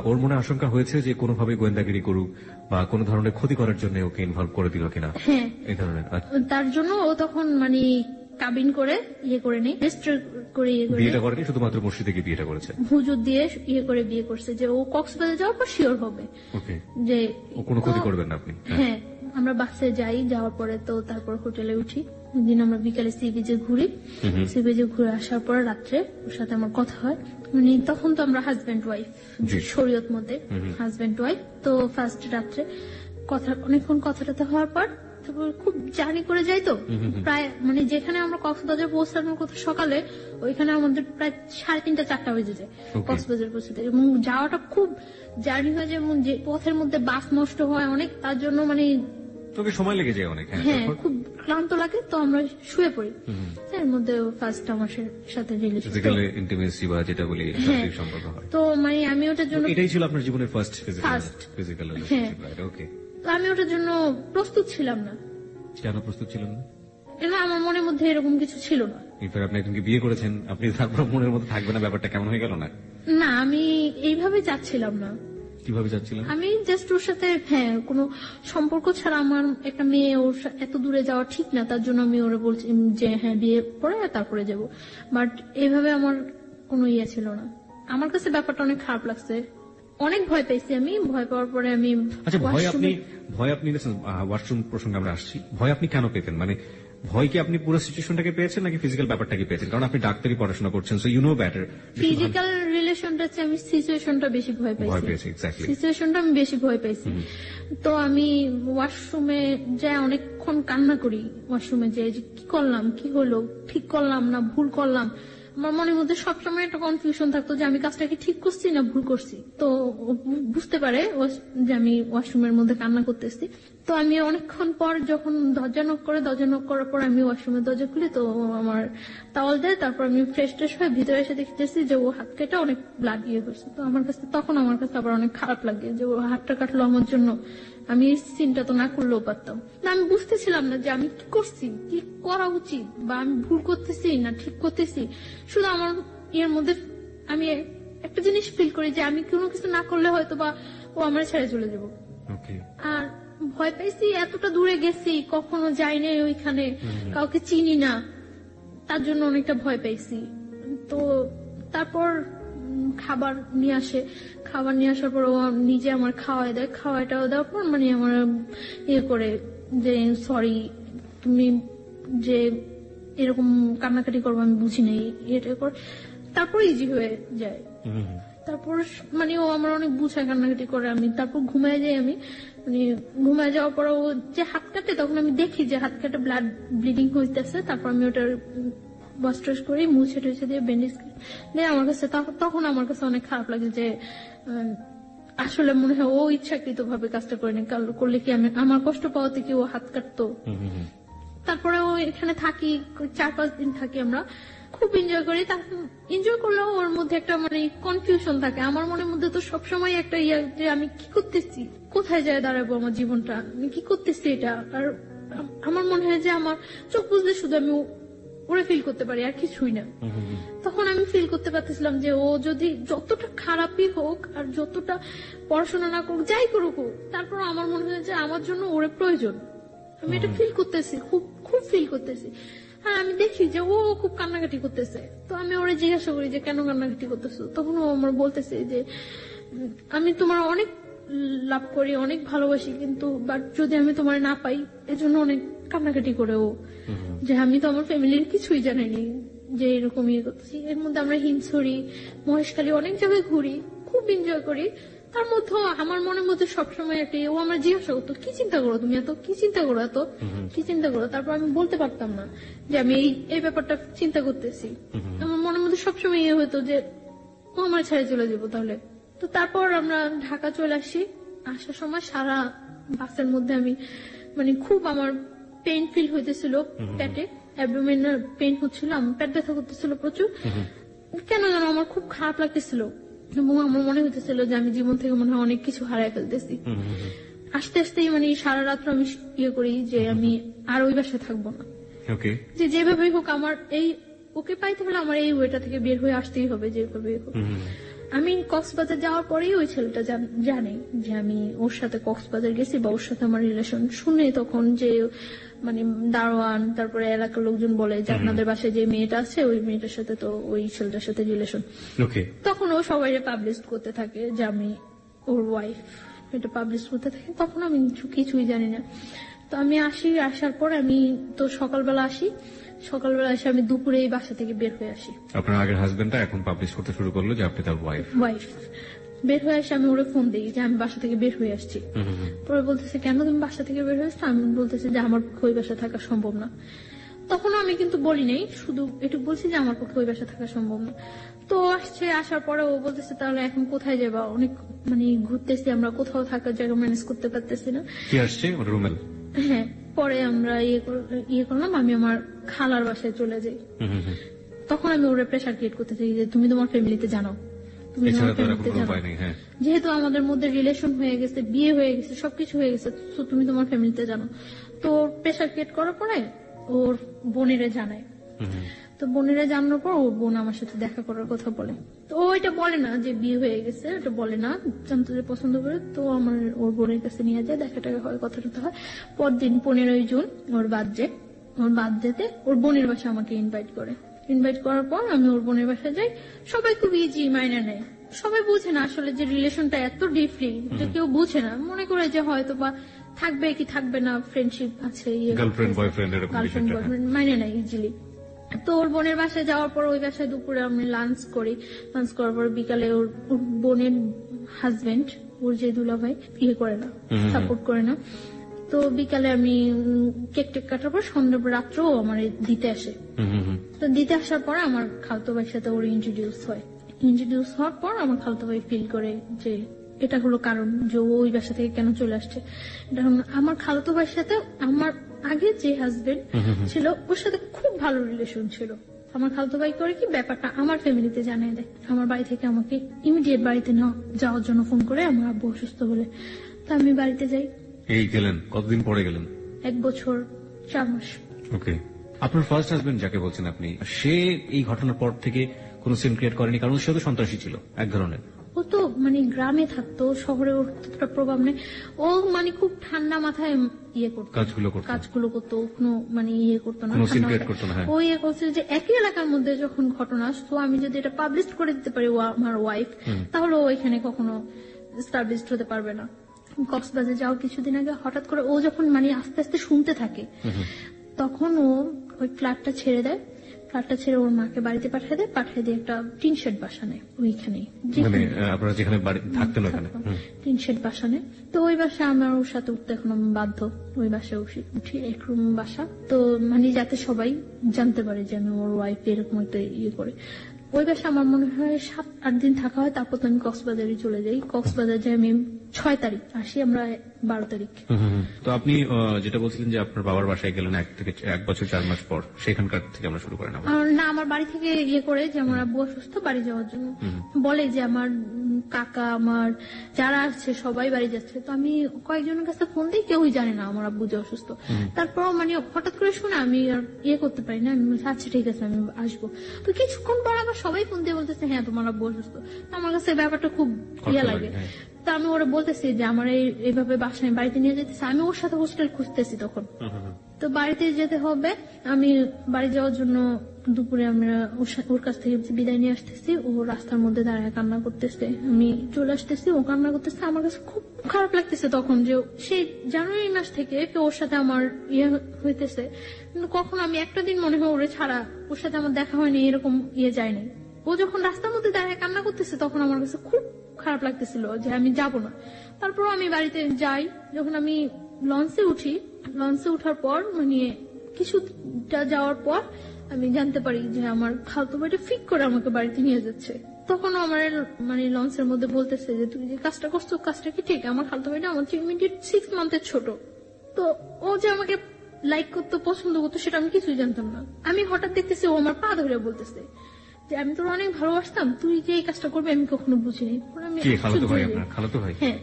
ওর মনে আশঙ্কা হয়েছে যে কোনোভাবে গোয়েন্দাগিরি করুক বা কোনো ধরনের ক্ষতি করার জন্য ওকে ইনভলভ করে দিল কিনা,
হ্যাঁ
এই ধরনের।
তার জন্য ও তখন মানে কাবিন করে ইয়ে করে নেই, রেজিস্টার করে ইয়ে করে
বিয়েটা করেনি, শুধুমাত্র মসজিদে গিয়ে বিয়েটা করেছে।
হুজুর দিয়ে ইয়ে করে বিয়ে করছে যে ও কক্সবাজার যাওয়ার পর শিওর হবে
ওকে,
যে
ও কোনো ক্ষতি
তো-
করবেন না আপনি।
হ্যাঁ, আমরা বাসে যাই, যাওয়ার পরে তো তারপর হোটেলে উঠি। দিন আমরা বিকালে সি বিচে ঘুরি, সি বিচে ঘুরে আসার পর রাত্রে ওর সাথে আমার কথা হয়। মানে তখন তো আমরা হাজব্যান্ড ওয়াইফ,
জি।
শরীয়ত মধ্যে হাজব্যান্ড ওয়াইফ। তো ফার্স্ট রাত্রে কথা, অনেকক্ষণ কথাটাতে হওয়ার পর তারপর খুব জার্নি করে যাই তো, প্রায় মানে যেখানে আমরা কক্সবাজার পৌঁছানোর কথা সকালে, ওইখানে আমাদের প্রায় 3:30 4টা বেজে যায়
Okay.
কক্সবাজার পৌঁছাতে, এবং যাওয়াটা খুব জার্নি হয়ে যায়, এবং যে পথের মধ্যে বাস নষ্ট হয় অনেক, তার জন্য মানে
তোকে সময় লেগে যায় অনেক।
হ্যাঁ খুব ক্লান্ত লাগে, তো আমরা শুয়ে পড়ি। এর মধ্যে ফার্স্ট আমার সাথে রিলেশন,
ফিজিক্যাল ইন্টিমেসি বা যেটা বলি শারীরিক সম্পর্ক হয়।
তো মানে আমি ওটার জন্য
এটাই ছিল আপনার জীবনের ফার্স্ট
First.
ফিজিক্যাল
হ্যাঁ।
Relationship, right? ওকে,
তো আমি ওটার জন্য প্রস্তুত ছিলাম না,
কেন প্রস্তুত ছিলেন না?
এটা আমার মনের মধ্যে এরকম কিছু ছিল না।
এরপর আপনি একজনকে বিয়ে করেছেন, আপনি তারপর মনের মধ্যে থাকবে না, ব্যাপারটা কেমন হয়ে গেল না?
না, আমি এইভাবে যাচ্ছিলাম না।
কিভাবে যাচ্ছিলেন?
আমি জাস্ট ওর সাথে কোনো সম্পর্ক ছাড়া আমার একটা মেয়ে এত দূরে যাওয়া ঠিক না, তার জন্য আমি ওরা বলছি যে হ্যাঁ বিয়ে পরে তারপরে যাব। বাট এইভাবে আমার কোনো ইয়ে ছিল না। আমার কাছে ব্যাপারটা অনেক খারাপ লাগছে, অনেক ভয় পেয়েছি আমি। ভয় পাওয়ার পরে আমি
আচ্ছা,
washroom-এ-
ভয় আপনি ওয়াশরুম প্রসঙ্গে আমরা আসছি, ভয় আপনি কেন পেতেন? মানে ভয় কি আপনি পুরো সিচুয়েশনটাকে পেয়েছেন নাকি ফিজিক্যাল ব্যাপারটাকে পেয়েছেন? কারণ আপনি ডাক্তারি পড়াশোনা করছেন, so you know better.
Physical রিলেশনটা চেয়ে আমি সিচুয়েশনটা বেশি ভয়
ভয়
পাইছি।
পেয়েছি, এক্স্যাক্টলি।
সিচুয়েশনটা আমি বেশি ভয় পাইছি। তো আমি ওয়াশরুমে যাই অনেকক্ষণ কান্না করি, ওয়াশরুমে যে কি করলাম, কি হলো, ঠিক করলাম না ভুল করলাম। আমার মনের মধ্যে সবসময় একটা কনফিউশন থাকতো যে আমি কাজটা কি ঠিক করছি না ভুল করছি। তো ও বুঝতে পারে যে আমি ওয়াশরুমের মধ্যে কান্না করতেছি। তো আমি অনেকক্ষণ পর যখন দরজা নক করার পর আমি ওয়াশরুমের দরজা খুলি, তো ও আমার টাওয়াল দেয়। তারপর আমি ফ্রেশ হয়ে ভিতরে এসে দেখতেছি যে ও হাত কেটে অনেক ব্লাড ইয়ে হয়েছে। তো তখন আমার কাছে আবার অনেক খারাপ লাগে যে ও হাতটা কাটলো আমার জন্য। আমি এই সিনটা তো না করলেও পারতাম না। আমি বুঝতেছিলাম না যে আমি কি করছি, কি করা উচিত, বা আমি ভুল করতেছি না ঠিক করতেছি। শুধু আমার ইয়ের মধ্যে আমি একটা জিনিস ফিল করি যে আমি কোনো কিছু না করলে হয়তো বা ও আমার ছেড়ে চলে যাবো।
ওকে,
আর ভয় পাইছি, এতটা দূরে গেছি, কখনো যাই নাই ওইখানে, কাউকে চিনি না, তার জন্য অনেকটা ভয় পাইছি। তো তারপর খাবার নিয়ে আসে, খাবার নিয়ে আসার পর ও নিজে আমার খাওয়াই দেয়, খাওয়াইটাও দেওয়ার পর মানে আমার ইয়ে করে যে সরি তুমি যে এরকম কান্নাকাটি করবো আমি বুঝি নাই, এটা কর। তারপর ইজি হয়ে যায়। তারপর মানে ও আমার অনেক বুঝায়, কান্নাকাটি করে। আমি তারপর ঘুমায় যাই। আমি মানে ঘুমায় যাওয়ার পর ও যে হাত কাটে, তখন আমি দেখি যে হাত কাটে ব্লাড ব্লিডিং হইতেছে। তারপর আমি ওটার ওয়াশ টশ করি, মুছে টুছে দিয়ে ব্যান্ডেজ দিয়ে আমার কাছে তখন আমার কাছে অনেক খারাপ লাগে যে আসলে মনে হয় ও ইচ্ছাকৃত ভাবে কাজটা করে নেই, করলে কি আমি আমার কষ্ট পাওয়াতে কি ও হাত কাটতো। তারপরে ও এখানে থাকি, 4-5 দিন থাকি, আমরা খুব এনজয় করি। এনজয় করলেও ওর মধ্যে একটা মানে কনফিউশন থাকে। আমার মনের মধ্যে তো সবসময় একটা ইয়ে যে আমি কি করতেছি, কোথায় যায় দাঁড়াবো আমার জীবনটা, আমি কি করতেছি এটা। আর আমার মনে হয় যে আমার চোখ বুঝলে শুধু আমি ওরে ফিল করতে পারি, আর কিছুই না। তখন আমি ফিল করতে পারতেছিলাম যে ও যদি যতটা খারাপই হোক আর যতটা পড়াশোনা না করুক, যাই করুক, তারপর আমার মনে হয় যে আমার জন্য ওরে প্রয়োজন। আমি এটা ফিল করতেছি, খুব খুব ফিল করতেছি। হ্যাঁ, আমি দেখি যে ও খুব কান্নাকাটি করতেছে। তো আমি ওরে জিজ্ঞাসা করি যে কেন কান্নাকাটি করতেছো। তখন ও আমার বলতেছে যে আমি তোমার অনেক লাভ করি, অনেক ভালোবাসি, কিন্তু বাট যদি আমি তোমার না পাই এজন্য অনেক কান্নাকাটি করে ও, যে আমি তো আমার ফ্যামিলির কিছুই জানাইনি যে এরকম ইয়ে করতেছি। এর মধ্যে আমরা হিমছড়ি, মহেশখালী অনেক জায়গায় ঘুরি, খুব এনজয় করি। তার মধ্যে আমার মনের মধ্যে সবসময় একটা ও আমার জিজ্ঞাসা করতো কি চিন্তা করো তুমি, এত কি চিন্তা করো, এত কি চিন্তা করো। তারপর আমি বলতে পারতাম না যে আমি এই ব্যাপারটা চিন্তা করতেছি। আমার মনের মধ্যে সবসময় ইয়ে হতো যে ও আমার ছেড়ে চলে যাবো তাহলে। তো তারপর আমরা ঢাকা চলে আসি। আসার সময় সারা বাসের মধ্যে আমি মানে খুব আমার পেইন ফিল হইতেছিল, পেটে অ্যাবডোমেনাল পেইন হচ্ছিল, আমার পেট ব্যথা করতেছিল প্রচুর। কেন জানো আমার খুব খারাপ লাগতেছিল, এবং আমার মনে হইতেছিল যে আমি জীবন থেকে মনে হয় অনেক কিছু হারাই ফেলতেছি। আস্তে আস্তেই মানে সারা রাত্র আমি ইয়ে করি যে আমি আর ওই বাসায় থাকবো না, যে যেভাবেই হোক আমার এই ওকে পাইতে হলে আমার এই ওয়েটা থেকে বের হয়ে আসতেই হবে, যেভাবে হোক। আমি কক্সবাজার যাওয়ার পরেই ওই ছেলেটা জানে যে আমি ওর সাথে কক্সবাজার গেছি বা ওর সাথে আমার রিলেশন। শুনে তখন যে মানে দারোয়ান তারপরে এলাকার লোকজন বলে যে আপনাদের বাসায় যে মেয়েটা আছে ওই মেয়েটার সাথে তো ওই ছেলেটার সাথে রিলেশন।
ওকে,
তখন ও সবাই পাবলিশ করতে থাকে যে আমি ওর ওয়াইফ, এটা পাবলিশ করতে থাকে। তখন আমি কিছুই জানি না। তো আমি আসার পর আমি তো সকালবেলা এসে আমি দুপুরে এই বাসা থেকে বের হয়ে আসি।
আপনার আগের হাজবেন্ডটা এখন পাবলিশ করতে শুরু করলো যে আপনি তার ওয়াইফ।
বের হয়ে আসে আমি ওরে ফোন দিই যে আমি বাসা থেকে বের হয়ে আসছি। পরে বলতেছে কেন তুমি বাসা থেকে বের হয়ে আসছো? আমি বলতেছি যে আমার পক্ষে ওই বাসা থাকা সম্ভব না। তখন আমি কিন্তু বলি নাই, শুধু একটু বলছি যে আমার পক্ষে ওই বাসা থাকা সম্ভব না। তো আসার পরে ও বলতেছে তাহলে এখন কোথায় যাবা? অনেক মানে ঘুরতেছি আমরা, কোথাও থাকার জায়গা ম্যানেজ করতে পারতেছি না।
কি আসছে রুমেল?
হ্যাঁ, পরে আমরা ইয়ে করলাম, আমি আমার খালার বাসায় চলে যাই। তখন আমি ওরে প্রেশার ক্রিয়েট করতে থাকি যে তুমি তোমার ফ্যামিলিতে জানো, যেহেতু আমাদের মধ্যে রিলেশন হয়ে গেছে, বিয়ে হয়ে গেছে, সবকিছু হয়ে গেছে, তো তুমি তোমার ফ্যামিলিতে জানো। তো প্রেশার ক্রিয়েট করার পরে ওর বোনেরে জানায়। তো বোনেরা জানানোর পর ওর বোন আমার সাথে দেখা করার কথা বলে। তো ও এটা বলে না যে বিয়ে হয়ে গেছে, এটা বলে না, জানতে পছন্দ করে। তো আমার ওর বোনের কাছে নিয়ে যায়, দেখাটা হয়, কথা টথা হয়। পরদিন 15 জুন ওর বার্থডেতে ওর বোনের বাসা আমাকে ইনভাইট করার পর আমি ওর বোনের বাসায় যাই। সবাই খুব ইজি মাইনে নেয়, সবাই বুঝে না আসলে যে রিলেশনটা এত ডিপলি, এটা কেউ বুঝে না, মনে করে যে হয়তো বা থাকবে কি থাকবে না, ফ্রেন্ডশিপ আছে,
গার্লফ্রেন্ড বয়ফ্রেন্ড
মাইনে নেয় ইজিলি। তো ওর বোনের বাসায় যাওয়ার পর ওই বাসায় দুপুরে আমি লাঞ্চ করার পর বিকালে ওর বোনের হাজবেন্ড, ওর যে দুলাভাই, করে না, সাপোর্ট করে না। তো বিকালে আমি কেক টেক কাটার পর সন্ধ্যা রাত্রেও আমার দিতে আসে। তো দিতে আসার পর আমার খালতো ভাইয়ের সাথে ওর ইন্ট্রোডিউস হওয়ার পর আমার খালতো ভাই ফিল করে যে এটা হলো কারণ যে ওই বাসা থেকে কেন চলে আসছে। আমার খালতো ভাইয়ের সাথে আমার আগে যে হাজবেন্ড ছিল ওর সাথে খুব ভালো রিলেশন ছিল। আমার খালতো ভাই করে কি ব্যাপারটা আমার ফ্যামিলিতে জানিয়ে দেয়। আমার বাড়ি থেকে আমাকে ইমিডিয়েট বাড়িতে যাওয়ার জন্য ফোন করে, আমার আব্বু অসুস্থ বলে। তো আমি বাড়িতে যাই।
এই গেলেন কতদিন পরে গেলেন?
1 বছর 4 মাস।
ওকে, আপনার ফার্স্ট হাজবেন্ড যাকে বলছেন আপনি, সে এই ঘটনার পর থেকে কোন সিন ক্রিয়েট করেনি? কারণ সে তো সন্ত্রাসী ছিল এক ধরনের।
ও তো মানে গ্রামে থাকতো, শহরে ওর প্রভাব নেই। ও মানে খুব ঠান্ডা মাথায় করতো, কাজগুলো করতো, কোনো মানে করতো না, ও করছে যে একই এলাকার মধ্যে যখন ঘটনা, তো আমি যদি এটা পাবলিশ করে দিতে পারি ও আমার ওয়াইফ, তাহলে ও এখানে কখনো এস্টাবলিশড হতে পারবে না। কক্সবাজার যাও কিছুদিন আগে হঠাৎ করে ও যখন মানে আস্তে আস্তে শুনতে থাকে, তখন ও ওই ফ্ল্যাটটা ছেড়ে দেয়। ফ্ল্যাটটা ছেড়ে ওর মাকে বাড়িতে পাঠিয়ে দিয়ে একটা টিন শেড বাসা নেয় ওইখানে, টিন শেড বাসা নেয়। তো ওই বাসায় আমার ওর সাথে উঠতে এখন আমি বাধ্য। ওই বাসায় উঠি, 1 রুম বাসা, তো মানে যাতে সবাই জানতে পারে যে আমি ওর ওয়াইফ এরকম একটা করে। ওই বাসা আমার মনে হয় 7-8 দিন থাকা হয়। তারপর তো আমি কক্সবাজারে চলে যাই। কক্সবাজার যাই আমি 6 তারিখ, আসি আমরা 12 তারিখ।
তো আপনি যেটা বলছিলেন যে আপনার বাবার বাসায় গেলেন 1 বছর 4 মাস পর, সেখানকার থেকে আমরা শুরু করেন?
না, আমার বাড়ি থেকে করে যে আমার আব্বু অসুস্থ, বাড়ি যাওয়ার জন্য বলে যে আমার কাকা, আমার যারা আছে সবাই বাড়ি যাচ্ছে। তো আমি কয়েকজনের কাছে ফোন দিই, কেউই জানে না আমার আব্বু যে অসুস্থ। তারপর মানে হঠাৎ করে শুনে আমি আর করতে পারি না। আমি বলছি আচ্ছা ঠিক আছে আমি আসবো। তো কিছুক্ষণ পর আবার সবাই ফোন দিয়ে বলতেছে হ্যাঁ তোমার আব্বু অসুস্থ। আমার কাছে ব্যাপারটা খুব লাগে। তা আমি ওরা বলতেছি যে আমার এইভাবে বাসায় বাড়িতে নিয়ে যেতেছে। আমি ওর সাথে হোস্টেল খুঁজতেছি তখন। তো বাড়িতে যেতে হবে, আমি বাড়ি যাওয়ার জন্য দুপুরে আমরা ওর কাছ থেকে বিদায় নিয়ে আসতেছি। ও রাস্তার মধ্যে দাঁড়ায় কান্না করতেছে, আমি চলে আসতেছি, ও কান্না করতেছে। আমার কাছে খুব খারাপ লাগতেছে তখন যে সেই জানুয়ারি মাস থেকে ওর সাথে আমার হইতেছে, কিন্তু কখন আমি একটা দিন মনে হয় ওরে ছাড়া ওর সাথে আমার দেখা হয়নি, এরকম যায়নি। ও যখন রাস্তার মধ্যে দাঁড়ায় কান্না করতেছে তখন আমার কাছে খুব খারাপ লাগতেছিল যে আমি যাব না। তারপর আমি বাড়িতে যাই। যখন আমি লঞ্চে উঠার পর মানে কিছুটা যাওয়ার পর আমি জানতে পারি যে আমার খালতো ভাইটা ফিক করে আমাকে বাড়িতে নিয়ে যাচ্ছে। তখন আমার মানে লঞ্চের মধ্যে বলতেছে যে তুই যে কাজটা করছো কাজটা কি ঠিক? আমার খালতো ভাইটা আমার 6 মান্থের ছোট। তো ও যে আমাকে লাইক করতো, পছন্দ করতো, সেটা আমি কিছুই জানতাম না। আমি হঠাৎ দেখতেছি ও আমার পা ধরে বলতেছে যে আমি তোর অনেক ভালোবাসতাম, তুই যে এই কাজটা করবি আমি কখনো বুঝিনি। হ্যাঁ,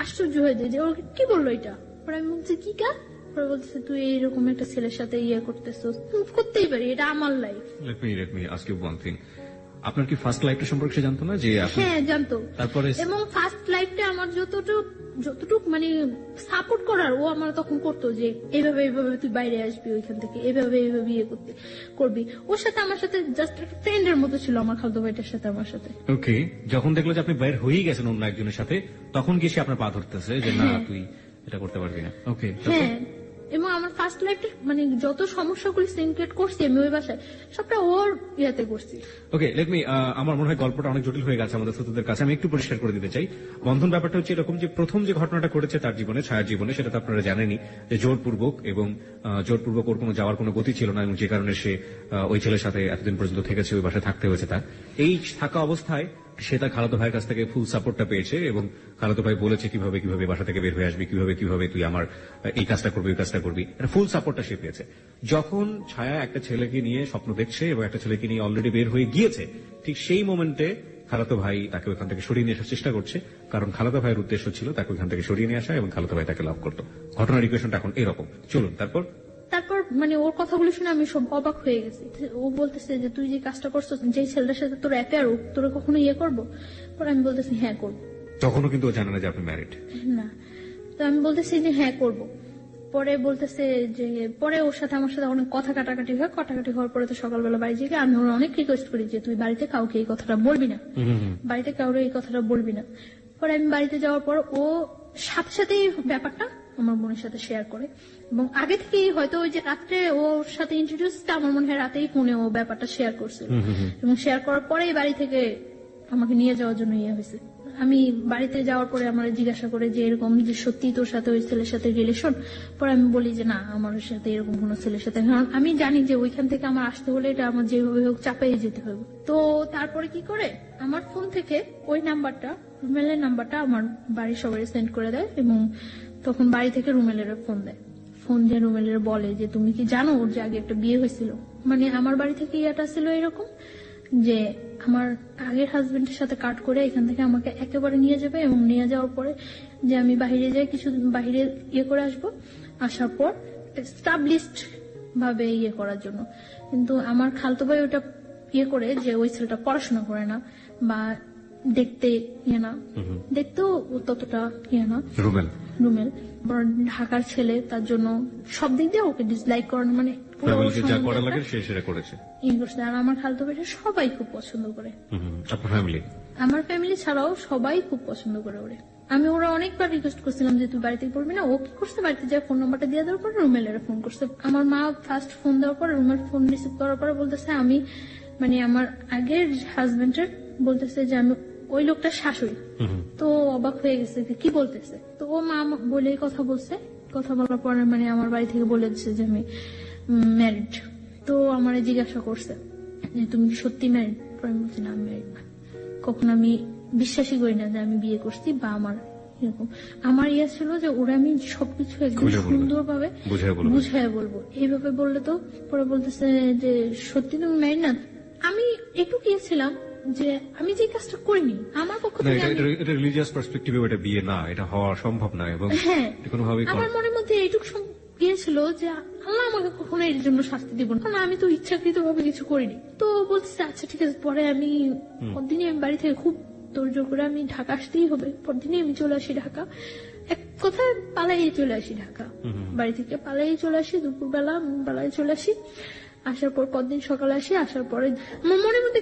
আশ্চর্য হয়ে যায় যে ও কি বললো এটা। পরে আমি বলছি কি কাজ? পরে বলতেছে তুই এইরকম একটা ছেলের সাথে করতেছিস, করতেই পারি, এটা আমার life.
Let me ask you one thing. আপনার কি ফার্স্ট লাইফটা সম্পর্কে সে জানতো না যে আপনি
হ্যাঁ জানতো।
তারপরে
এবং ফার্স্ট লাইফটা আমার যতটুকু মানে সাপোর্ট করার ও আমার তখন করতো, যে এইভাবে এইভাবে তুই বাইরে আসবি ওইখান থেকে, এইভাবে এইভাবে ইয়ে করবি। ওর সাথে আমার সাথে জাস্ট একটা ফ্রেন্ডের মতো ছিল আমার খালতো ভাইটার সাথে আমার সাথে।
ওকে, যখন দেখলো যে আপনি বাইরে হয়েই গেছেন অন্য একজনের সাথে, তখন কি সে আপনার পা ধরতেছে যে না তুই এটা করতে পারবি না? ওকে,
হ্যাঁ, এবং আমার ফার্স্ট লাইফটা মানে যত সমস্যাগুলি সিনক্রেট করছি আমি ওই বাসায় সবটা ওর ইয়াতে করছি।
ওকে, লেট মি, আমার মনে হয় গল্পটা অনেক জটিল হয়ে গেছে আমাদের শ্রোতাদের কাছে, আমি একটু পরিষ্কার করে দিতে চাই। বন্ধন ব্যাপারটা হচ্ছে এরকম যে প্রথম যে ঘটনাটা ঘটেছে তার জীবনে, ছায়ার জীবনে, সেটা তো আপনারা জানেনই যে জোরপূর্বক, এবং জোরপূর্বক ওর কোনো যাওয়ার কোনো গতি ছিল না, এবং যে কারণে সে ওই ছেলের সাথে এতদিন পর্যন্ত থেকেছে, ওই বাসায় থাকতে হয়েছে তার। এই থাকা অবস্থায় সে তার খালাতো ভাইয়ের কাছ থেকে ফুল সাপোর্টটা পেয়েছে, এবং খালাতো ভাই বলেছে কিভাবে কিভাবে বাসা থেকে বের হয়ে আসবি, কিভাবে কিভাবে তুই আমার এই কাজটা করবি, ওই কাজটা করবি, ফুল সাপোর্টটা সে পেয়েছে। যখন ছায়া একটা ছেলেকে নিয়ে স্বপ্ন দেখছে এবং একটা ছেলেকে নিয়ে অলরেডি বের হয়ে গিয়েছে, ঠিক সেই মোমেন্টে খালাতো ভাই তাকে ওখান থেকে সরিয়ে নিয়ে আসার চেষ্টা করছে, কারণ খালাতো ভাইয়ের উদ্দেশ্য ছিল তাকে ওখান থেকে সরিয়ে নিয়ে আসা, এবং খালাতো ভাই তাকে লাভ করতো। ঘটনার ইকুয়েশনটা এখন এরকম। চলুন তারপর
মানে ওর কথাগুলো শুনে আমি সব অবাক হয়ে গেছি। ও বলতেছে যে তুই যে কাজটা করছো, যে ছেলেটার সাথে তোর অ্যাফেয়ার, তোর কখনো ইয়ে করবো? পরে আমি বলতেছি হ্যাঁ করবো।
তখনও কিন্তু ও জানে না যে আপনি ম্যারিড।
না, তো আমি বলতেছি যে হ্যাঁ করবো। পরে বলতেছে যে, পরে ওর সাথে আমার সাথে অনেক কথা কাটাকাটি হয়। কাটাকাটি হওয়ার পরে তো সকালবেলা বাড়ি থেকে আমি ওর অনেক রিকোয়েস্ট করি যে তুই বাড়িতে কাউকে এই কথাটা বলবি না, বাড়িতে কাউকে এই কথাটা বলবি না। পরে আমি বাড়িতে যাওয়ার পর ও সাথে সাথে ব্যাপারটা আমার বোনের সাথে শেয়ার করে, এবং আগে থেকেই হয়তো ওই যে রাত্রে ওর সাথে ইন্ট্রোডিউসটা আমার মনে হয় রাতেই ফোনে ও ব্যাপারটা শেয়ার করছিল, এবং শেয়ার করার পরেই বাড়ি থেকে আমাকে নিয়ে যাওয়ার জন্য ইয়ে হয়েছে। আমি বাড়িতে যাওয়ার পরে আমার জিজ্ঞাসা করে যে এরকম যে সত্যি তোর সাথে ওই ছেলের সাথে রিলেশন? পরে আমি বলি যে না, আমার সাথে এরকম কোন ছেলের সাথে, কারণ আমি জানি যে ওইখান থেকে আমার আসতে হলে এটা আমার যেভাবে হোক চাপাই যেতে হবে। তো তারপরে কি করে আমার ফোন থেকে ওই নাম্বারটা, রুমেলের নাম্বারটা আমার বাড়ির সবাই সেন্ড করে দেয়, এবং তখন বাড়ি থেকে রুমেলের ফোন দেয়। ফোন দিয়ে রুমেলের বলে যে তুমি কি জানো ওর যে আগে একটা বিয়ে হয়েছিল? মানে আমার বাড়ি থেকে ইয়েটা ছিল এরকম যে আমার আগের হাজবেন্ডের সাথে কাট করে এখান থেকে আমাকে একেবারে নিয়ে যাবে, এবং নিয়ে যাওয়ার পরে যে আমি বাইরে যাই, কিছু বাইরে ইয়ে করে আসবো, আসার পর এস্টাবলিশড ভাবে ইয়ে করার জন্য। কিন্তু আমার খালতো ভাই ওটা ইয়ে করে যে ওই ছেলেটা পড়াশোনা করে না, বা দেখতে ইয়ে না, দেখতেও ততটা ইয়ে না, রুমেল ঢাকার ছেলে, তার জন্য সব দিক দিয়ে ওকে ডিসলাইক করানো, মানে
যা করা লাগে সে সেটা করেছে।
আর আমার খালতো ভাইটা সবাই খুব পছন্দ করে, আমার ফ্যামিলি ছাড়াও সবাই খুব পছন্দ করে ওরে। আমি ওরা অনেকবার রিকোয়েস্ট করছিলাম যে তুই বাড়িতে পড়বি না। ও কি করছে, বাড়িতে যা ফোন নাম্বারটা দিয়ে দেওয়ার পর রুমেলের ফোন করছে। আমার মা ফার্স্ট ফোন দেওয়ার পর, রুমের ফোন রিসিভ করার পরে বলতেছে আমি মানে আমার আগের হাজবেন্ডের বলতেছে যে আমি ওই লোকটার শাশুড়ি। তো অবাক হয়ে গেছে কি বলতেছে। তো ও মা বলে কথা বলছে, কথা বলার পরে মানে আমার বাড়ি থেকে বলে দিচ্ছে যে আমি ম্যারিড। তো আমার জিজ্ঞাসা করছে যে তুমি কি সত্যি ম্যারিড? আমি বলছি না, আমি ম্যারিড না। কখন আমি বিশ্বাসই করি না যে আমি বিয়ে করছি, বা আমার এরকম আমার ইয়ে ছিল যে ওরা আমি সবকিছু একদম সুন্দরভাবে বুঝাই বলবো। এইভাবে বললে তো পরে বলতেছে যে সত্যি তুমি ম্যারিড না? আমি একটু গিয়েছিলাম যে আমি যে কাজটা করিনি আমার পক্ষ থেকে,
রিলিজিয়াস পার্সপেক্টিভে এটা বিয়ে না, এটা হওয়া সম্ভব না, এবং কোনোভাবেই
আমার মনের মধ্যে এইটুকু গিয়েছিল যে আল্লাহ আমাকে কখনো এর জন্য শাস্তি দিব না, আমি তো ইচ্ছাকৃত ভাবে কিছু করিনি। তো বলতেছে আচ্ছা ঠিক আছে। পরে আমি পরদিনই আমি বাড়ি থেকে খুব তোড়জোড় করে আমি ঢাকা আসতেই হবে, পরদিনই আমি চলে আসি ঢাকা। এক কথায় পালাই চলে আসি ঢাকা, বাড়ি থেকে পালাই চলে আসি, দুপুরবেলা পালাই চলে আসি। আসার পর পরদিন সকালে আসি, আসার পরে মনের মধ্যে